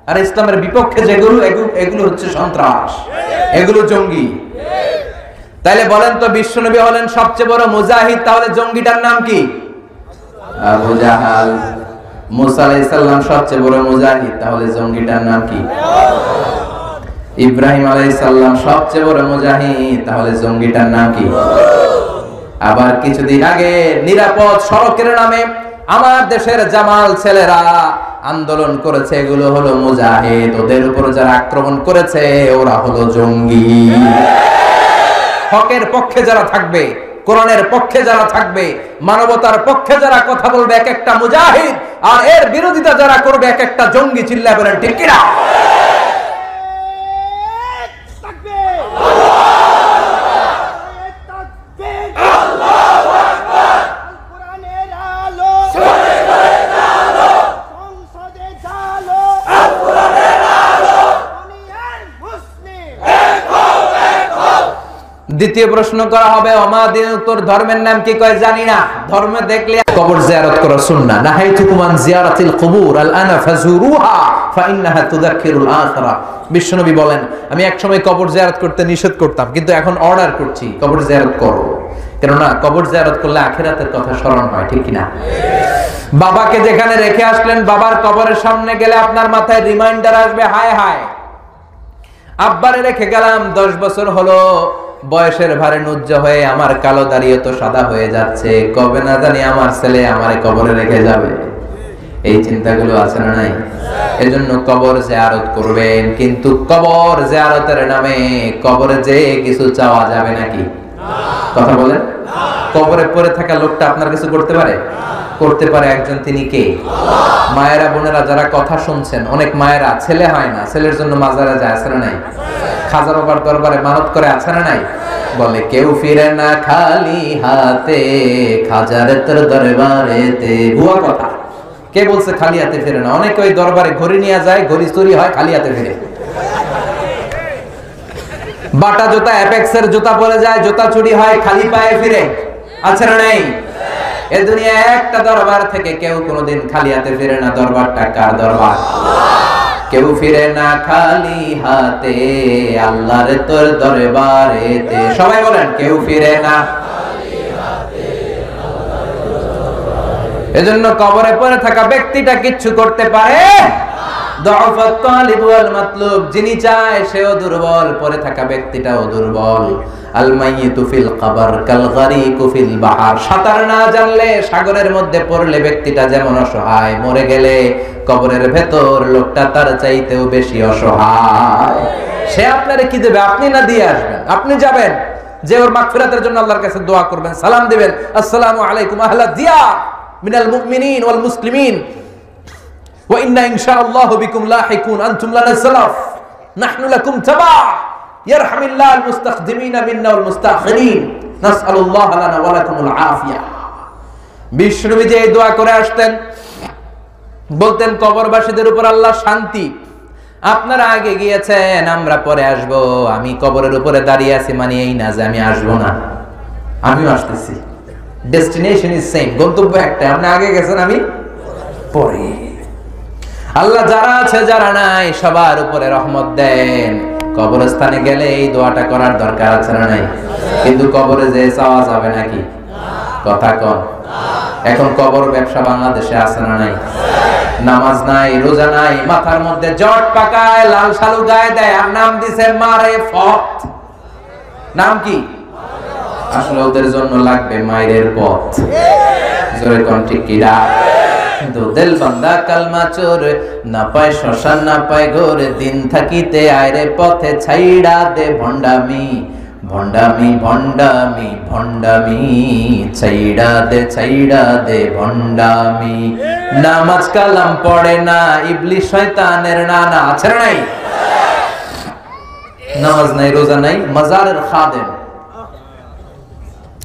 আর ইসলামের বিপক্ষে যেগুলো, এগুলো হচ্ছে সন্ত্রাস, এগুলো জঙ্গি। তাহলে বলেন তো, বিশ্বনবী হলেন সবচেয়ে বড় মুজাহিদ, তাহলে জঙ্গিটার নাম কি? আবু জাহাল। মুসা আলাইহিস সালাম সবচেয়ে বড় মুজাহিদ, তাহলে জঙ্গিটার নাম কি? ইব্রাহিম আলাইহিস সালাম সবচেয়ে বড় মুজাহিদ, তাহলে জঙ্গিটার নাম কি? আবার কিছুদিন আগে নিরাপদ সড়কের নামে আমার দেশের জামাল ছেলেরা আন্দোলন করেছে, এগুলো হলো মুজাহিদ। ওদের উপর যারা আক্রমণ করেছে ওরা হলো জঙ্গি। হকের পক্ষে যারা থাকবে, কোরআনের পক্ষে যারা থাকবে, মানবতার পক্ষে যারা কথা বলবে, এক একটা মুজাহিদ, আর এর বিরোধিতা যারা করবে এক একটা জঙ্গি। চিল্লায় বলেন ঠিক কিনা? দ্বিতীয় প্রশ্ন করা হবে ওমাদিন, তোর ধর্মের নাম কি? কয় জানি না। ধর্ম দেখলে কবর জিয়ারত করা সুন্নাহ। নাহাইতুকুম আন জিয়ারাতিল কুবুর আল-আনা ফাজুরুহা ফাইন্নাহা তুযাক্কিরুল আখিরা। বিশ্বনবী বলেন, আমি এক সময় কবর জিয়ারত করতে নিষেধ করতাম, কিন্তু এখন অর্ডার করছি কবর জিয়ারত করো, কেননা কবর জিয়ারত করলে আখিরাতের কথা স্মরণ হয়। ঠিক কিনা? বাবাকে যেখানে রেখে আসলেন, বাবার কবরের সামনে গেলে আপনার মাথায় রিমাইন্ডার আসবে, হায় হায় আব্বারে রেখে গেলাম, 10 বছর হলো, বয়সের ভারে নুজ্জ হয়ে আমার কালো দাড়িও তো সাদা হয়ে যাচ্ছে, কবে না জানি আমার ছেলে আমারে কবরে রেখে যাবে। এই চিন্তাগুলো আছে না নাই? এজন্য কবর জিয়ারত করবেন, কিন্তু কবর জিয়ারতের নামে কবরে যে কিছু চাওয়া যাবে নাকি? কথা বলেন। কবরে পড়ে থাকা লোকটা আপনার কিছু করতে পারে? করতে পারে একজন, তিনি কে? মায়েরা বোনেরা যারা কথা শুনছেন, অনেক মায়েরা ছেলে হয় না, ছেলের জন্য মাজারে যায়, আছে না নাই? খাজা বাবার দরবারে মানত করে, আছে না নাই? বলে কেউ ফিরে না খালি হাতে, খাজার তোর দরবারেতে। ভুয়া কথা। কে বলছে খালি হাতে ফিরে না? অনেকে ওই দরবারে ঘড়ি নিয়ে যায়, ঘড়ি চুরি হয়, খালি হাতে ফিরে। বাটা জুতা, অ্যাপেক্সের জুতা পরে যায়, জুতা চুরি হয়, খালি পায়ে ফিরে, আছে না নাই? এই দুনিয়া একটা দরবার থেকে কেউ কোনোদিন খালি হাতে ফিরে না। দরবারটা কার দরবার? কেউ ফিরে না খালি হাতে, আল্লাহর তোর দরবারেতে। সবাই বলেন কেউ ফিরে না। এজন্য কবরে পড়ে থাকা ব্যক্তিটা কিচ্ছু করতে পারে? দুআফাত তালিব ওয়াল মাতলুব, যিনি চায় সেও দুর্বল, পড়ে থাকা ব্যক্তিটাও দুর্বল। আল মাইয়িতু ফিল কবর কাল গরিকু ফিল বাহর, সাঁতার না জানলে সাগরের মধ্যে পড়লে ব্যক্তিটা যেমন অসহায়, মরে গেলে কবরের ভেতর লোকটা তার চাইতেও বেশি অসহায়। সে আপনারে কি দেবে? আপনি না দিয়ে আসবেন, আপনি যাবেন, যে ওর মাগফিরাতের জন্য আল্লাহর কাছে দোয়া করবেন, সালাম দিবেন, আসসালামু আলাইকুম আহলা দিয়ার মিনাল মুমিনিন ওয়াল মুসলিমিন ওয়া ইন্না ইনশাআল্লাহু বিকুম লাহিকুন আনতুম লানা সালাফ নাহনু লাকুম তাবা ইয়ারহামিল্লাহুল মুস্তাখদিমিনা মিন্না ওয়াল মুস্তাখিরিন নাসআলুল্লাহ লানা ওয়া লাকুমুল আফিয়া। বিষ্ণুবী যে এই দোয়া করে আসতেন, বলতেন কবরবাসীদের উপর আল্লাহ শান্তি। আপনারা আগে গিয়েছেন, আমরা পরে আসব। আমি কবরের উপরে দাঁড়িয়ে আছি মানে এই না যে আমি আসবো না, আমিও আসতেছি। ডেস্টিনেশন ইজ সেম, গন্তব্য একটা। আপনি আগে গেছেন, আমি পরে। আল্লাহ যারা আছে যারা নাই সবার উপরে রহমত দেন। কবরস্থানে গেলে এই দোয়াটা করার দরকার আছে না নাই? কিন্তু কবরে যে চাওয়া যাবে নাকি? কথা কন। এখন কবর ব্যবসা বাংলাদেশে আছে না নাই? নামাজ নাই, রোজা নাই, মাথার মধ্যে জট পাকায়, লাল শালু গায়ে দেয়, আর নাম দিছে মারে ফত। নাম কি? আসলে ওদের জন্য লাগবে মায়ের পথ। জোরে কোন ঠিক কি না? দো দিল বান্দা কালমা চোর, না পায় শ্মশান না পায় ঘোর, দিন থাকিতে আয়রে পথে ছাইড়া দে ভণ্ডামি, ভণ্ডামি ভণ্ডামি ভণ্ডামি, ছাইড়া দে ভণ্ডামি। নামাজ কালাম পড়ে না, ইবলিশ শয়তানের নানা, আছে না নাই? নামাজ নাই, রোজা নাই, মাজারের খাদেম।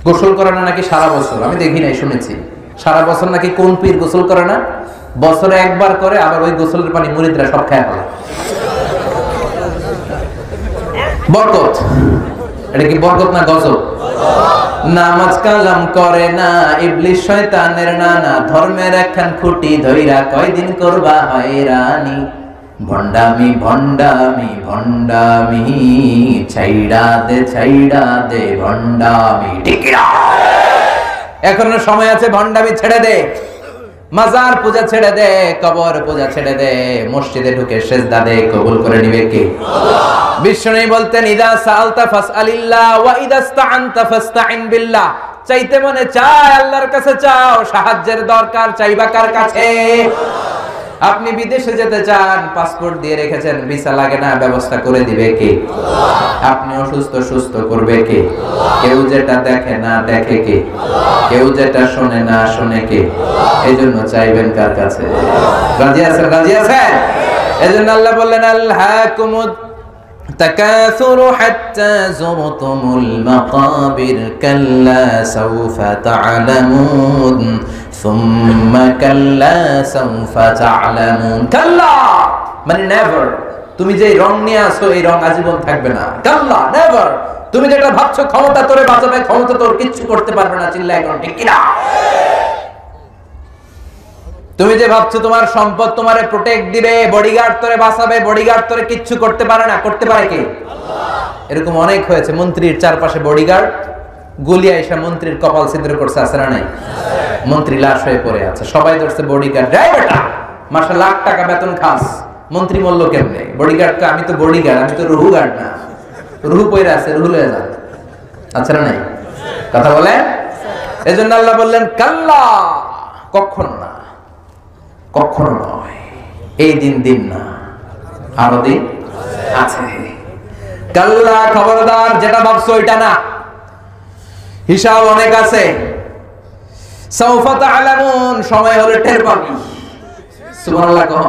গোসল করে না নাকি সারা বছর? আমি দেখি নাই, শুনেছি সারা বছর নাকি কোন পীর গোসল করে না, বছরে একবার করে, আবার ওই গোসলের পানি মুরিদরা সব খায় ফেলে। বরকত, এটা কি বরকত না গজব? নামাজ কালাম করে না, ইবলিশ শয়তানের নানা, ধর্মের একখান খুঁটি ধইরা কয়দিন করবা হয়রানি, ভণ্ডামি ভণ্ডামি ভণ্ডামি, ছাইড়া দে ভণ্ডামি। ঠিক না? এখনো সময় আছে, ভণ্ডামি ছেড়ে দে, মাজার পূজা ছেড়ে দে, কবর পূজা ছেড়ে দে, মসজিদে ঢুকে সেজদা দে, কবুল করে নিবে কে? বিষ্ণু বলতেন ইদা সাআলতা ফাসআলিল্লাহ ওয়া ইদা ইসতাআনতা ফাসতাইন বিল্লাহ। চাইতে মনে চায় আল্লাহর কাছে চাও, সাহায্যের দরকার চাইবা কার কাছে? আপনি বিদেশে যেতে চান, পাসপোর্ট দিয়ে রেখেছেন, ভিসা লাগে না, ব্যবস্থা করে দিবে কে? আপনি অসুস্থ, সুস্থ করবে কে? কেউ যেটা দেখে না দেখে কে? কেউ যেটা শোনে না শোনে কে? এই জন্য চাইবেন কার কাছে? রাজি আছেন? রাজি আছেন? এই জন্য আল্লাহ বললেন আল্লাহকুমুত তাকাসুরু হাত্তা যুরতুমুল মাকাবির কাল্লা সাউফা তা'লামুন সুম্মা কাল্লা সাউফা তা'লামুন। কাল্লা মানে নেভার। তুমি যে রং নিয়ে আসো এই রং আজীবন থাকবে না। কাল্লা, নেভার। তুমি যেটা ভাবছো ক্ষমতা তোরে বাঁচাবে, ক্ষমতা তোর কিচ্ছু করতে পারবে না। চিল্লায় এখন ঠিক কি না? তুমি যে ভাবছো তোমার সম্পদ তোমারে প্রোটেক্ট দিবে, বডিগার্ড তোরে বাঁচাবে, বডিগার্ড তোরে কিচ্ছু করতে পারে না। করতে পারে কে? এরকম অনেক হয়েছে, মন্ত্রীর চারপাশে বডিগার্ড, গুলি আইসা মন্ত্রীর কপাল ছিদ্র করছে, আছে না নাই? মন্ত্রী লাশ হয়ে পড়ে আছে, সবাই ধরছে বডিগার্ড, এই বেটা মাসে লাখ টাকা বেতন খাস, মন্ত্রী মূল্য কেমনে? বডিগার্ডকে আমি তো বডিগার্ড, আমি তো রুহু গার্ড না। রুহু পয়রা আছে, রুহু লয়ে যান, আছে না নাই? কথা বলে। এজন্য আল্লাহ বললেন কাল্লা, কখনো না, কখনো নয়, এই দিন না, আরো দিন আছে। কাল্লা, খবরদার, যেটা ভাবছো ওইটা না, হিসাব অনেক আছে। সাউফা তা'লামুন, সময় হলে টের পাবি। সুবহানাল্লাহ কহ।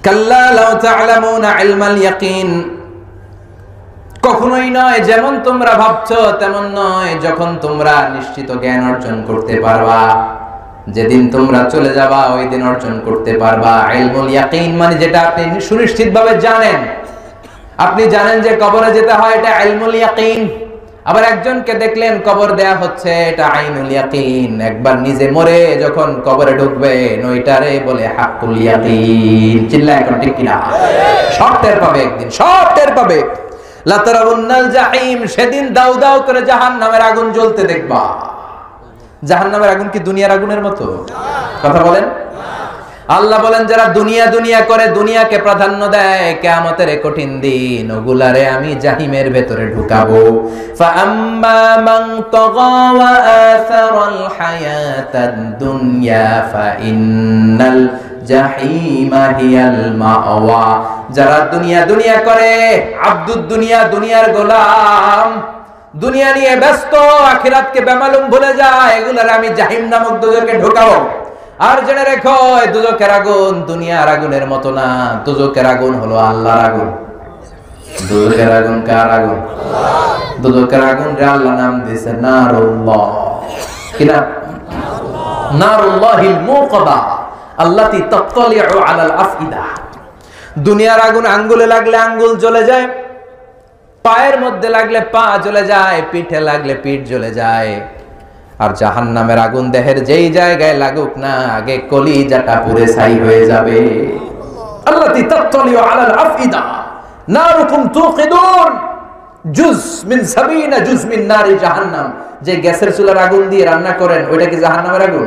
কাল্লা লাউ তা'লামুনা ইলমাল ইয়াকিন, কখনোই নয় যেমন তোমরা ভাবছো তেমন নয়, যখন তোমরা নিশ্চিত জ্ঞান অর্জন করতে পারবা, যেদিন তোমরা চলে যাবা ওই দিন অর্জন করতে পারবা ইলমুল ইয়াকিন, মানে যেটা আপনি সুনিশ্চিতভাবে জানেন। আপনি জানেন যে কবরে যেতে হয়, এটা ইলমুল ইয়াকিন। আবার একজনকে দেখলেন কবর দেয়া হচ্ছে, এটা আইনুল ইয়াকিন। একবার নিজে মরে যখন কবরে ঢুকবেন ওইটারে বলে হাক্কুল ইয়াকিন। চিল্লায় এখন ঠিক কিনা? সব টের পাবে একদিন, সব টের পাবে। লা তারাউন্নাল জাহিম, সেদিন দাউ দাউ করে জাহান্নামের আগুন জ্বলতে দেখবা। জাহান্নামের আগুন কি দুনিয়ার আগুনের মতো? কথা বলেন। আল্লাহ বলেন যারা দুনিয়া দুনিয়া করে, দুনিয়াকে প্রাধান্য দেয়, কিয়ামতের কঠিন দিন ওগুলারে আমি জাহিমের ভেতরে ঢুকাবো। ফাআম্মা মান তাগা ওয়া আসারাল হায়াতাদ দুনিয়া ফাইন্নাল জাহিমা হিয়াল মাওয়া, যারা দুনিয়া দুনিয়া করে, আব্দুদ দুনিয়া, দুনিয়ার গোলাম, দুনিয়া নিয়ে ব্যস্ত, আখিরাতকে বেমালুম ভুলে যায়, এগুলারে আমি জাহিম নামক দোজখে ঢোকাবো। আর জেনে রেখো দুজকের আগুন দুনিয়ার আগুনের মতো না, দুজকের আগুন হলো আল্লাহর আগুন। দুজকের আগুন কার আগুন? দুজকের আগুন রে আল্লাহ নাম দিয়েছে নারুল্লাহ। কি নাম? নারুল্লাহিল মুকাদা আল্লাতী তাত্তালিউ আলাল আফইদা। দুনিয়ার আগুন আঙ্গুলে লাগলে আঙ্গুল জ্বলে যায়, পায়ের মধ্যে লাগলে পা জ্বলে যায়, পিঠে লাগলে পিঠ জ্বলে যায়। আর জাহান্নামের আগুন দেহের যেই জায়গায় লাগুক না, আগে কলিজাটা পুড়ে ছাই হয়ে যাবে। আল্লাতী তাত্তালিউ আলাল আফইদা নারুকুম তুকিদুন জুজ মিন 70 জুজ মিন নারি জাহান্নাম। যে গ্যাসের চুলার আগুন দিয়ে রান্না করেন ওইটা কি জাহান্নামের আগুন?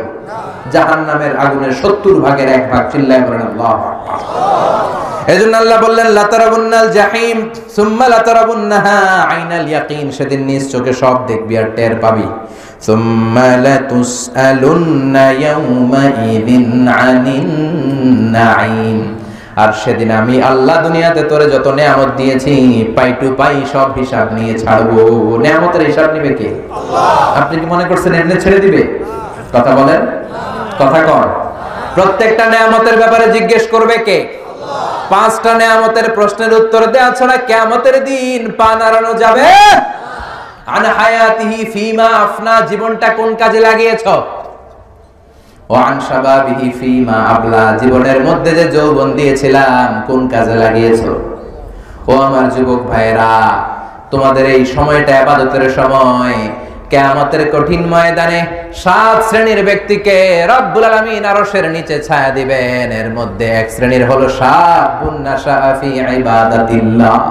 জাহান্নামের আগুনের 70 ভাগের 1 ভাগ। চিল্লায় বলেন আল্লাহু আকবার। এজন্য আল্লাহ বললেন লা তারাবুন্নাল জাহিম সুম্মা লা তারাবুন্নাহা আইনাল ইয়াকিন, সেদিন নিজ চোখে সব দেখবি আর টের পাবি। সুম্মা লা তুসআলুন্না ইয়াউমাইযিন আনিন নাঈম, আর সেদিন আমি আল্লাহ দুনিয়াতে তোরে যত নেয়ামত দিয়েছি পাই টু পাই সব হিসাব নিয়ে ছাড়বো। নেয়ামতের হিসাব নিবে কে? আল্লাহ। আপনি কি মনে করছেন এমনি ছেড়ে দিবে? কথা বলেন, কথা কর। প্রত্যেকটা নেয়ামতের ব্যাপারে জিজ্ঞেস করবে কে? আল্লাহ। 5টা নেয়ামতের প্রশ্নের উত্তর দেয়া ছাড়া কিয়ামতের দিন পা নাড়ানো যাবে না। আন হায়াতিহি ফিমা আফনা, জীবনটা কোন কাজে লাগিয়েছো? ওয়ান শাবাবিহি ফিমা আবলা, জীবনের মধ্যে যে যৌবন দিয়েছিলাম কোন কাজে লাগিয়েছো? ও আমার যুবক ভাইরা, তোমাদের এই সময়টা ইবাদতের সময়। কিয়ামতের কঠিন ময়দানে 7 শ্রেণীর ব্যক্তিকে রব্বুল আলামিন আরশের নিচে ছায়া দিবেন। এর মধ্যে এক শ্রেণীর হলো শাবুন নাশা ফি ইবাদাতিল্লাহ,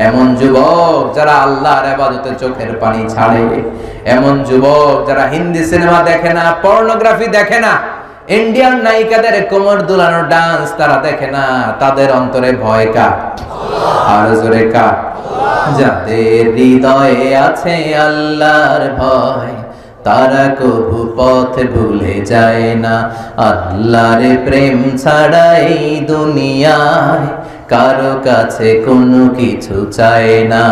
এমন যুবক যারা আল্লাহর ইবাদতে চোখের পানি ছাড়ে, এমন যুবক যারা হিন্দি সিনেমা দেখে না, পর্নোগ্রাফি দেখে না, ইন্ডিয়ান নায়িকাদের কোমর দুলানো ডান্স তারা দেখে না, তাদের অন্তরে ভয় কার? আর জোরে কার? যাদের হৃদয়ে আছে আল্লাহর ভয় তারা কবু পথ ভুলে যায় না। আল্লাহর প্রেম ছাড়া এই দুনিয়ায় কারো কাছে কোনো কিছু চায় না।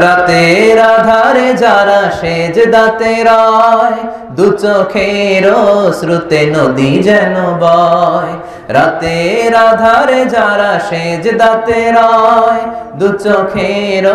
রাতের আধারে যারা সেজদাতে রয়, দু চোখের শ্রুতে নদী যেন বয়। রাতের আধারে যারা সেজদাতে রয়, দু চোখের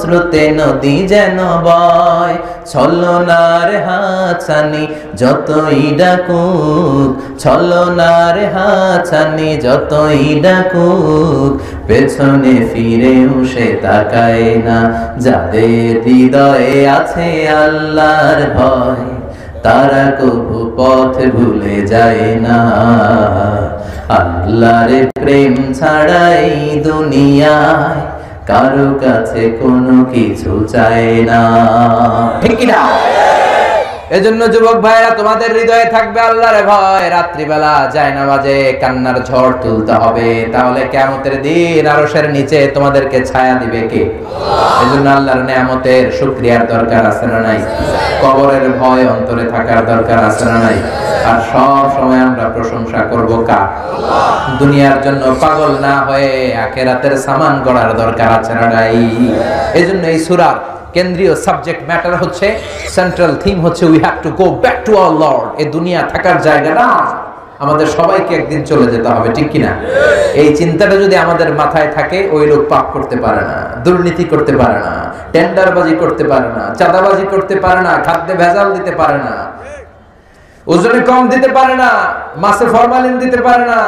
শ্রুতে নদী যেন বয়। ছলনার হাতছানি যতই ডাকুক, ছলনার হাতছানি যতই ডাকুক, পেছনে ফিরেও সে তাকায় না। যাদের হৃদয়ে আছে আল্লাহর ভয় তারা কবু পথ ভুলে যায় না। আল্লাহর প্রেম ছাড়াই দুনিয়ায় কারো কাছে কোনো কিছু চায় না। ঠিক কি না? এজন্য যুবক ভাইরা, তোমাদের হৃদয়ে থাকবে আল্লাহর ভয়। রাত্রিবেলা জায়নামাজে কান্নার ঝড় তুলতে হবে, তাহলে কিয়ামতের দিন আরশের নিচে তোমাদেরকে ছায়া দিবে কে? আল্লাহ। এজন্য আল্লাহর নিয়ামতের শুকরিয়ার দরকার আছে না নাই? কবরের ভয় অন্তরে থাকার দরকার আছে না নাই? আর সব সময় আমরা প্রশংসা করব কার? আল্লাহ। দুনিয়ার জন্য পাগল না হয়ে আখিরাতের সামান গড়ার দরকার আছে না নাই? এজন্য এই সূরার কেন্দ্রীয় সাবজেক্ট ম্যাটার হচ্ছে, সেন্ট্রাল থিম হচ্ছে we have to go back to our Lord. এই দুনিয়া থাকার জায়গা না, আমাদের সবাইকে একদিন চলে যেতে হবে, ঠিক কিনা? এই চিন্তাটা যদি আমাদের মাথায় থাকে, ওই লোক পাপ করতে পারে না, দুর্নীতি করতে পারে না, টেন্ডারবাজি করতে পারে না, চাঁদাবাজি করতে পারে না, খাদ্যে ভেজাল দিতে পারে না, ওজনে কম দিতে পারে না, মাছে ফরমালিন দিতে পারে না,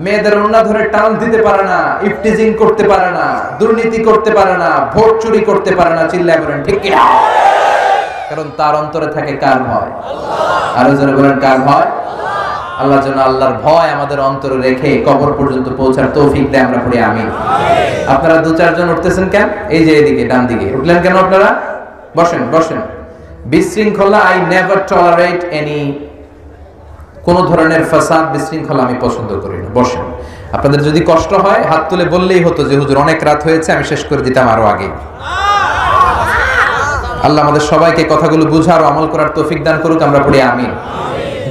মেয়েদের ওড়না ধরে টান দিতে পারে না, ইফটিজিং করতে পারে না, দুর্নীতি করতে পারে না, ভোট চুরি করতে পারে না। চিল্লায় বলেন ঠিক কিনা? কারণ তার অন্তরে থাকে কার ভয়? আরো জোরে বলেন কার ভয়? আল্লাহ যেন আল্লাহর ভয় আমাদের অন্তরে রেখে কবর পর্যন্ত পৌঁছার তৌফিক দেয়, আমরা পড়ি আমিন। আপনারা দু চারজন উঠতেছেন কেন? এই যে এদিকে ডান দিকে উঠলেন কেন আপনারা? বসেন বসেন। বিশৃঙ্খলা, আই নেভার টলারেট এনি, কোন ধরনের ফাসাদ, বিশৃঙ্খলা আমি পছন্দ করি না। বসেন। আপনাদের যদি কষ্ট হয় হাত তুলে বললেই হতো যে হুজুর অনেক রাত হয়েছে, আমি শেষ করে দিতাম আরো আগে। আল্লাহ আমাদের সবাইকে কথাগুলো বুঝার ও আমল করার তৌফিক দান করুক, আমরা পড়ি আমিন।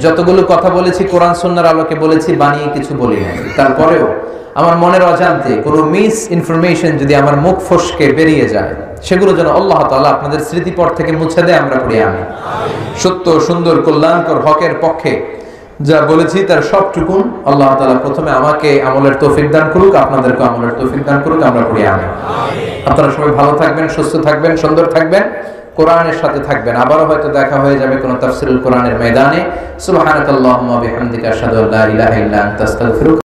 যতগুলো কথা বলেছি কোরআন সুন্নাহর আলোকে বলেছি, বানিয়ে কিছু বলি নাই। তারপরেও আমার মনের অজান্তে কোনো মিস ইনফরমেশন যদি আমার মুখ ফসকে বেরিয়ে যায়, সেগুলো যেন আল্লাহ তাআলা আপনাদের স্মৃতিপট থেকে মুছে দেয়, আমরা পড়ি আমিন। সত্য, সুন্দর, কল্যাণকর, হকের পক্ষে যা বলেছি তার সবটুকুন আল্লাহ তাআলা প্রথমে আমাকে আমলের তৌফিক দান করুক, আপনাদেরকে আমলের তৌফিক দান করুক, আমরা পড়ি আমিন। আপনারা সবাই ভালো থাকবেন, সুস্থ থাকবেন, সুন্দর থাকবেন, কোরআনের সাথে থাকবেন। আবারও হয়তো দেখা হয়ে যাবে কোন তাফসীরুল কোরআনের ময়দানে। সুবহানাকাল্লাহুম্মা ওয়া বিহামদিকা আশহাদু আল্লা ইলাহা ইল্লা আনতা আস্তাগফিরুকা